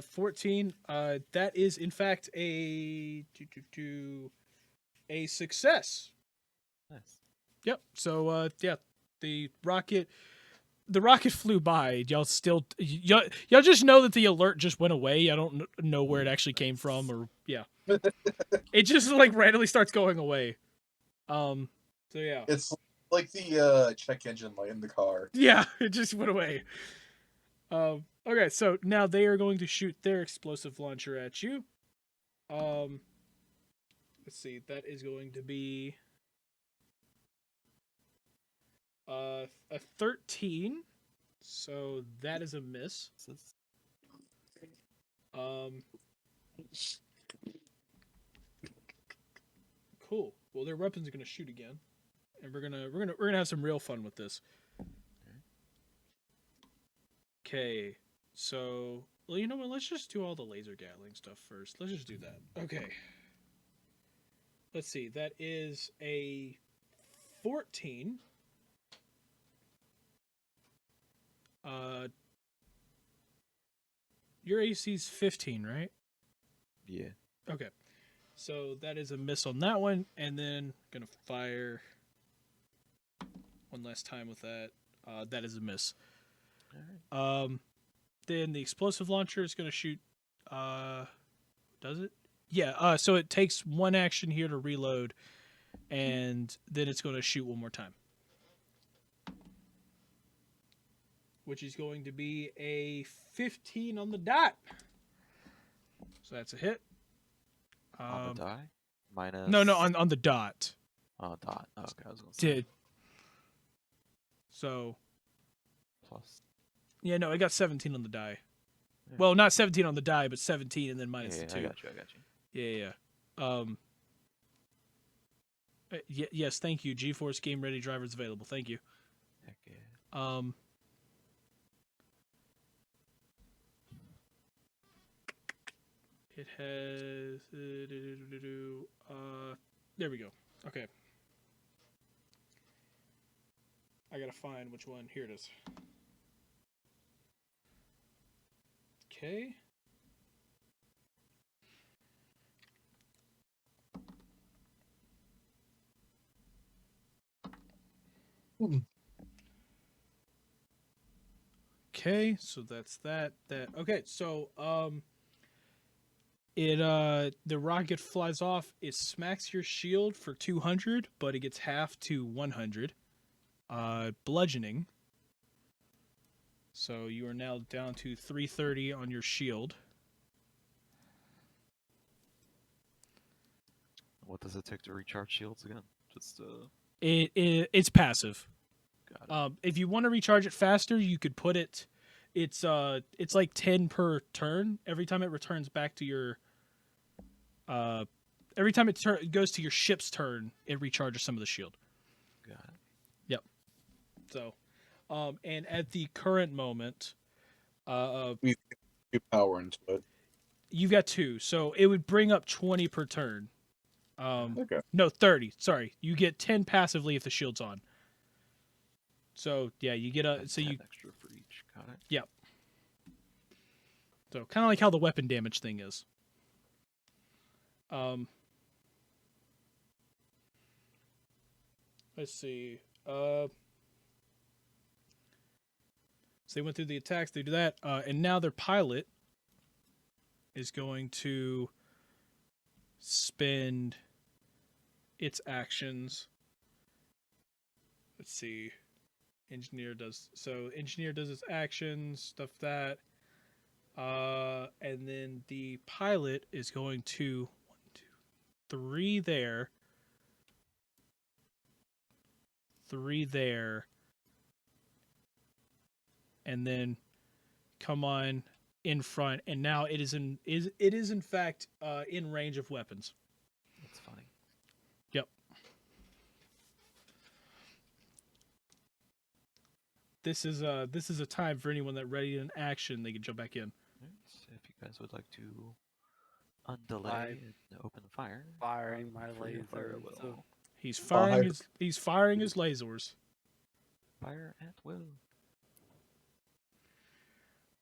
14. That is in fact a success. Nice. Yep. So yeah, the rocket flew by. Y'all just know that the alert just went away. I don't know where it actually came from, or yeah, it just like randomly starts going away. So yeah, It's like the check engine light in the car. yeah, it just went away. Okay, so now they are going to shoot their explosive launcher at you. Let's see, that is going to be a 13. So that is a miss. Cool. Well, their weapons are going to shoot again, and we're gonna have some real fun with this. Okay. So, well, you know what? Let's just do all the laser Gatling stuff first. Let's just do that. Okay. Let's see. That is a 14. Your AC's 15, right? Yeah. Okay. So that is a miss on that one, and then gonna fire one last time with that. That is a miss. All right. Then the explosive launcher is gonna shoot. Does it? Yeah. So it takes one action here to reload, and then it's gonna shoot one more time, which is going to be a 15 on the dot. So that's a hit. On the die? Minus. No, on the dot. Oh, dot. Oh, okay, I was gonna say Did. So, plus. yeah, no, I got 17 on the die. Yeah. Well, not 17 on the die, but 17 and then minus Yeah, the 2. I got you. I got you. Yeah. Yes, thank you. GeForce Game Ready drivers available. Thank you. Heck yeah. It has there we go. Okay. I gotta find which one. Here it is. Okay. Okay, so that's that. Okay, so the rocket flies off, it smacks your shield for 200, but it gets half to 100. Bludgeoning. So you are now down to 330 on your shield. What does it take to recharge shields again? Just It's passive. got it. If you want to recharge it faster, you could put it. It's like 10 per turn. Every time it returns back to your. Every time it goes to your ship's turn, it recharges some of the shield. Got it. So, and at the current moment, You power into it. you've got 2, so it would bring up 20 per turn. Okay. No, 30. Sorry, you get 10 passively if the shield's on. So yeah, you get a And so 10 you extra for each. Got it. so kind of like how the weapon damage thing is. Let's see. So they went through the attacks. They do that, and now their pilot is going to spend its actions. Let's see. Engineer does its actions, stuff that. And then the pilot is going to 1, 2, 3 there. 3 there. And then come on in front, and now it is in fact in range of weapons. That's funny. Yep. This is a time for anyone that ready in action, they can jump back in. Yes, if you guys would like to undelay I- and open fire. Firing my free fire laser. at will. So He's Fire. firing his lasers. Fire at will.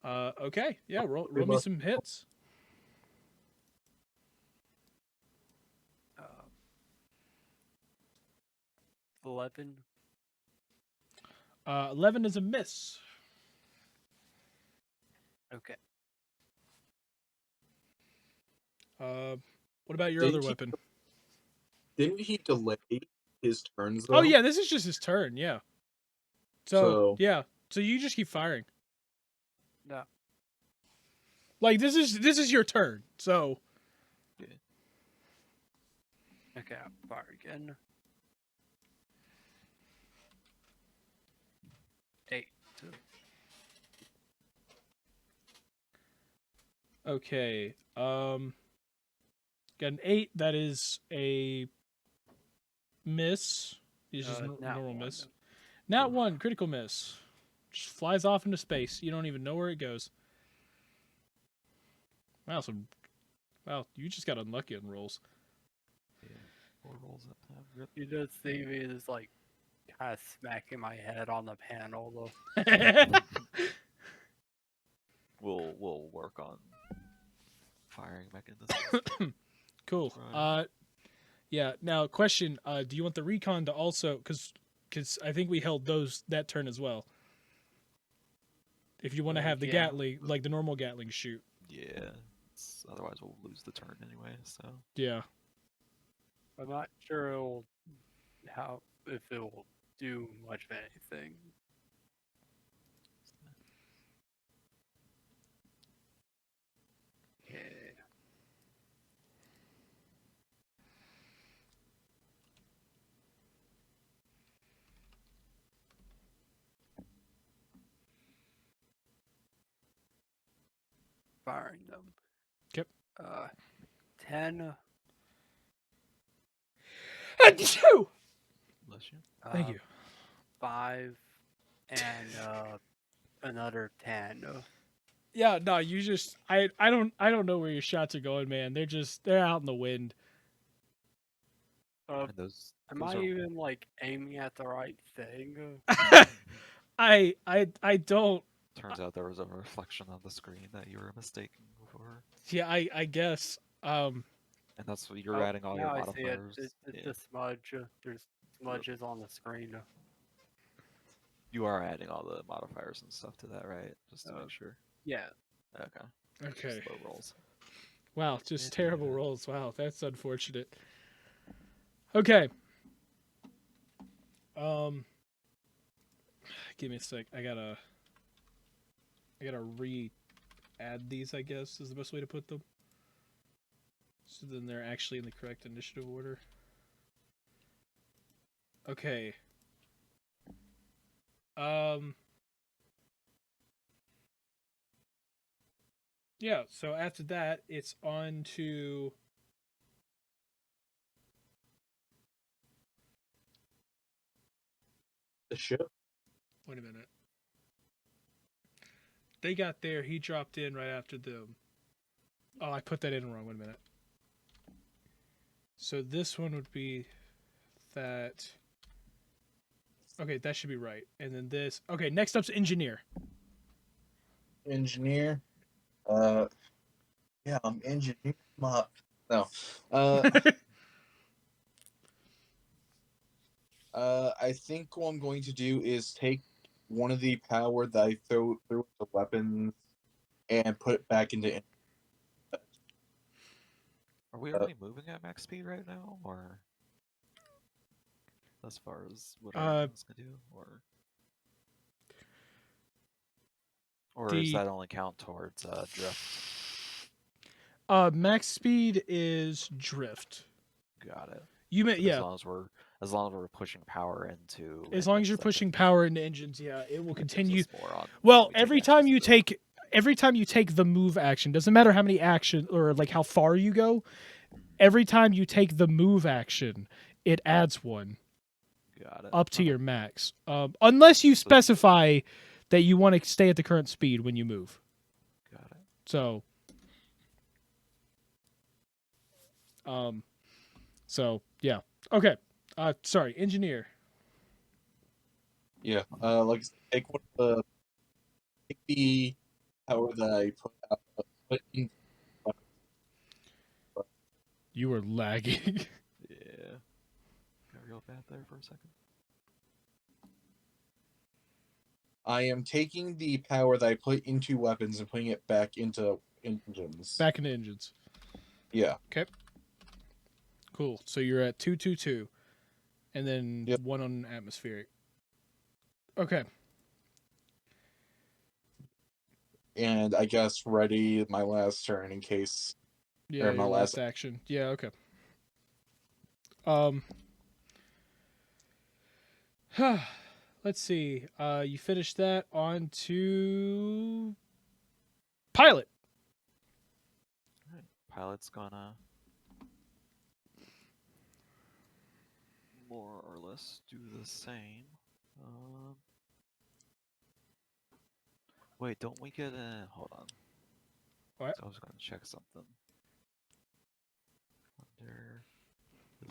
Okay, yeah, roll We me must- some hits. 11. 11 is a miss. Okay. What about your Didn't other he- weapon? Didn't he delay his turns though? Oh yeah, this is just his turn. Yeah. So yeah, so you just keep firing. No. Like this is your turn. So Okay, I'll fire again. 8. okay, got an 8. That is a miss. It's just Not normal one. miss. Not one critical miss. Just flies off into space. You don't even know where it goes. Wow, you just got unlucky on rolls. Yeah. 4 rolls that time. Rip. You just see me just like kind of smacking my head on the panel though. We'll work on firing back into space. Cool. Right. Yeah. Now, question: do you want the recon to also because I think we held that turn as well. If you want to have the Yeah. Gatling, like the normal Gatling shoot. Yeah. Otherwise we'll lose the turn anyway. So Yeah. I'm not sure if it will do much of anything. Yeah. firing them. Yep. 10. Achoo! Bless you. Thank you. 5 and another 10. Yeah, no, you just I don't know where your shots are going, man. They're out in the wind. Uh, And those am those I are even like aiming at the right thing? I don't. turns out there was a reflection on the screen that you were mistaken for. Yeah, I guess. And that's what you're Oh, adding all your now I see it. modifiers. It's Yeah. a smudge. There's smudges on the screen. You are adding all the modifiers and stuff to that, right? Just to make sure. Yeah. Okay. Okay. Slow rolls. Wow, just Yeah, terrible yeah. rolls. Wow, that's unfortunate. Okay. Give me a sec. I gotta re-add these, I guess, is the best way to put them. So then they're actually in the correct initiative order. Okay. Yeah, so after that, it's on to The ship. wait a minute. They got there, he dropped in right after them. Oh, I put that in wrong. Wait a minute. So this one would be that. Okay, that should be right. And then this. Okay, next up's engineer. Engineer. Yeah, I'm engineer. No. I think what I'm going to do is take one of the power that I threw into weapons and put it back into. Are we already moving at max speed right now, or as far as what our engines can do, or does that only count towards drift? Max speed is drift. Got it. You meant yeah. As long as we're pushing power into. As long as you're pushing power into engines, yeah, it will continue. Well, every time you take the move action, doesn't matter how many action or like how far you go. Every time you take the move action, it adds one. Got it. Up to your max, unless you specify that you want to stay at the current speed when you move. Got it. So, yeah. Okay. Sorry, engineer. Yeah. Like take one of take the power that I put in. You were lagging. Yeah. Got real bad there for a second. I am taking the power that I put into weapons and putting it back into engines. Back into engines. Yeah. Okay. Cool. So you're at 222, and then 1 on atmospheric. Okay. And I guess ready my last turn in case. Yeah, my last action. Yeah. Okay. Let's see. You finished that on to pilot. All right. Pilot's gonna more or less do the same. Wait, don't we get a... Hold on. What? I was going to check something.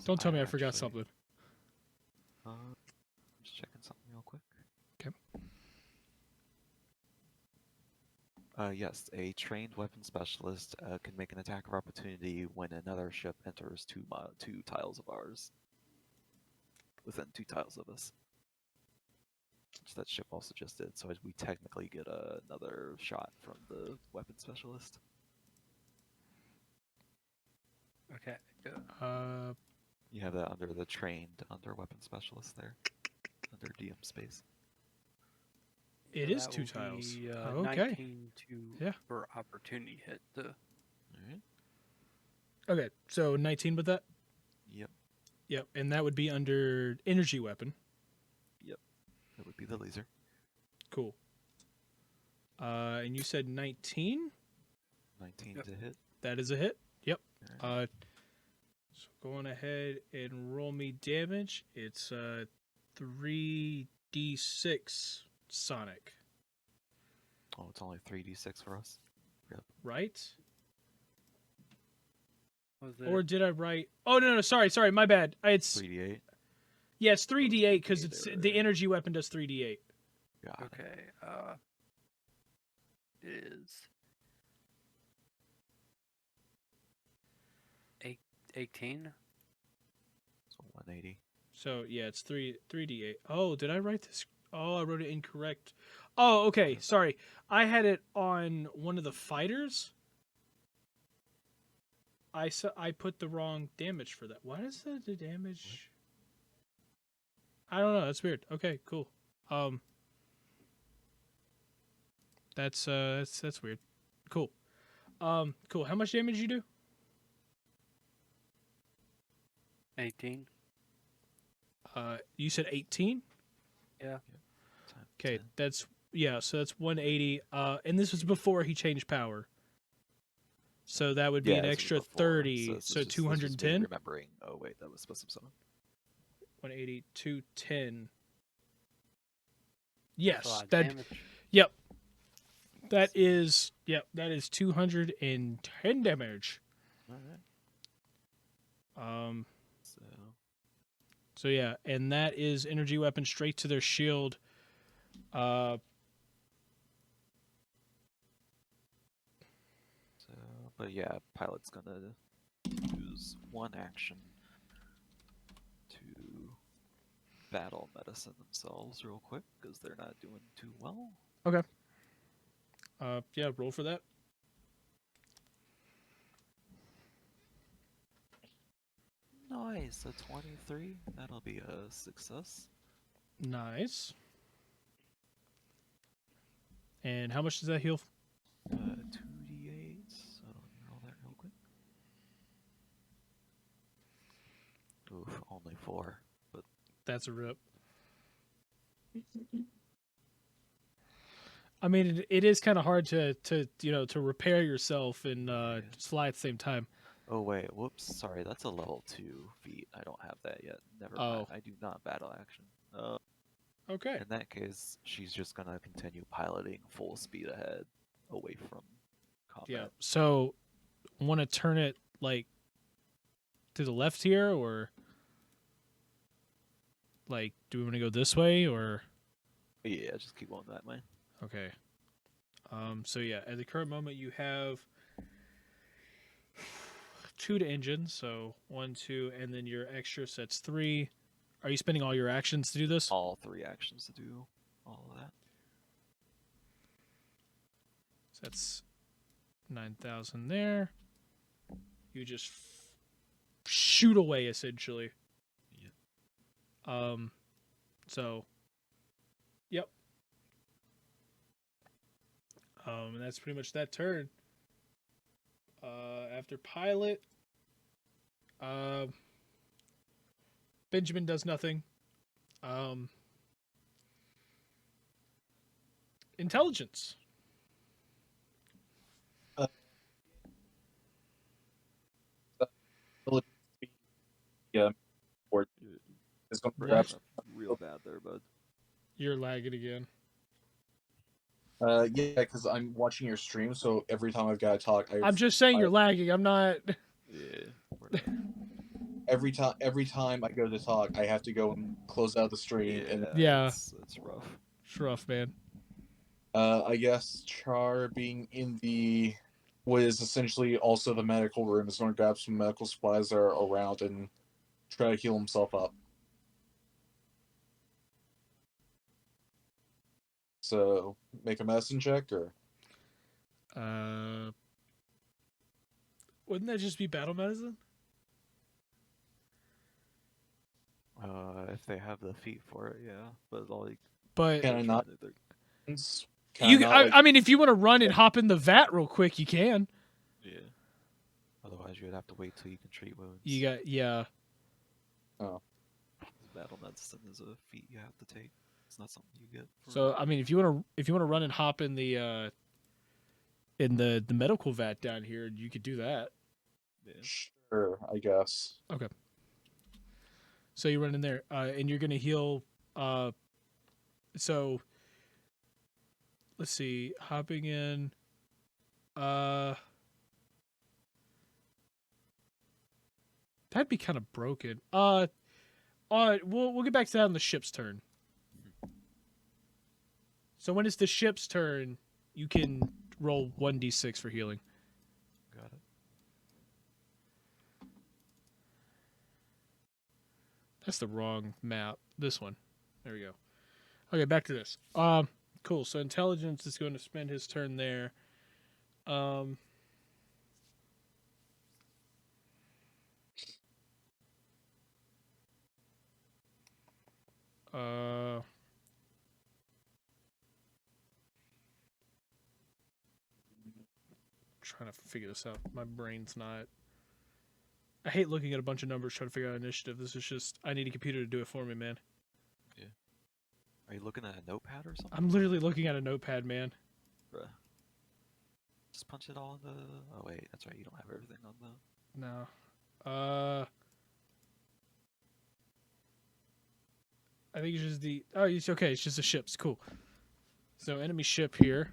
Don't tell me I forgot something. Just checking something real quick. Okay. Yes, a trained weapon specialist can make an attack of opportunity when another ship enters two tiles of ours. Within 2 tiles of us. Which that ship also just did, so we technically get another shot from the weapon specialist. Okay. You have that under the trained under weapon specialist there. Under DM space. It is 2 tiles. Be, okay. 19 for opportunity hit. Alright. Okay, so 19 with that? Yep. Yep, and that would be under energy weapon. Yep. That would be the laser. Cool. And you said 19? 19 Yep. to hit. That is a hit. Yep. Alright. So going ahead and roll me damage. It's 3d6 Sonic, Oh, it's only 3d6 for us. right? Was it? Or did I write? Oh no, sorry, my bad. It's 3d8. yeah, it's 3d8 because 3d8 it's there, the right. energy weapon does 3d8. Got it. Okay. Is 18? So 180. So yeah, it's 3d8. Oh, did I write this? Oh, I wrote it incorrect. Oh, okay, sorry. I had it on one of the fighters. I put the wrong damage for that. Why is the damage? I don't know. That's weird. Okay, cool. That's weird. Cool. Cool. How much damage you do? 18? You said 18. Yeah. Times Okay, 10. that's yeah. So that's 180. And this was before he changed power. So that would be Yeah, an this was extra before, 30. this So is just- this was me 210. remembering. Oh wait, that was supposed to be something. 180, 210. That's a Yes, lot of that. damage. Yep. That is 210 damage. All right. So So yeah, and that is energy weapon straight to their shield. but yeah, pilot's gonna use one action to battle medicine themselves real quick because they're not doing too well. Yeah, roll for that. Nice, a 23. That'll be a success. Nice. And how much does that heal? 2d8. So let me roll that real quick. Oof, only 4. But That's a rip. I mean, it is kind of hard to repair yourself and fly at the same time. oh wait, whoops, sorry, that's a level 2 feat. I don't have that yet. Never Oh. mind. I do not battle action. Okay. In that case, she's just gonna continue piloting full speed ahead, away from combat. Yeah. So, want to turn it like to the left here, or like, do we want to go this way, or Yeah, just keep going that way. okay? So yeah, at the current moment, you have 2 to engine, so 1, 2, and then your extra sets 3. Are you spending all your actions to do this? All 3 actions to do all of that. So that's 9,000 there. You just shoot away essentially. Yep. So, yep. And that's pretty much that turn. After pilot, Benjamin does nothing. Intelligence. Yeah, or is going to What? grab. Real bad there, bud. You're lagging again. Yeah, because I'm watching your stream, so every time I've got to talk, I'm just saying you're lagging. I'm not. Yeah. We're not... every time I go to talk, I have to go and close out the stream. And Yeah. It's rough. It's rough, man. I guess Char, being in the what is essentially also the medical room, is going to grab some medical supplies that are around and try to heal himself up. So, make a medicine check, or Wouldn't that just be battle medicine? If they have the feet for it, yeah. But like, But can I not? they're- Can you, I not, I, like- I mean, if you want to run and hop in the vat real quick, you can. yeah. Otherwise, you would have to wait till you can treat wounds. You got, yeah. Battle medicine is a feat you have to take. It's not something you get. For... So I mean, if you want to run and hop in the in the medical vat down here. You could do that. Yeah. Sure, I guess. So you run in there, and you're gonna heal. So let's see, hopping in. That'd be kind of broken. We'll get back to that on the ship's turn. So when it's the ship's turn, you can roll 1d6 for healing. Got it. That's the wrong map. This one. There we go. Okay, back to this. Cool. So intelligence is going to spend his turn there. Trying to figure this out. My brain's not. I hate looking at a bunch of numbers trying to figure out initiative. This is just, I need a computer to do it for me, man. Are you looking at a notepad or something? I'm literally looking at a notepad, man. Bruh. Just punch it all in the. Oh wait, that's right. You don't have everything on the. No. I think it's just the. Oh, it's okay. It's just the ships. Cool. So enemy ship here.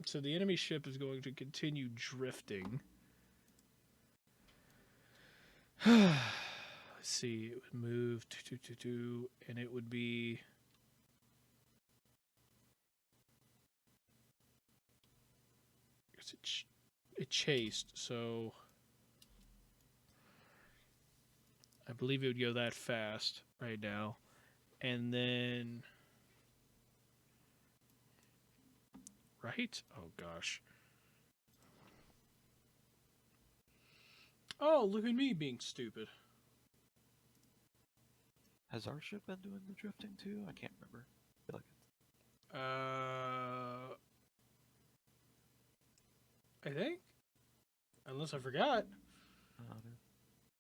So the enemy ship is going to continue drifting. Let's see. It would move and it would be. It chased, so I believe it would go that fast right now. And then, right? Oh gosh. Oh, look at me being stupid. Has our ship been doing the drifting too? I can't remember. I feel like I think, unless I forgot. no.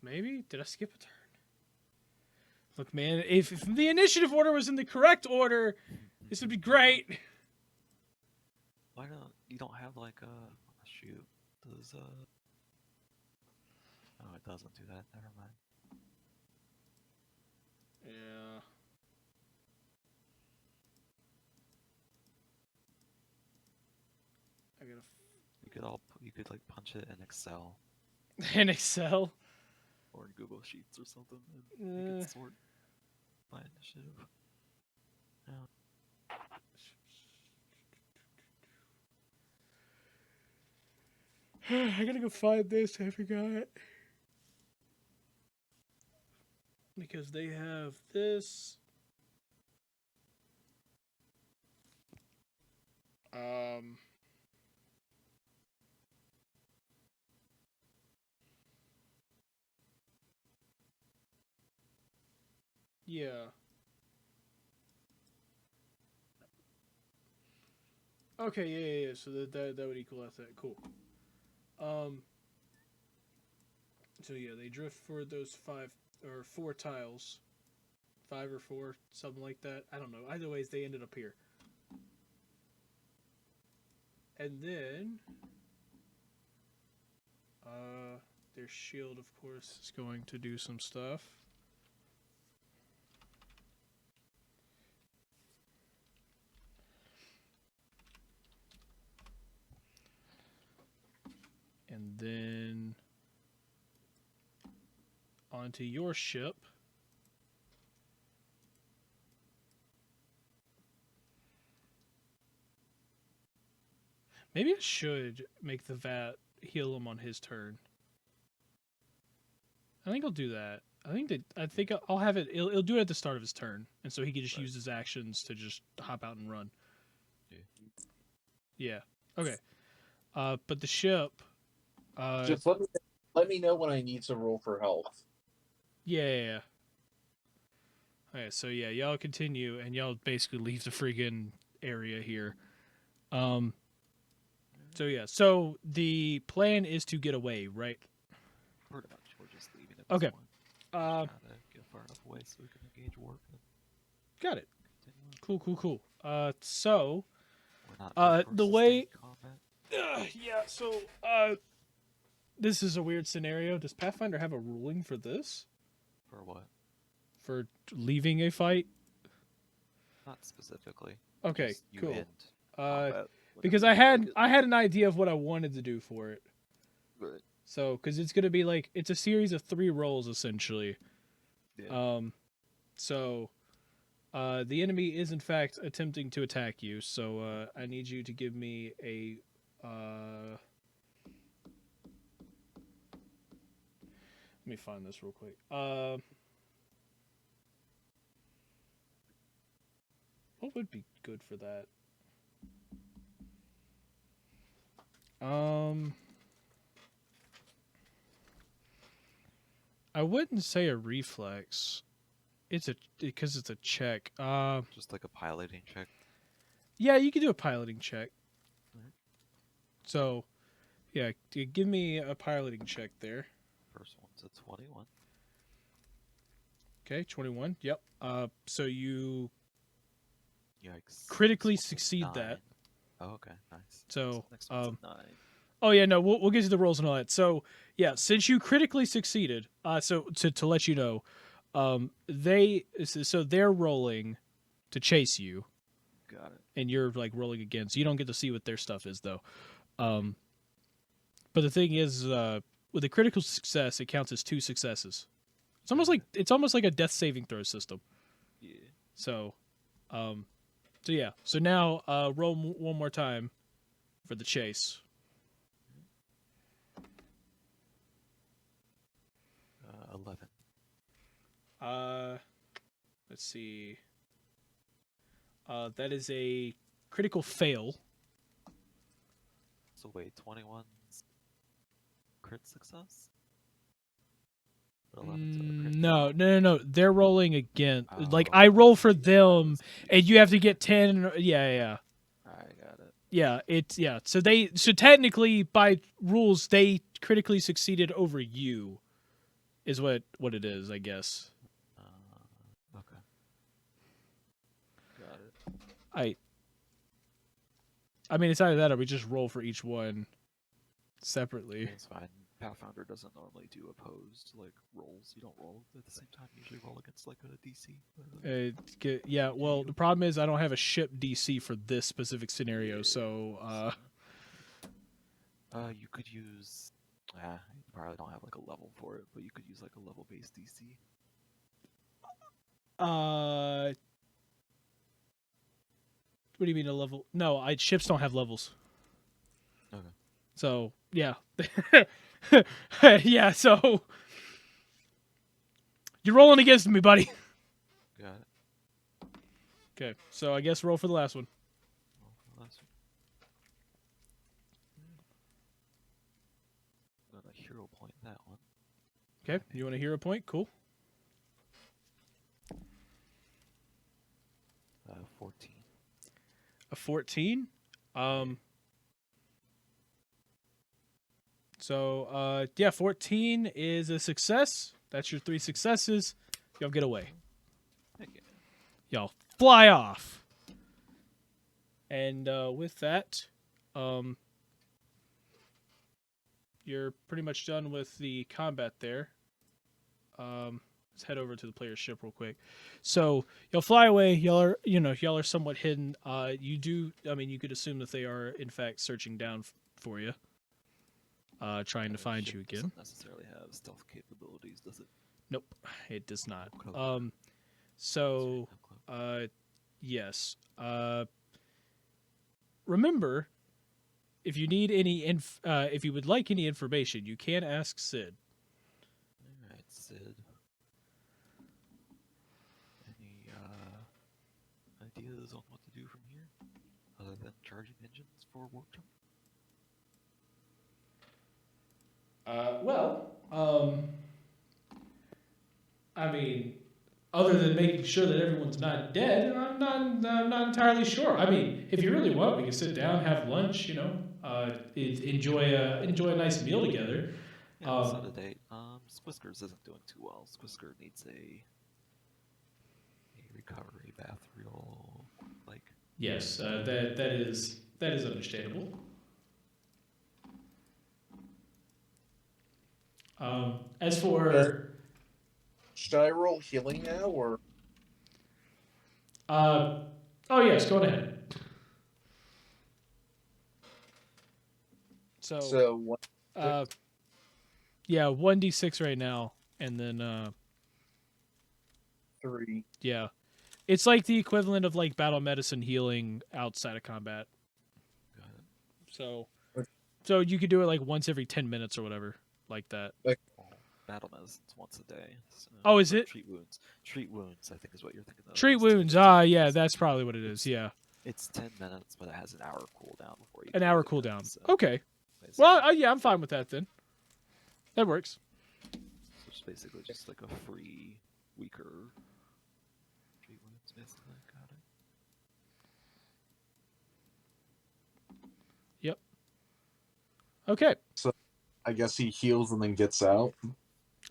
Maybe? Did I skip a turn? Look, man, if the initiative order was in the correct order, this would be great. Why don't you don't have like shoot? Does Oh, it doesn't do that. Never mind. Yeah. I gotta. You could like punch it in Excel In Excel. or in Google Sheets or something, and you could sort by initiative. Yeah. I gotta go find this. I forgot. Because they have this. Yeah. Okay, yeah. So that would equal out that. Cool. So yeah, they drift for those 5 or 4 tiles. 5 or 4, something like that. I don't know. Either ways, they ended up here. And then their shield, of course, is going to do some stuff. And then onto your ship. Maybe I should make the vat heal him on his turn. I think I'll do that. I think I'll have it. It'll do it at the start of his turn, and so he can just use his actions to just hop out and run. Yeah. Okay. But the ship. Just let me know when I need to roll for health. Yeah. Okay, so yeah, y'all continue, and y'all basically leave the freaking area here. So yeah, so the plan is to get away, right? Pretty much, we're just leaving at this Okay. point. Gotta get far enough away so we can engage warp and Got it. continue. Cool. So We're not the way- combat. yeah, so this is a weird scenario. Does Pathfinder have a ruling for this? For what? For leaving a fight? Not specifically. Okay, Just you cool. end combat Because whenever I you feel like had an idea of what I wanted to do for it. Right. So, because it's gonna be like it's a series of 3 rolls essentially. Yeah. So, the enemy is in fact attempting to attack you. So, I need you to give me a. Let me find this real quick. What would be good for that? I wouldn't say a reflex. Because it's a check. Just like a piloting check. Yeah, you can do a piloting check. Alright. So, yeah, give me a piloting check there. First one's a 21. Okay, 21. Yep. So you Yikes. critically This one's a succeed 9. that. Oh, okay, nice. So, Next one's a 9. Oh yeah, no, we'll get to the rolls and all that. So yeah, since you critically succeeded, so to let you know, they're rolling to chase you, Got it. and you're like rolling again, so you don't get to see what their stuff is though. But the thing is, with a critical success, it counts as 2 successes. It's almost like a death saving throw system. Yeah. So, yeah. So now, roll one more time for the chase. 11. Let's see. That is a critical fail. So wait, 21's crit success? But 11's a crit No. They're rolling again. Like Oh, I roll for that's them, easy. and you have to get 10. Yeah. I got it. Yeah. So technically, by rules, they critically succeeded over you. Is what it is, I guess. Okay. Got it. I mean, it's either that or we just roll for each one separately. It's fine. Pathfinder doesn't normally do opposed like rolls. You don't roll at the same time. You usually roll against like a DC. Yeah. Well, the problem is I don't have a ship DC for this specific scenario, so You could use. You probably don't have like a level for it, but you could use like a level based DC. What do you mean a level? No, ships don't have levels. Okay. So yeah, yeah. So you're rolling against me, buddy. Got it. Okay, so I guess roll for the last one. Roll for the last one. Got a hero point that one. Okay, you want a hero point? Cool. 14. A 14. So yeah, 14 is a success. That's your 3 successes. Y'all get away. Heck yeah. Y'all fly off. And with that, you're pretty much done with the combat there. Let's head over to the player's ship real quick. So y'all fly away. Y'all are somewhat hidden. You could assume that they are in fact searching down for you, trying to find Ship you again. doesn't necessarily have stealth capabilities, does it? Nope, it does not. Okay. So Sorry, yes. Remember, if you need any if you would like any information, you can ask Sid. Alright, Sid. Any ideas on what to do from here? Other than charging engines for warp jump? I mean, other than making sure that everyone's not dead, I'm not entirely sure. I mean, if you really want, we can sit down, have lunch, enjoy a nice meal together. Yeah, let's set a date. Whiskers isn't doing too well. Whisker needs a recovery bath real like. Yes, that is understandable. As for Should I roll healing now, or oh yes, go ahead. so one? Yeah, 1d6 right now, and then 3. yeah, it's like the equivalent of like battle medicine healing outside of combat. Got it. So you could do it like once every 10 minutes or whatever, like that. Well, battle medicine's once a day. So, Oh, is or it? Treat wounds. Treat wounds, I think, is what you're thinking of. Treat It's 10 wounds. minutes. Yeah, that's probably what it is. Yeah, It's 10 minutes, but it has an hour cooldown before you. an do hour it again, cooldown. so Okay. basically- Well, yeah, I'm fine with that then. That works. so it's basically just like a free, weaker treat wounds, basically. Got it. Okay. I guess he heals and then gets out.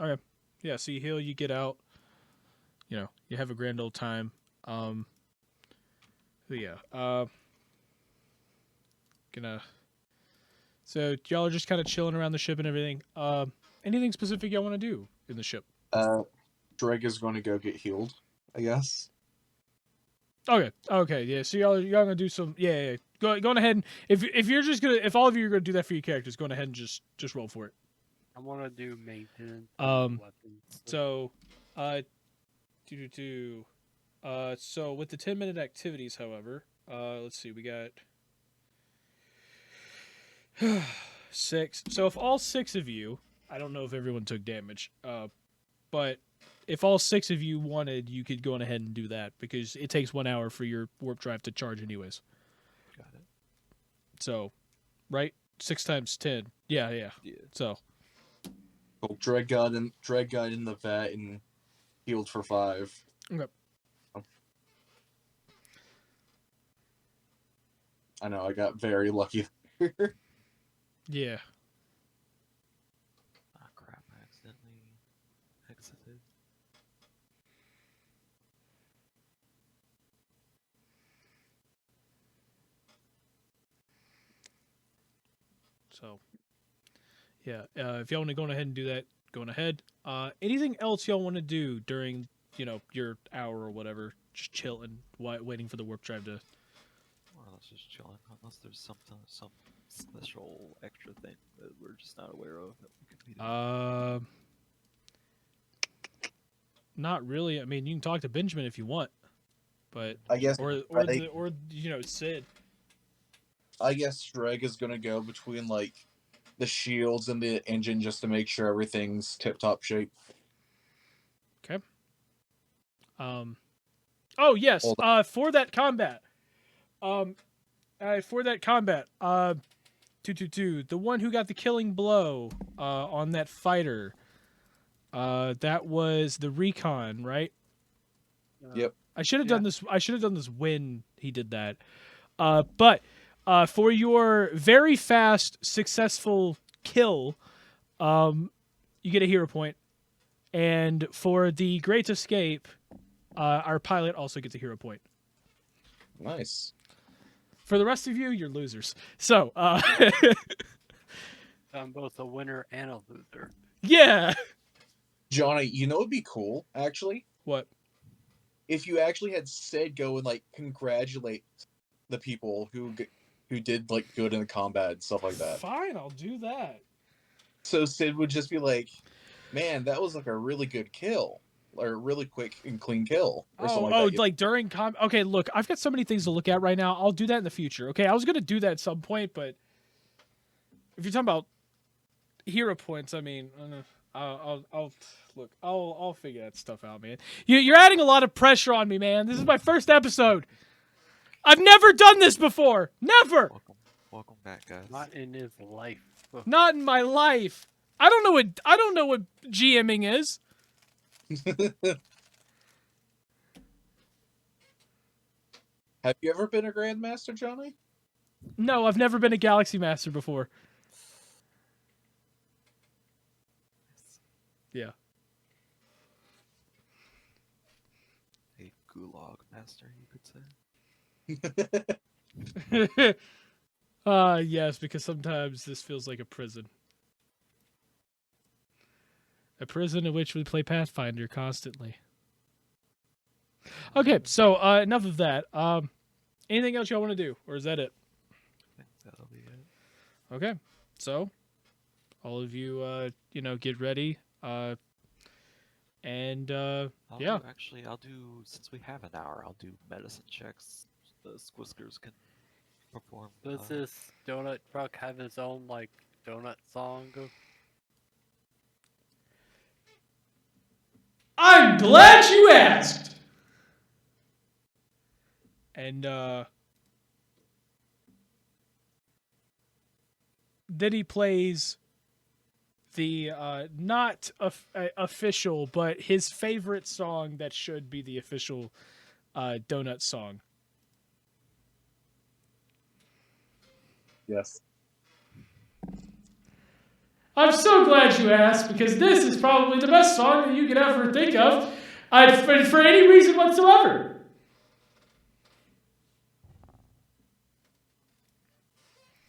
Okay. Yeah, so you heal, you get out. You know, you have a grand old time. But yeah. So y'all are just kind of chilling around the ship and everything. Anything specific y'all want to do in the ship? Dreg is going to go get healed, I guess. Okay, yeah. So y'all gonna do some, yeah. Go on ahead and if you're just gonna, if all of you are gonna do that for your characters, go on ahead and just roll for it. I want to do maintenance. on the weapons. So, so with the 10-minute activities, however, let's see, we got 6. So if all 6 of you, I don't know if everyone took damage, but if all 6 of you wanted, you could go on ahead and do that because it takes 1 hour for your warp drive to charge anyways. Got it. So, right? 6 times 10. Yeah. Yeah. So, Well, Dreg got in the vet and healed for 5. okay. I know, I got very lucky. Yeah. Ah, crap! I accidentally exited. So, yeah, if y'all want to go on ahead and do that, go on ahead. Anything else y'all want to do during, your hour or whatever? Just chilling, waiting for the warp drive to. More or less just chilling, unless there's some special extra thing that we're just not aware of that we could be doing. Not really. I mean, you can talk to Benjamin if you want, but I guess Sid. I guess Dreg is gonna go between like the shields and the engine just to make sure everything's tip top shape. Okay. Oh yes. Hold For that combat. For that combat. 222. The one who got the killing blow. On that fighter. That was the recon, right? Yep. I should have done this. I should have done this when he did that. But for your very fast, successful kill, you get a hero point, and for the great escape, our pilot also gets a hero point. Nice. For the rest of you, you're losers. So, I'm both a winner and a loser. yeah. Johnny, you know what'd be cool, actually? What? If you actually had Sid go and like congratulate the people who did like good in the combat and stuff like that. Fine, I'll do that. So Sid would just be like, "Man, that was like a really good kill, or a really quick and clean kill." Or something like that. Like during Okay, look, I've got so many things to look at right now. I'll do that in the future. Okay, I was gonna do that at some point, but if you're talking about hero points, I mean, I'll look. I'll figure that stuff out, man. You're adding a lot of pressure on me, man. This is my first episode. I've never done this before. Never. Welcome back, guys. Not in his life. Not in my life. I don't know what GMing is. Have you ever been a Grandmaster, Johnny? No, I've never been a Galaxy Master before. Yeah. A gulag master, you could say. Yes, because sometimes this feels like a prison. A prison in which we play Pathfinder constantly. Okay, so enough of that. Anything else y'all want to do, or is that it? I think that'll be it. Okay, so all of you, get ready. And yeah, I'll do, since we have an hour, I'll do medicine checks. The Squiskers can perform. Does this donut truck have his own like donut song? I'm glad you asked. And then he plays the not official, but his favorite song that should be the official donut song. Yes. I'm so glad you asked, because this is probably the best song that you could ever think of, for any reason whatsoever.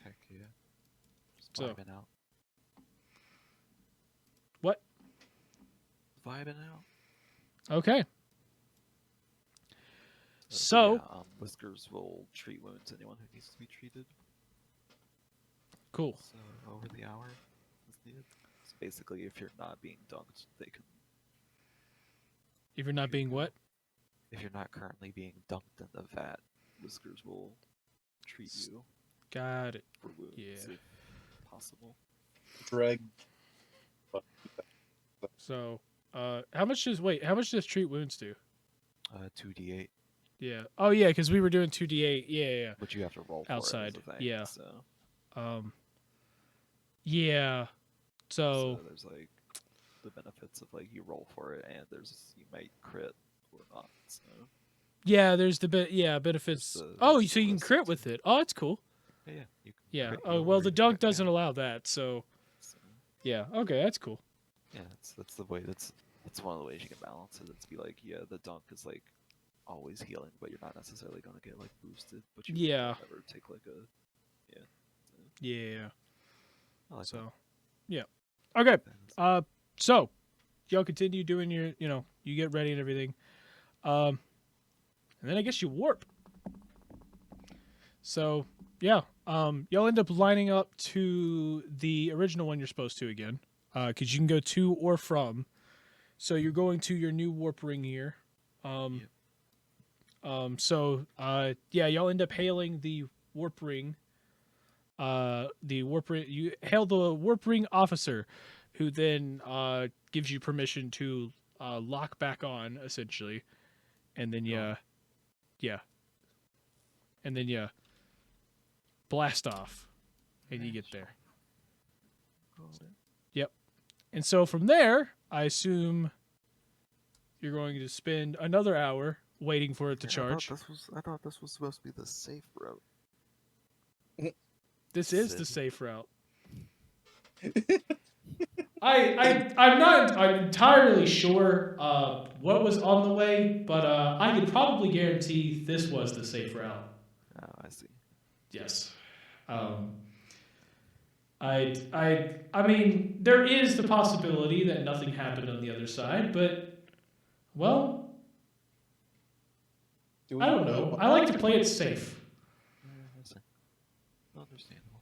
Heck yeah. Just So- vibing out. What? Vibing out. Okay. But So- yeah, Whiskers will treat wounds anyone who needs to be treated. Cool. So over the hour is needed. So basically, if you're not being dunked, they can. If you're not being what? If you're not currently being dunked in the vat, Whiskers will treat you Got it. for wounds Yeah. if possible. Dreg. So, how much does treat wounds do? 2d8, Yeah. Oh, yeah, because we were doing 2d8. Yeah. but you have to roll Outside, for it as a thing, yeah. So, Yeah. so So, there's like the benefits of like you roll for it, and you might crit or not. So yeah, there's the benefits. the- Oh, just so the you can risk crit to- with it. Oh, that's cool. yeah, you can Yeah. crit Oh, heal well, or the you can dunk crit doesn't down. allow that. So, So, yeah. Okay, that's cool. yeah, that's the way. That's one of the ways you can balance it. It's be like, yeah, the dunk is like always healing, but you're not necessarily gonna get like boosted. But you Yeah. can never take like a Yeah. I like So, yeah. Okay. that. That's- So y'all continue doing your, you get ready and everything. And then I guess you warp. So, yeah. Y'all end up lining up to the original one you're supposed to again. Because you can go to or from. So you're going to your new warp ring here. So y'all end up hailing the warp ring. You hail the warp ring officer, who then gives you permission to lock back on, essentially, and then blast off, and you get there. And so from there, I assume you're going to spend another hour waiting for it to charge. I thought this was supposed to be the safe route. This is the Sid. safe route. I'm not entirely sure what was on the way, but I could probably guarantee this was the safe route. Oh, I see. Yes. I mean, there is the possibility that nothing happened on the other side, but, well, I don't know. I like to play it safe. I see. Understandable.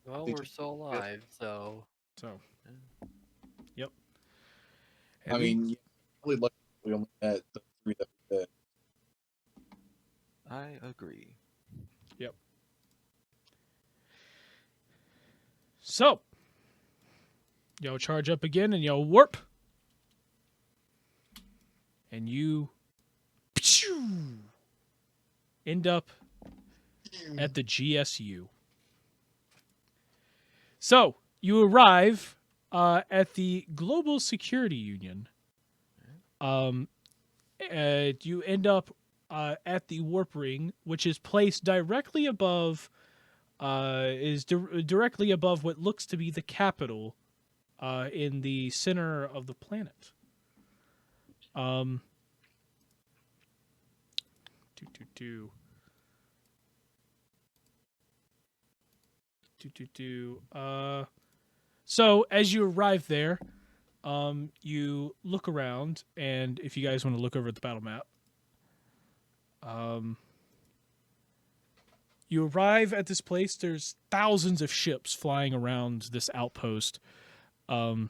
Well, Did we're you- still alive, so So, Yeah. yep. I mean, yeah, really lucky we only had the 3 that we did. I agree. So, y'all charge up again and y'all warp. And you end up at the GSU. So, you arrive at the Global Security Union. You end up at the warp ring, which is placed directly above directly above what looks to be the capital in the center of the planet. Um, do, do, do. So as you arrive there, you look around, and if you guys want to look over at the battle map, you arrive at this place. There's thousands of ships flying around this outpost, and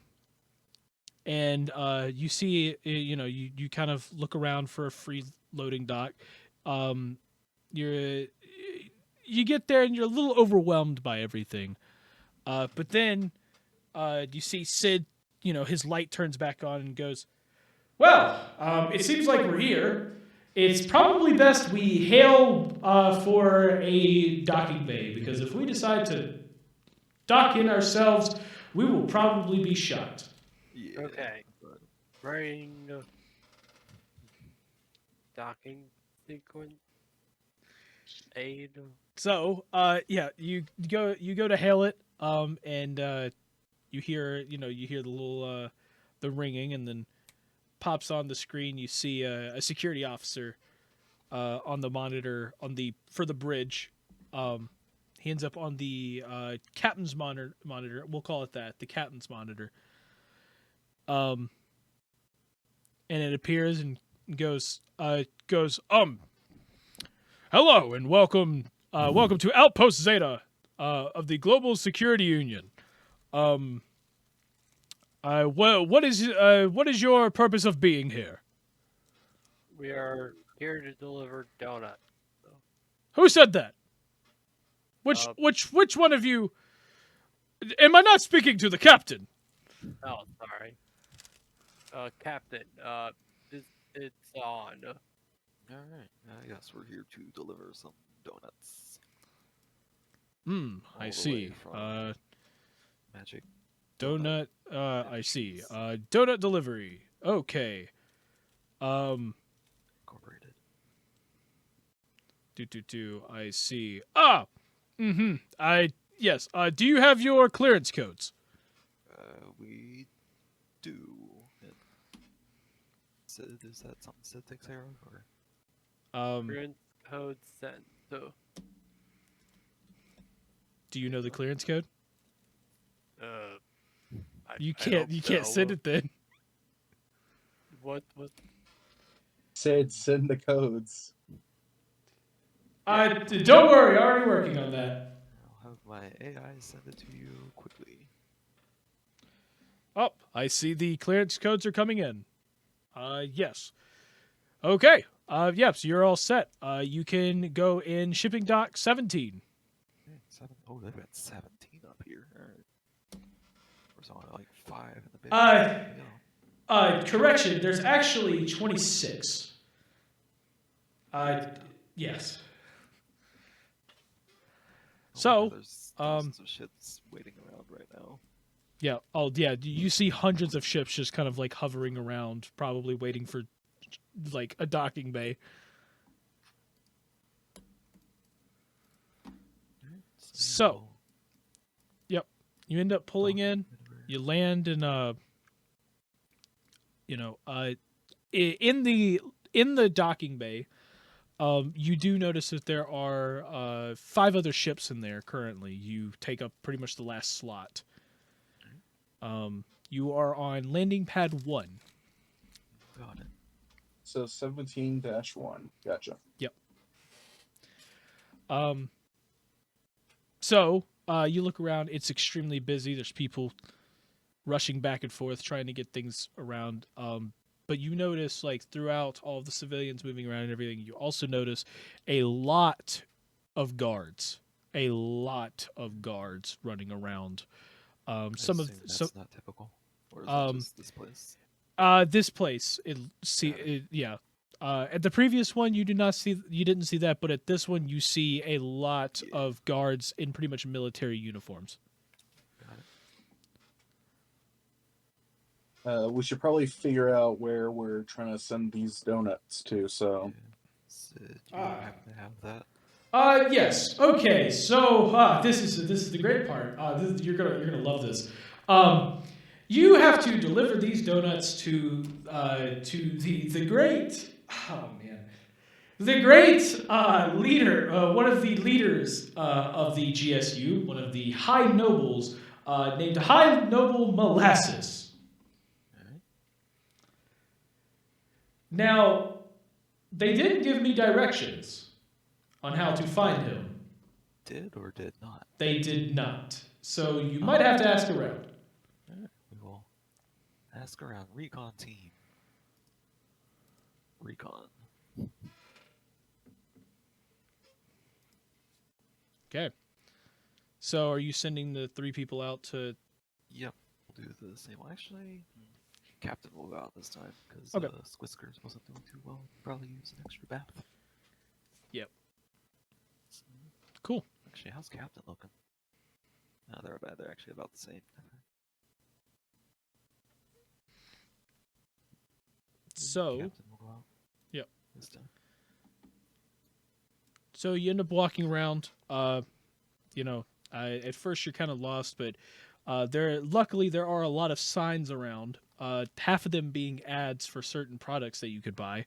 you see, you kind of look around for a free loading dock. You get there and you're a little overwhelmed by everything, but then you see Sid. His light turns back on and goes, Well, it seems like we're here. It's probably best we hail for a docking bay, because if we decide to dock in ourselves, we will probably be shot. Yeah. Okay. but- Writing docking sequence. Aid. So, yeah, you go to hail it, and you hear the little the ringing, and then pops on the screen. You see a security officer on the monitor for the bridge. He ends up on the captain's monitor. We'll call it that, the captain's monitor. And it appears and goes, hello and welcome to Outpost Zeta of the Global Security Union. What is your purpose of being here? We are here to deliver donuts. Who said that? Which one of you? Am I not speaking to the captain? Oh, sorry. Captain, it's on. All right. I guess we're here to deliver some donuts. I All the see. way from Magic. Donut. I see. Donut delivery. Okay. Incorporated. I see. Yes. Do you have your clearance codes? We do. And Sid, is that something Sid takes care of, or? Clearance code sent. So, Do you know the clearance code? You I can't. hope You can't so. send it then. What? Said send the codes. Don't worry, already working on that. I'll have my AI send it to you quickly. Oh, I see the clearance codes are coming in. Yes. Okay. Yep. So you're all set. You can go in shipping dock 17. Okay, oh, they've got 17 up here. All right. There's only like 5 in the big. Correction, there's actually 26. Yes. So, there's thousands of ships waiting around right now. Yeah. Oh, yeah. You see hundreds of ships just kind of like hovering around, probably waiting for like a docking bay. So, yep. You end up pulling in. You land in in the docking bay. You do notice that there are 5 other ships in there currently. You take up pretty much the last slot. You are on landing pad 1. Got it. So 17-1. Gotcha. So you look around. It's extremely busy. There's people rushing back and forth trying to get things around. But you notice, like, throughout all of the civilians moving around and everything, you also notice a lot of guards. A lot of guards running around. That's not typical. Or is it just this place? This place, yeah. At the previous one, you didn't see that, but at this one, you see a lot of guards in pretty much military uniforms. Got it. We should probably figure out where we're trying to send these donuts to. So, Sid, do you happen to have that? Yes. Okay. So this is the great part. You're gonna love this. You have to deliver these donuts to the great, oh man, the great leader, one of the leaders of the GSU, one of the high nobles, named High Noble Molasses. Alright. Now, they didn't give me directions on how to find him. Did or did not? They did not. So you might have to ask around. Alright, we will ask around. Recon team. Recon. Okay. So are you sending the 3 people out to? Yep, we'll do the same. Well, actually, Captain will go out this time because Okay. Squiskers wasn't doing too well. Probably use an extra bath. Yep. Cool. Actually, how's Captain looking? No, they're bad. They're actually about the same. So Captain will go out. Yep. This time. So you end up walking around. At first you're kind of lost, but luckily there are a lot of signs around. Half of them being ads for certain products that you could buy.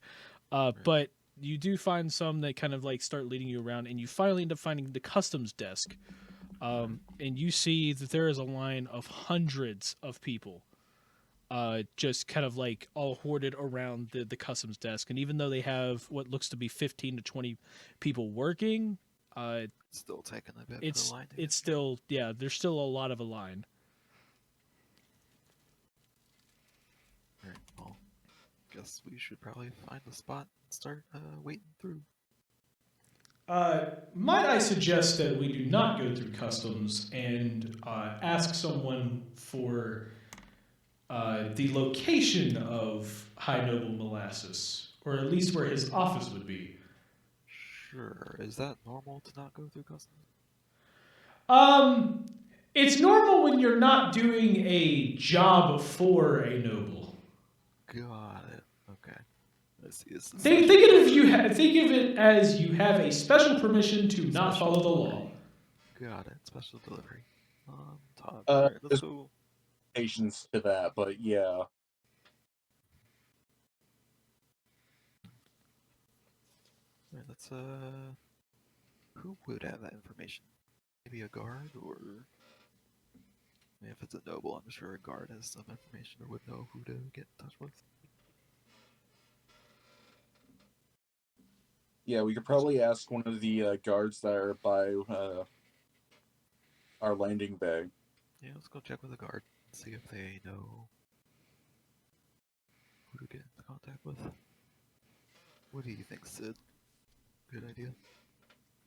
But you do find some that kind of like start leading you around, and you finally end up finding the customs desk. And you see that there is a line of hundreds of people. Just kind of like all hoarded around the customs desk. And even though they have what looks to be 15 to 20 people working, Still taking a bit it's for the line. it's still, yeah, there's still a lot of a line. Alright, well, guess we should probably find a spot and start waiting through. Might I suggest that we do not go through customs and ask someone for the location of High Noble Molasses, or at least where his office would be? Sure. Is that normal to not go through customs? It's normal when you're not doing a job for a noble. Got it. Okay. Let's see. This is Think of it as you have a special permission to not Special follow the law. delivery. Got it. Special delivery. Todd. Uh, Alright, let's there's- go. Patience to that, but yeah. Alright, let's who would have that information? Maybe a guard, or if it's a noble, I'm sure a guard has some information or would know who to get in touch with. Yeah, we could probably ask one of the guards that are by our landing bay. Yeah, let's go check with the guard and see if they know who to get into contact with. What do you think, Sid? Good idea?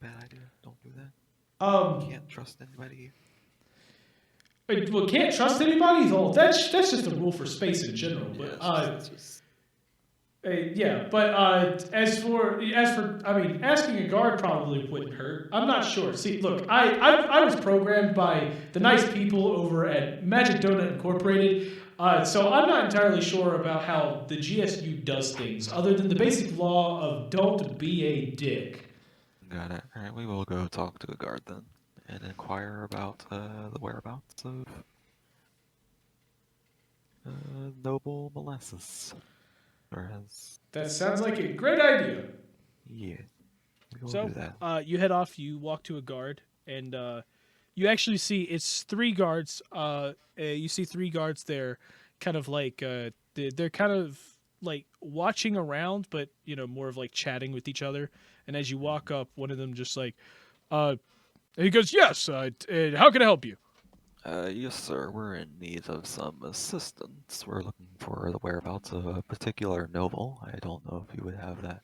Bad idea? Don't do that. Can't trust anybody. Well, can't trust anybody. Well, that's just a rule for space in general. Yeah, But it's just yeah, but as for I mean, asking a guard probably wouldn't hurt. I'm not sure. See, look, I was programmed by the nice people over at Magic Donut Incorporated, so I'm not entirely sure about how the GSU does things, other than the basic law of don't be a dick. got it. Alright, we will go talk to a guard then and inquire about the whereabouts of Noble Molasses. Or has That sounds like a great idea. yeah. We will So do that. you head off, you walk to a guard, and you actually see it's 3 guards. You see 3 guards there, kind of like they're kind of like watching around, but more of like chatting with each other. And as you walk up, one of them just like, he goes, "Yes, how can I help you?" Yes, sir. We're in need of some assistance. We're looking for the whereabouts of a particular noble. I don't know if you would have that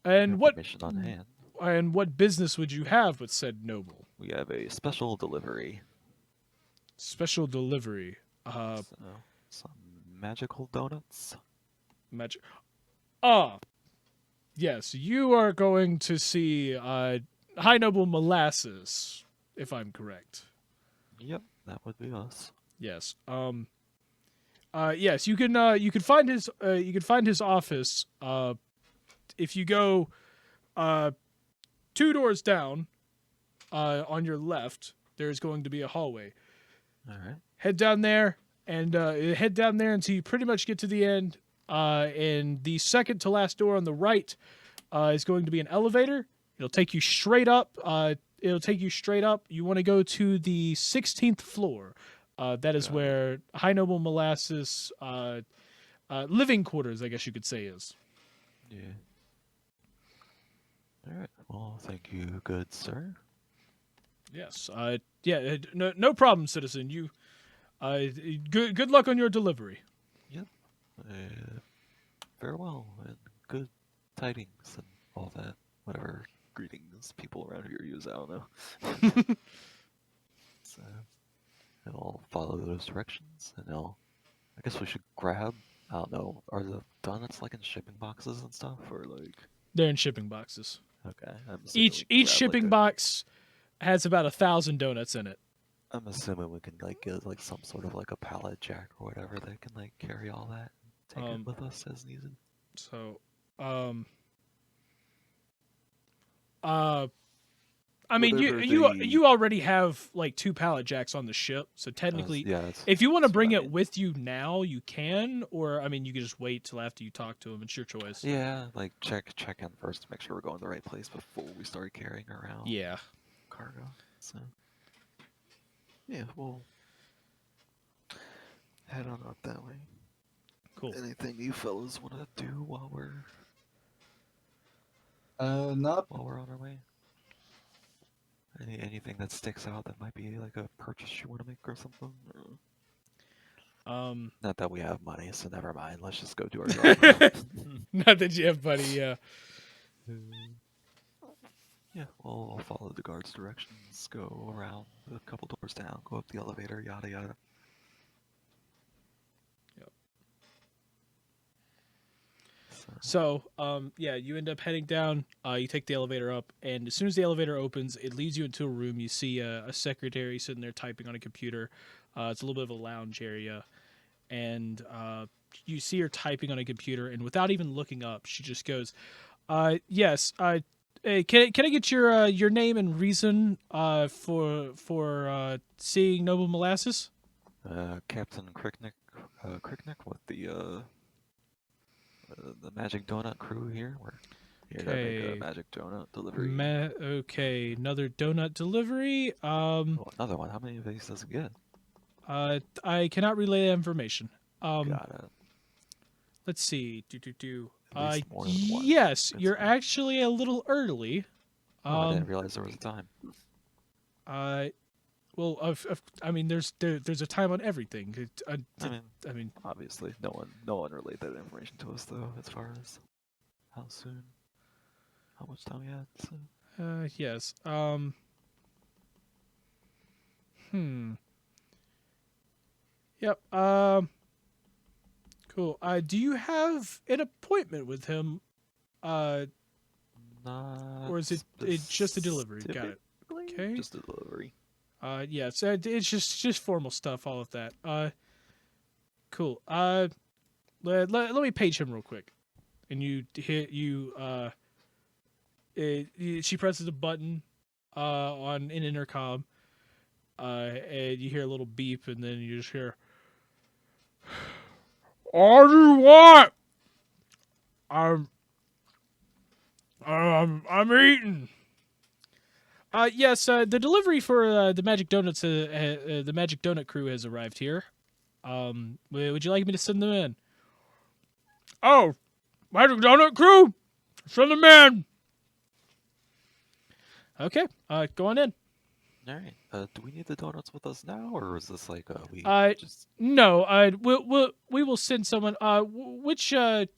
And what information on hand. and what business would you have with said noble? We have a special delivery. Special delivery. So, some magical donuts. Magic. Yes, you are going to see High Noble Molasses, if I'm correct. Yep, that would be us. Yes. Yes, you can find his office if you go 2 doors down on your left. There's going to be a hallway. All right. Head down there. and head down there until you pretty much get to the end. And the second to last door on the right is going to be an elevator. It'll take you straight up. You want to go to the 16th floor. That is Got it. where High Noble Molasses living quarters, I guess you could say, is. Yeah. All right. Well, thank you, good sir. Yes. No problem, citizen. You. Good luck on your delivery. Farewell and good tidings and all that. Whatever greetings people around here use, I don't know. So, I'll follow those directions, and I guess we should grab. I don't know. Are the donuts like in shipping boxes and stuff, or like? They're in shipping boxes. Okay. I'm assuming Each we grab, shipping like, box has about 1,000 donuts in it. I'm assuming we can like get like some sort of like a pallet jack or whatever that can like carry all that, and take it with us as needed. So, I mean, Whatever you already have like 2 pallet jacks on the ship, so technically, Yeah, that's, if you want to that's what bring I it mean. with you now, you can, or I mean, you can just wait till after you talk to him. It's your choice. Yeah, like check in first to make sure we're going to the right place before we start carrying around Yeah. cargo. So yeah, we'll head on up that way. Cool. Anything you fellas want to do while we're Not on our way? Anything that sticks out that might be like a purchase you want to make or something? Or... Not that we have money, so never mind. Let's just go do our job. Not that you have money, yeah. Yeah, well, I'll follow the guard's directions, go around a couple doors down, go up the elevator, yada yada. Yep. So, yeah, you end up heading down. You take the elevator up, and as soon as the elevator opens, it leads you into a room. You see a secretary sitting there typing on a computer. It's a little bit of a lounge area, and you see her typing on a computer. And without even looking up, she just goes, "Yes, hey, can I get your name and reason for seeing Noble Molasses?" Captain Cricknick with the Magic Donut crew here. We're here to make Okay. a Magic Donut delivery. Okay, another donut delivery. Oh, another one. How many of these does it get? I cannot relay that information. Got it. Let's see. At least more than one. Yes, That's you're fine. actually a little early. Oh, I didn't realize there was a time. Well, I mean, there's a time on everything. I I mean, obviously, no one relayed that information to us though, as far as how soon, how much time we had. So. yes. Yep. Cool. Do you have an appointment with him? Not Or is it just a delivery? Got it. specifically, Okay. Just a delivery. Yeah. So it's just formal stuff. All of that. Cool. Let me page him real quick, and you hit you. She presses a button, on an intercom. And you hear a little beep, and then you just hear, "All you want? I'm eating." Yes. The delivery for the Magic Donuts, the Magic Donut crew has arrived here. Would you like me to send them in? Oh, Magic Donut crew, send them in. Okay. Go on in. All right. Do we need the donuts with us now, or is this like we just? No. We will send someone. Which where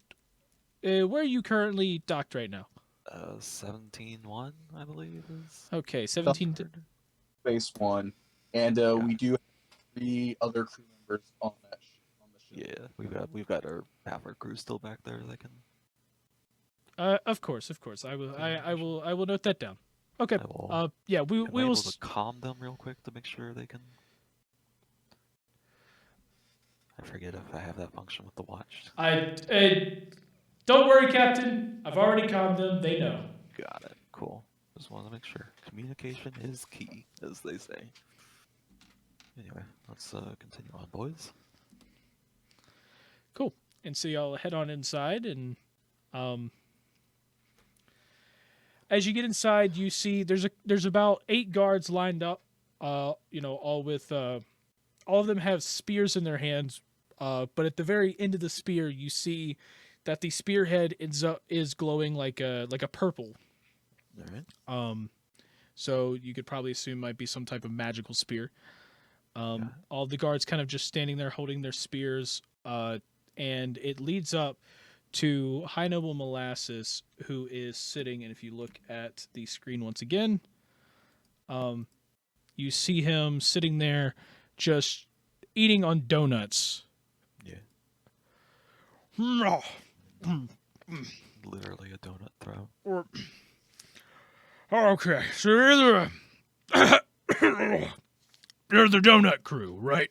are you currently docked right now? 17-1, I believe is. Okay, 17. Base 1, and Yeah. we do have 3 other crew members on the ship. Yeah, we've got our half our crew still back there. That can. Of course. I will note that down. Okay. I will, Yeah. We am I will. able to calm them real quick to make sure they can. I forget if I have that function with the watch. Don't worry, Captain. I've already calmed them. They know. Got it. Cool. Just want to make sure. Communication is key, as they say. Anyway, let's continue on, boys. Cool. And so y'all head on inside, and as you get inside, you see there's about 8 guards lined up. All with all of them have spears in their hands. But at the very end of the spear, you see that the spearhead is glowing like a purple. All right. So you could probably assume might be some type of magical spear. Yeah. All the guards kind of just standing there holding their spears, and it leads up to High Noble Molasses, who is sitting. And if you look at the screen once again, you see him sitting there just eating on donuts. Yeah. Hmm. Literally a donut throw. Okay, so you're the donut crew, right?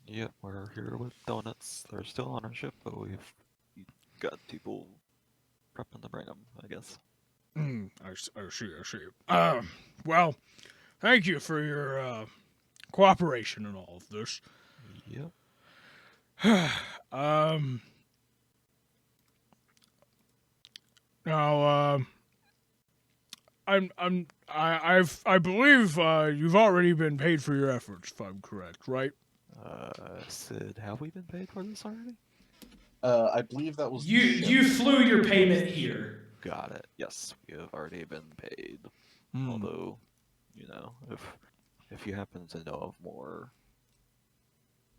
Yep, we're here with donuts. They're still on our ship, but we've got people prepping to bring them, I guess. I see. Well, thank you for your cooperation in all of this. Yep. Now, I believe you've already been paid for your efforts, if I'm correct, right? Sid, have we been paid for this already? I believe that was You flew your payment here. Got it. Yes, we have already been paid. Hmm. Although, if you happen to know of more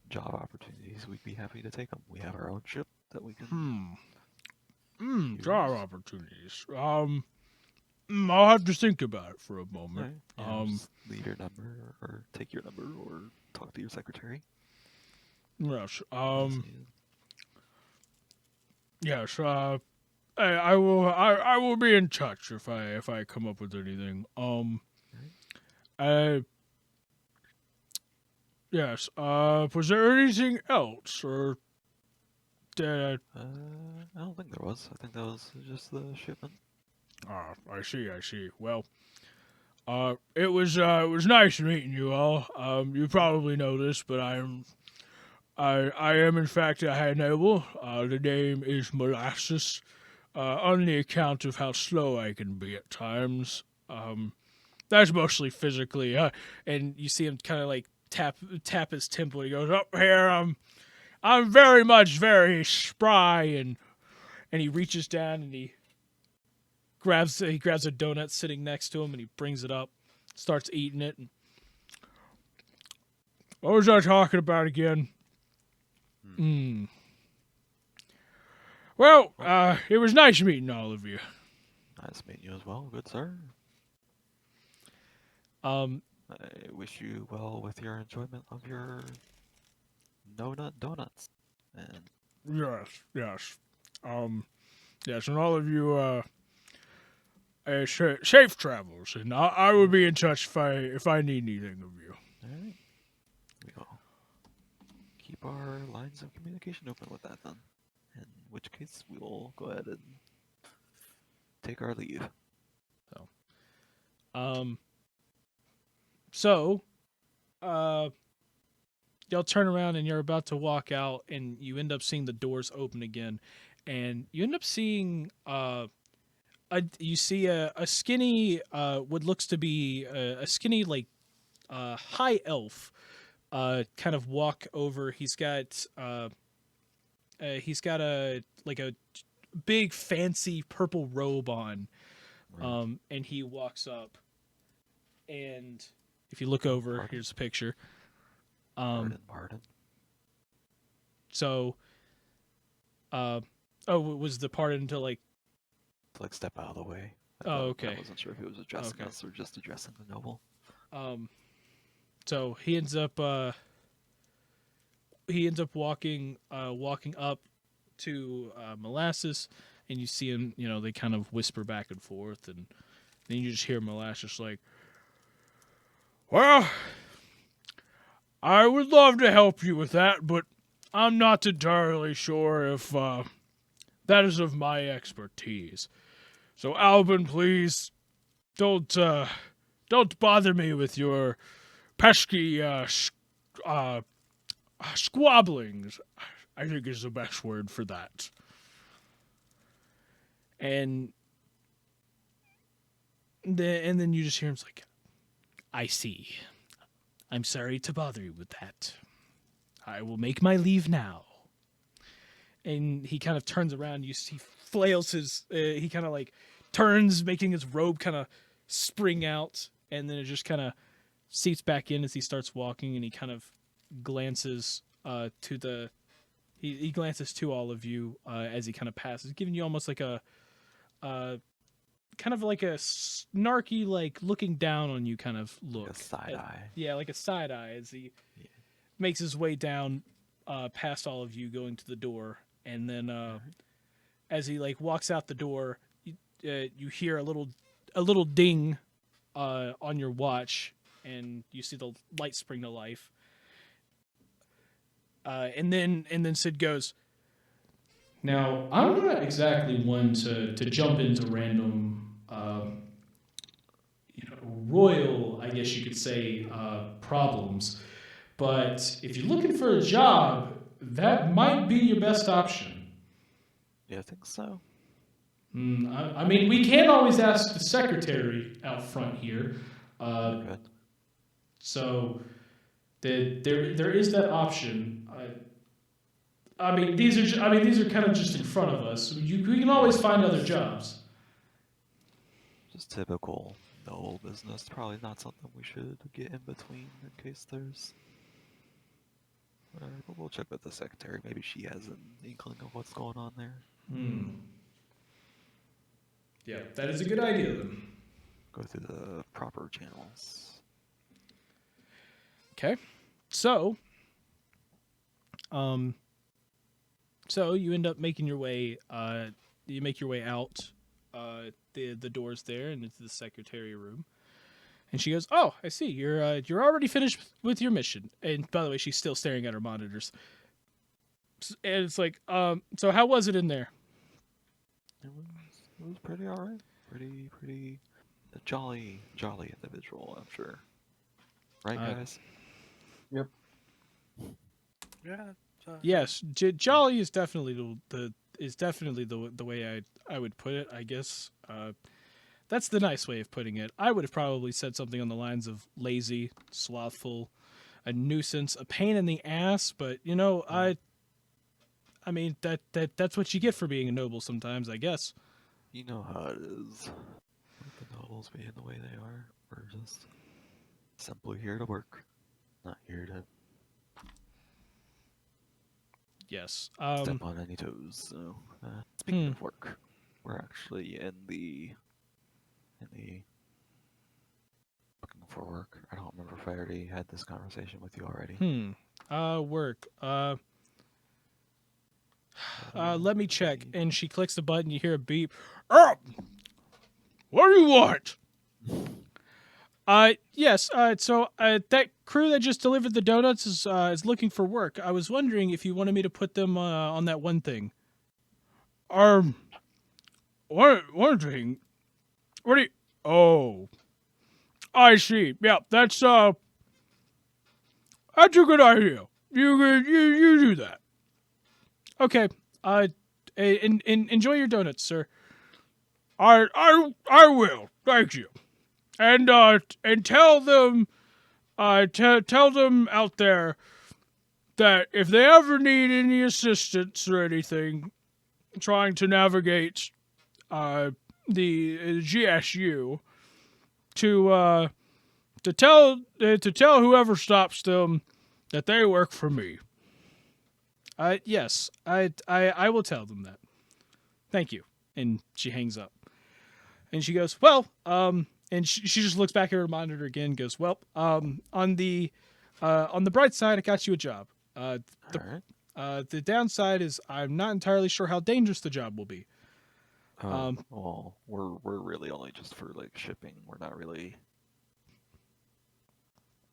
job opportunities, we'd be happy to take them. We have our own ship that we can. Job opportunities. I'll have to think about it for a moment. Right. Just leave your number or take your number or talk to your secretary. Yes. As needed. Yes. I will be in touch if I come up with anything. Yes. Was there anything else, or did I don't think there was. I think that was just the shipment. I see. Well, it was nice meeting you all. You probably know this, but I am in fact a High Noble. The name is Molasses. On the account of how slow I can be at times. That's mostly physically. And you see him kind of like tap his temple. He goes, "Up here, I'm very spry," and he reaches down and he grabs a donut sitting next to him and he brings it up, starts eating it. And, what was I talking about again? Well, it was nice meeting all of you. Nice meeting you as well, good sir. I wish you well with your enjoyment of your no-nut donuts. And yes. Yes, and all of you, safe travels, and I will be in touch if I need anything of you. Alright. We'll keep our lines of communication open with that then. In which case, we will go ahead and take our leave. So, y'all turn around and you're about to walk out, and you end up seeing the doors open again, and you end up seeing you see a skinny what looks to be a skinny like high elf kind of walk over. He's got a big fancy purple robe on. Right. And he walks up, and if you look over, Pardon? here's a picture. Pardon. So, was the pardon to like? To step out of the way. Okay. I wasn't sure if he was addressing Okay. us or just addressing the noble. So he ends up walking up to Molasses, and you see him. They kind of whisper back and forth, and then you just hear Molasses like, "Well, I would love to help you with that, but I'm not entirely sure if that is of my expertise. So, Albin, please don't bother me with your pesky squabblings. I think is the best word for that. And then you just hear him like, I see. I'm sorry to bother you with that. I will make my leave now. And he kind of turns around. You see, flails his. He kind of like turns, making his robe kind of spring out, and then it just kind of seats back in as he starts walking. And he kind of glances to the. He glances to all of you as he kind of passes, giving you almost like a. Kind of like a snarky, like looking down on you kind of look. Like a side eye. Yeah, like a side eye as he makes his way down past all of you, going to the door. And then as he like walks out the door, you hear a little ding on your watch, and you see the light spring to life. And then Sid goes, Now, I'm not exactly one to jump into random, royal, I guess you could say, problems. But if you're looking for a job, that might be your best option. Yeah, I think so. I mean, we can't always ask the secretary out front here. Good. So there is that option. I mean, these are kind of just in front of us. We can always find other jobs. Just typical noble business. Probably not something we should get in between in case there's. But we'll check with the secretary. Maybe she has an inkling of what's going on there. Yeah, that is a good idea then. Go through the proper channels. okay, so you end up making your way. You make your way out the doors there and into the secretary room. And she goes, "Oh, I see. You're already finished with your mission." And by the way, she's still staring at her monitors. And it's like, so how was it in there? It was pretty alright. Pretty a jolly individual, I'm sure. Right, guys? Yeah. Yes, jolly is definitely the way I would put it. I guess that's the nice way of putting it. I would have probably said something on the lines of lazy, slothful, a nuisance, a pain in the ass. But I mean that's what you get for being a noble sometimes, I guess. You know how it is. With the nobles being the way they are. We're just simply here to work. Not here to Yes. step on any toes. So, speaking of work, we're actually in the looking for work. I don't remember if I already had this conversation with you already. Work. Let me check. And she clicks the button. You hear a beep. What do you want? Yes. So that crew that just delivered the donuts is looking for work. I was wondering if you wanted me to put them on that one thing. One thing. What do you? Oh, I see. Yeah, that's a good idea. You do that. Okay. Enjoy your donuts, sir. I will. Thank you. And tell them tell them out there that if they ever need any assistance or anything trying to navigate the GSU, to tell whoever stops them that they work for me. Yes, I will tell them that. Thank you. And she hangs up. And she goes, well, and she just looks back at her monitor again and goes, well, on the bright side, I got you a job. The downside is I'm not entirely sure how dangerous the job will be. Well, we're really only just for like shipping. We're not really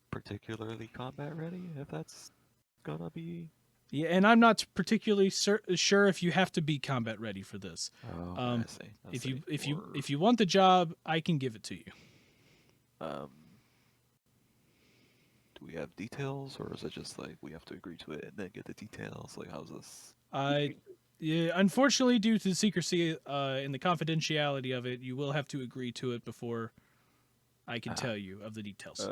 particularly combat ready, if that's gonna be. Yeah, and I'm not particularly sure if you have to be combat ready for this. Oh, I see. If you want the job, I can give it to you. do we have details, or is it just like we have to agree to it and then get the details? Like, how's this? Yeah, unfortunately, due to the secrecy and the confidentiality of it, you will have to agree to it before I can tell you of the details.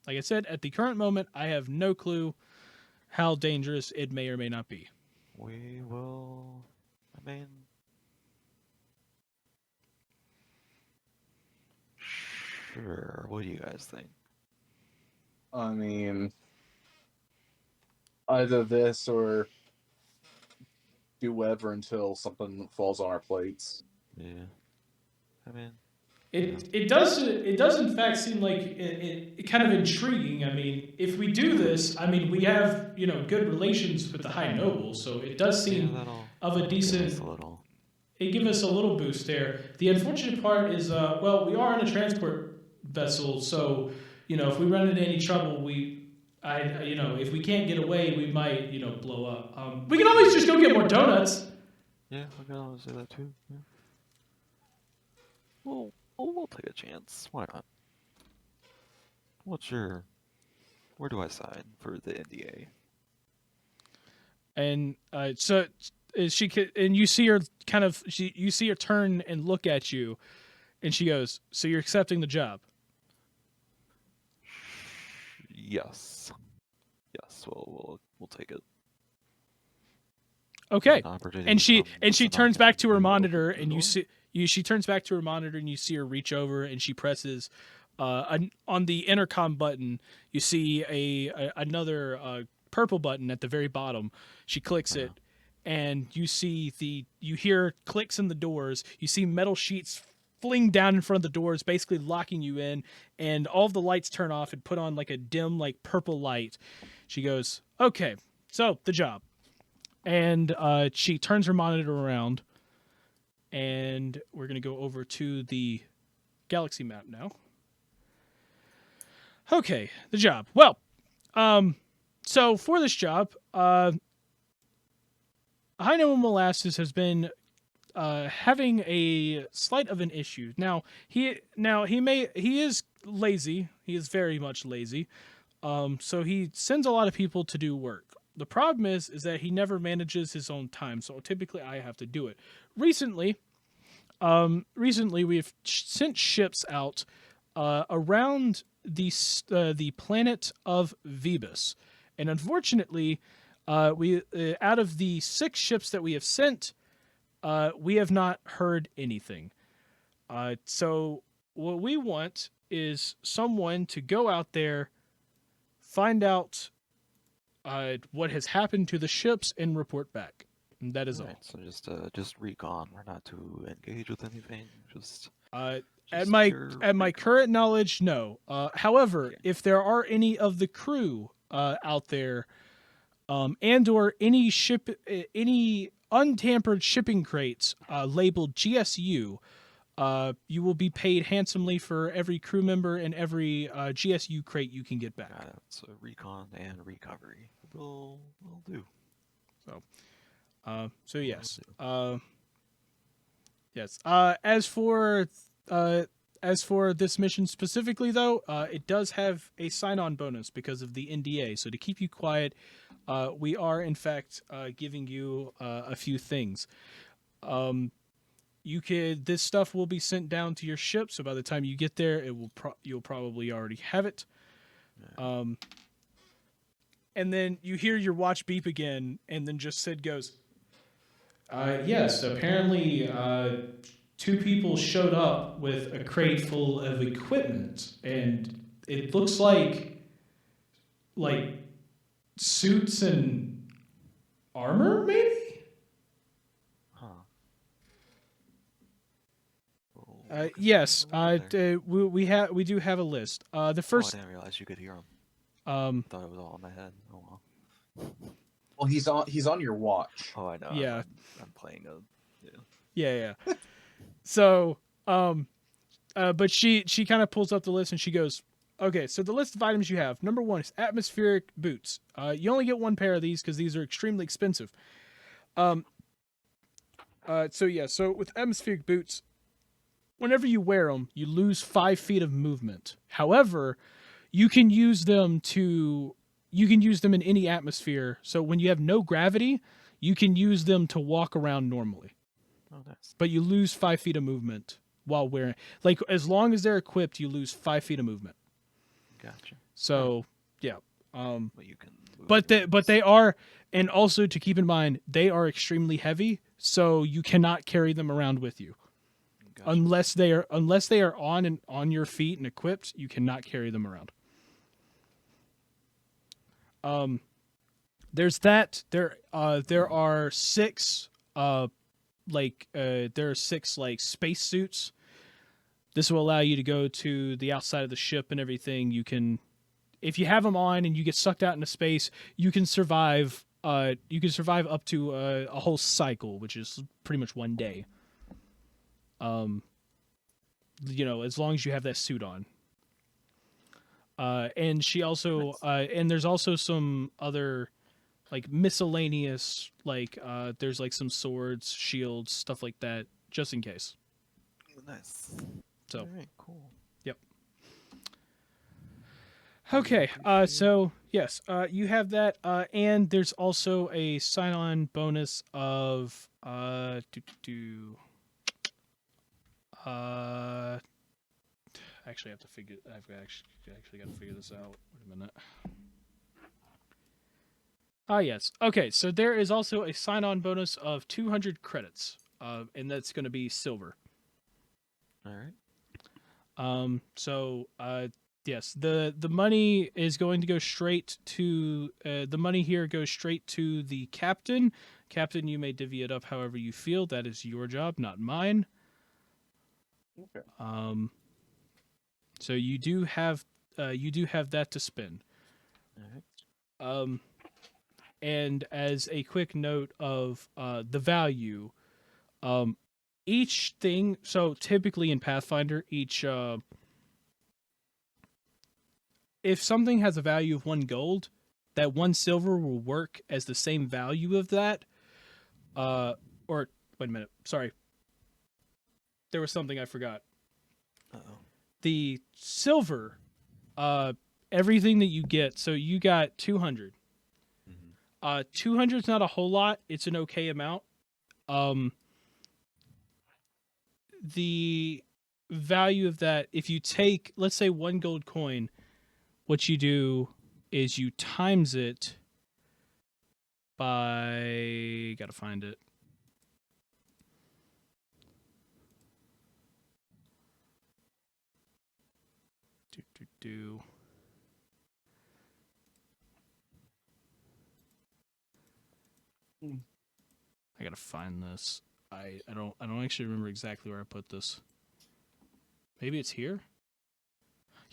Like I said, at the current moment, I have no clue how dangerous it may or may not be. We will. I mean, sure. What do you guys think? I mean, either this or do whatever until something falls on our plates. Yeah. I mean, It does in fact seem like it kind of intriguing. I mean, if we do this, I mean, we have good relations with the High Nobles, so it does seem of a decent. It gives us a little boost there. The unfortunate part is, well, we are in a transport vessel, so if we run into any trouble, if we can't get away, we might blow up. We can always just go get more donuts. Yeah, we can always do that too. Yeah. We'll take a chance. Why not? Where do I sign for the NDA? And so you see her you see her turn and look at you, and she goes, "So you're accepting the job?" Yes. Yes. We'll take it. Okay. And she turns back to her monitor, and she turns back to her monitor, and you see her reach over, and she presses on the intercom button. You see another purple button at the very bottom. She clicks it, and you hear clicks in the doors. You see metal sheets fling down in front of the doors, basically locking you in, and all of the lights turn off and put on like a dim, like purple light. She goes, "Okay, so the job." And she turns her monitor around, and we're going to go over to the galaxy map now. Okay, the job. Well, so for this job, High Noble Molasses has been having a slight of an issue. Now he is lazy. He is very much lazy. So he sends a lot of people to do work. The problem is that he never manages his own time, so typically I have to do it. Recently we've sent ships out around the planet of Vebus, and unfortunately, we out of the 6 ships that we have sent, we have not heard anything. So what we want is someone to go out there, find out what has happened to the ships, and report back. And that is all. So just recon. We're not to engage with anything. Just at my current knowledge, no. However, if there are any of the crew out there, and or any untampered shipping crates labeled GSU, you will be paid handsomely for every crew member and every GSU crate you can get back. So recon and recovery will do. So yes. Yes. As for this mission specifically, though, it does have a sign-on bonus because of the NDA. So to keep you quiet, we are in fact giving you a few things. This stuff will be sent down to your ship, so by the time you get there, you'll probably already have it. And then you hear your watch beep again, and then just Sid goes, "Yes, apparently 2 people showed up with a crate full of equipment, and it looks like suits and armor, maybe?" Yes, we do have a list. The first. I didn't realize you could hear them. I thought it was all in my head. Oh well. Well, he's on your watch. Oh, I know. Yeah. I'm playing a. Yeah. So, but she kind of pulls up the list and she goes, "Okay, so the list of items you have. Number 1 is atmospheric boots. You only get 1 pair of these because these are extremely expensive. So with atmospheric boots, whenever you wear them, you lose 5 feet of movement. However, you can use them in any atmosphere. So when you have no gravity, you can use them to walk around normally. Oh, nice. But you lose 5 feet of movement while wearing. Like as long as they're equipped, you lose 5 feet of movement. Gotcha. So yeah. But you can. Move But your they are, and also to keep in mind, they are extremely heavy, so you cannot carry them around with you. Gotcha. Unless they are on your feet and equipped, you cannot carry them around. There's that. There are 6 space suits. This will allow you to go to the outside of the ship and everything. You can, if you have them on and you get sucked out into space, you can survive. You can survive up to a whole cycle, which is pretty much 1 day. As long as you have that suit on. And she also, and there's also some other, like miscellaneous, like there's like some swords, shields, stuff like that, just in case. Nice. So. All right, cool. Yep. Okay. So yes, you have that, and there's also a sign-on bonus of actually have to figure. I've actually got to figure this out. Wait a minute. Yes. Okay. So there is also a sign-on bonus of 200 credits, and that's going to be silver. All right. Yes, the money is going to go straight to the money here goes straight to the captain. Captain, you may divvy it up however you feel. That is your job, not mine. Okay. So you do have that to spend. All right. And as a quick note of the value, each thing. So typically in Pathfinder, if something has a value of 1 gold, that 1 silver will work as the same value of that. Or wait a minute, sorry. There was something I forgot. Uh-oh. The silver, everything that you get, so you got 200. 200 is not a whole lot. It's an okay amount. The value of that, if you take, let's say 1 gold coin, what you do is you times it by, gotta find it. I gotta find this. I don't actually remember exactly where I put this. Maybe it's here?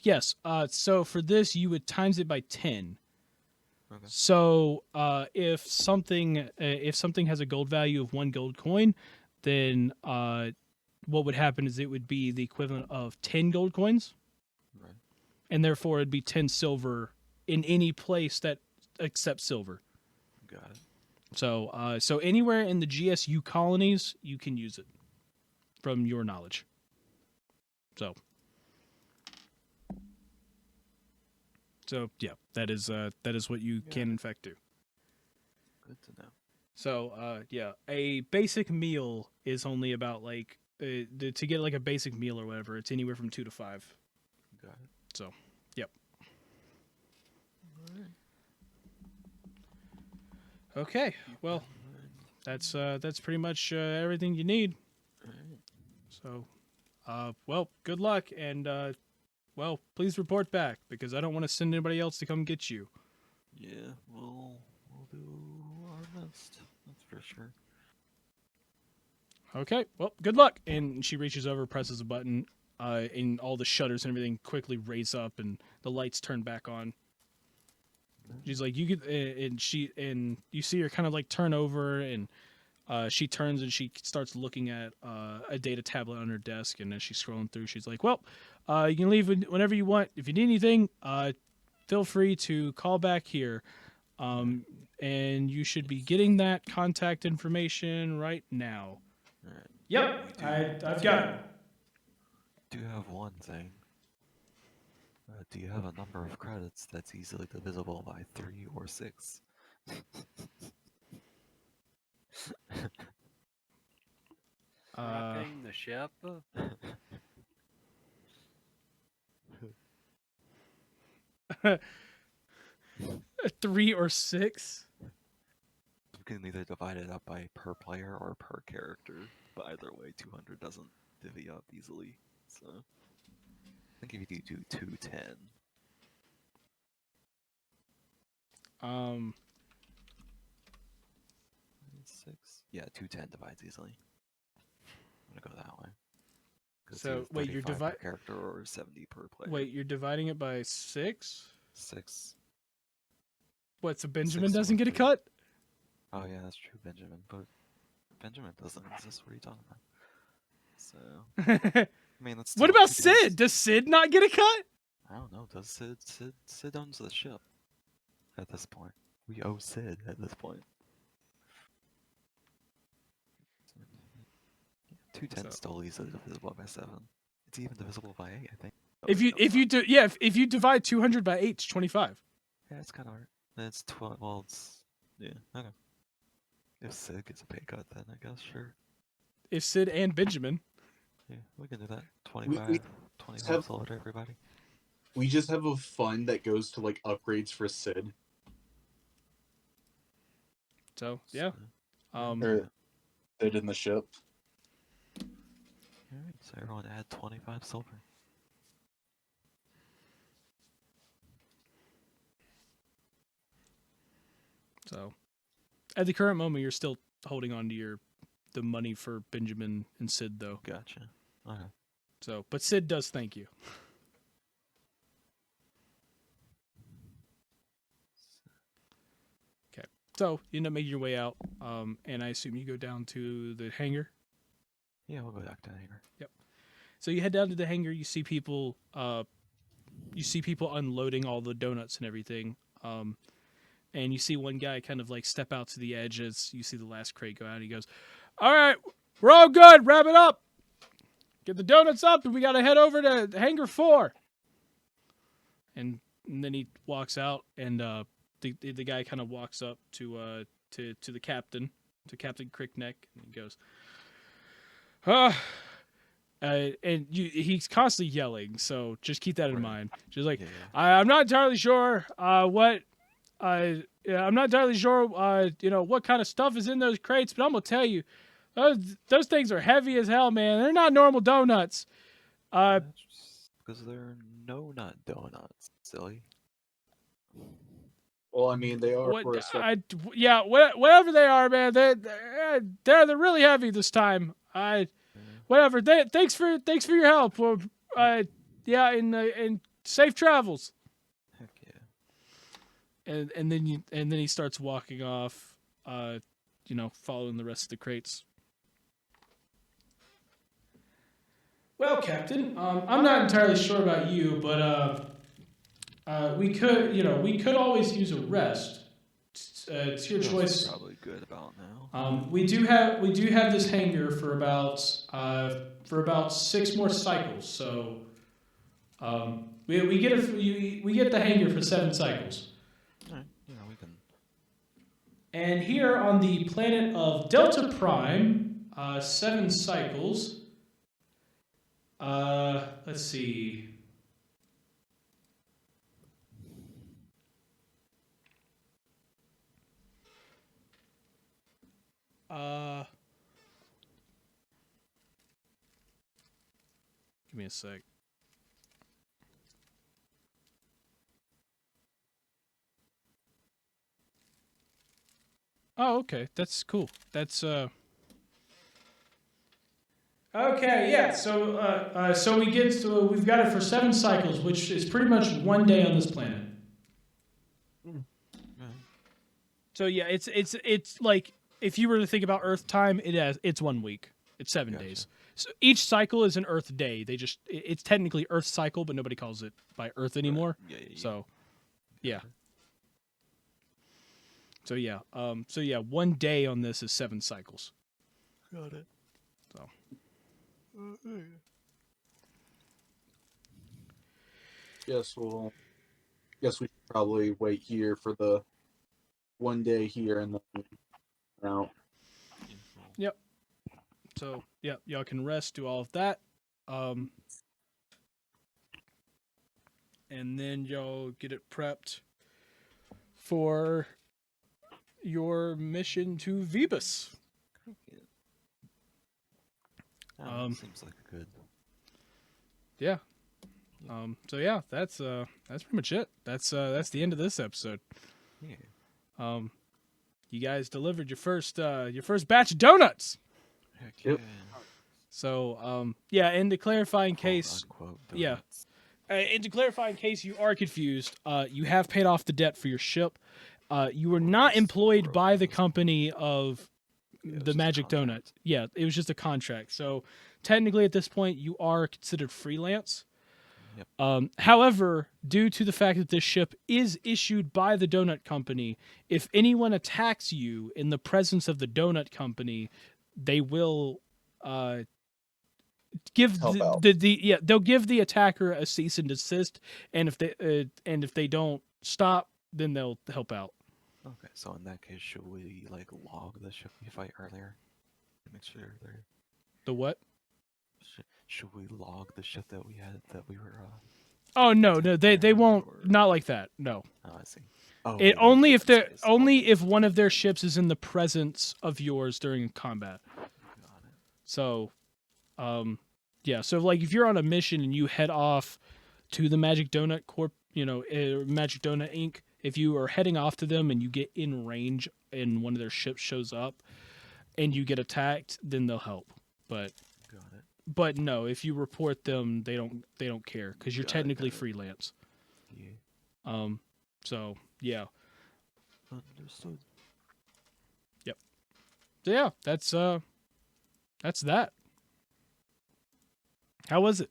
Yes. So for this, you would times it by 10. Okay. So if something has a gold value of 1 gold coin, then what would happen is it would be the equivalent of 10 gold coins, Right. and therefore it'd be 10 silver in any place that accepts silver. Got it. So anywhere in the GSU colonies, you can use it, from your knowledge. So yeah, that is what you can in fact do. Good to know. So yeah, a basic meal is only about like to get like a basic meal or whatever. It's anywhere from 2 to 5. Got it. So, yep. All right. Okay. Well, that's pretty much everything you need. All right. So, well, good luck, and well, please report back because I don't want to send anybody else to come get you. Yeah, we'll do our best. That's for sure. Okay. Well, good luck. And she reaches over, presses a button, and all the shutters and everything quickly raise up, and the lights turn back on. She's like, you could, and you see her kind of like turn over, and she turns and she starts looking at a data tablet on her desk, and as she's scrolling through, she's like, well, you can leave whenever you want. If you need anything, feel free to call back here. And you should be getting that contact information right now. All right. Yep, I've got it. do have one thing. Do you have a number of credits that's easily divisible by 3 or 6? Rocking the ship. 3 or 6. You can either divide it up by per player or per character, but either way, 200 doesn't divvy up easily. So I think if you do 210, Um, 6, yeah, 210 divides easily. I'm gonna go that way. 'Cause So, it's wait, you're 35 per divi- character or 70 per player. wait, you're dividing it by 6? 6. What? So Benjamin 6 doesn't or get a 3. cut? Oh yeah, that's true, Benjamin. But Benjamin doesn't exist. What are you talking about? So I mean, that's What still about 2 days. Sid? Does Sid not get a cut? I don't know. Does Sid owns the ship at this point? We owe Sid at this point. 210 So- still easily divisible by 7. It's even divisible by 8, I think. If you divide 200 by 8, it's 25. Yeah, it's kind of hard. It's 12. Well, it's yeah. Okay. If Sid gets a pay cut, then I guess sure. If Sid and Benjamin. Yeah, we can do that. 25 have- silver to everybody. We just have a fund that goes to like upgrades for Sid. So yeah. So, Or Sid in the ship. alright, so everyone add 25 silver. So at the current moment, you're still holding on to the money for Benjamin and Sid, though. Gotcha. Okay. So, but Sid does thank you. Okay. So you end up making your way out, and I assume you go down to the hangar. Yeah, we'll go back to the hangar. So you head down to the hangar. You see people. You see people unloading all the donuts and everything. And you see one guy kind of like step out to the edge as you see the last crate go out. He goes, "All right, we're all good. Wrap it up. Get the donuts up, and we gotta head over to hangar 4." And then he walks out, and the guy kind of walks up to the captain, to Captain Crickneck, and he goes, and he's constantly yelling, so just keep that in Right. mind. Just like, Yeah. I'm not entirely sure what I'm not entirely sure what kind of stuff is in those crates, but I'm gonna tell you, those things are heavy as hell, man. They're not normal donuts. Because there are no nut donuts, silly. Well, I mean, they are for a whatever they are, man. They're really heavy this time. Whatever. Thanks for your help. And safe travels. Heck yeah. And then he starts walking off, following the rest of the crates. Well, Captain, I'm not entirely sure about you, but we could always use a rest. It's your That's choice. Probably good about now. We do have this hangar for about 6 more cycles. So we get the hangar for 7 cycles. Alright, we can. And here on the planet of Delta Prime, 7 cycles. Let's see. Give me a sec. Oh, okay. That's cool. That's Okay, yeah. So we've got it for 7 cycles, which is pretty much 1 day on this planet. So yeah, it's like if you were to think about Earth time, it's 1 week. It's 7 Gotcha. days. So each cycle is an Earth day. It's technically Earth cycle, but nobody calls it by Earth anymore. Yeah. So yeah. So yeah, 1 day on this is 7 cycles. Got it. So. Guess we should probably wait here for the one day here and then out. So yeah, y'all can rest, do all of that, and then y'all get it prepped for your mission to Vebus. Seems like a good. Yeah. So yeah, that's pretty much it. That's the end of this episode. Yeah. You guys delivered your first batch of donuts. Heck Yep. yeah. So yeah, and to clarify in Quote, case unquote, yeah. donuts. And to clarify in case you are confused, you have paid off the debt for your ship. You were not employed by the company of Yeah, it was the just a Magic Donut. contract. Yeah, it was just a contract. So technically at this point you are considered freelance. Yep. However, due to the fact that this ship is issued by the donut company, if anyone attacks you in the presence of the donut company, they will give Help out. they'll give the attacker a cease and desist, and if they don't stop, then they'll help out. Okay, so in that case, should we like log the ship we fight earlier? To make sure they're. The what? Should we log the ship that we had that we were? Oh no, they Fire won't. or- Not like that. No. Oh, I see. Oh, It yeah, only yeah, if they're space. only if one of their ships is in the presence of yours during combat. Got it. So, yeah. So like if you're on a mission and you head off to the Magic Donut Corp, Magic Donut Inc. If you are heading off to them and you get in range and one of their ships shows up and you get attacked, then they'll help. Got it. But no, if you report them, they don't care because you're Got it, technically got it. freelance. Yeah. So yeah. Understood. So yeah, that's that. How was it?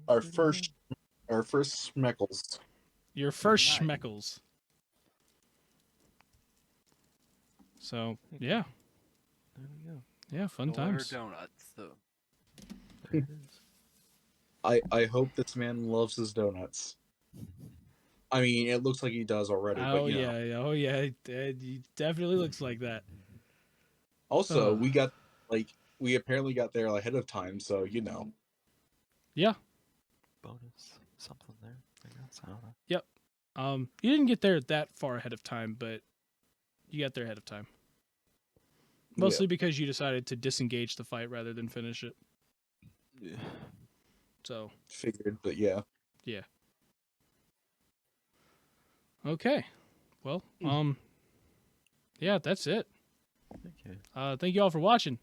Our first Schmeckles. Your first Nice. schmeckles. So yeah, There we go. yeah, fun Deliver times. donuts. So. There it is. I hope this man loves his donuts. I mean, it looks like he does already. Oh but, you know. yeah, oh yeah, he definitely looks like that. Also, Oh. we apparently got there ahead of time, so you know. Yeah. Bonus something there. I guess I don't know. You didn't get there that far ahead of time, but you got there ahead of time. Mostly because you decided to disengage the fight rather than finish it. Yeah. So Figured, but yeah. okay, well, yeah, that's it. Okay. Thank you all for watching.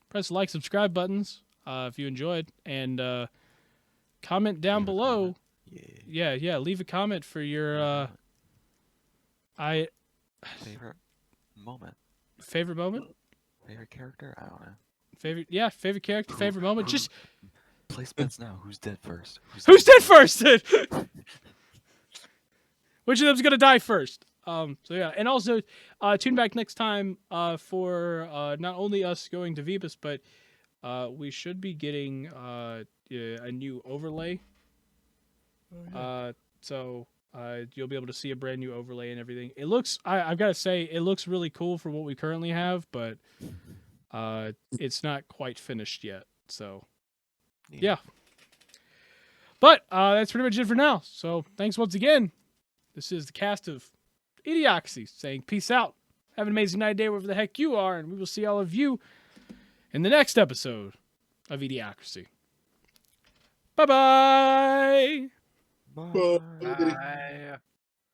Press the like, subscribe buttons if you enjoyed, and comment down Leave a below. comment. Yeah. Yeah, leave a comment for your Favorite moment. favorite moment, Favorite character? I don't know. favorite character, favorite moment. Just Place bets now. Who's dead first? who's dead first? Which of them's gonna die first? So yeah, and also tune back next time for not only us going to Vebus, but we should be getting a new overlay. So you'll be able to see a brand new overlay and everything. It looks, I've got to say, it looks really cool for what we currently have, but it's not quite finished yet. So yeah. But that's pretty much it for now. So thanks once again. This is the cast of eDIOCRACY saying peace out. Have an amazing night, day, wherever the heck you are, and we will see all of you in the next episode of eDIOCRACY. Bye-bye! Bye. Bye. Bye.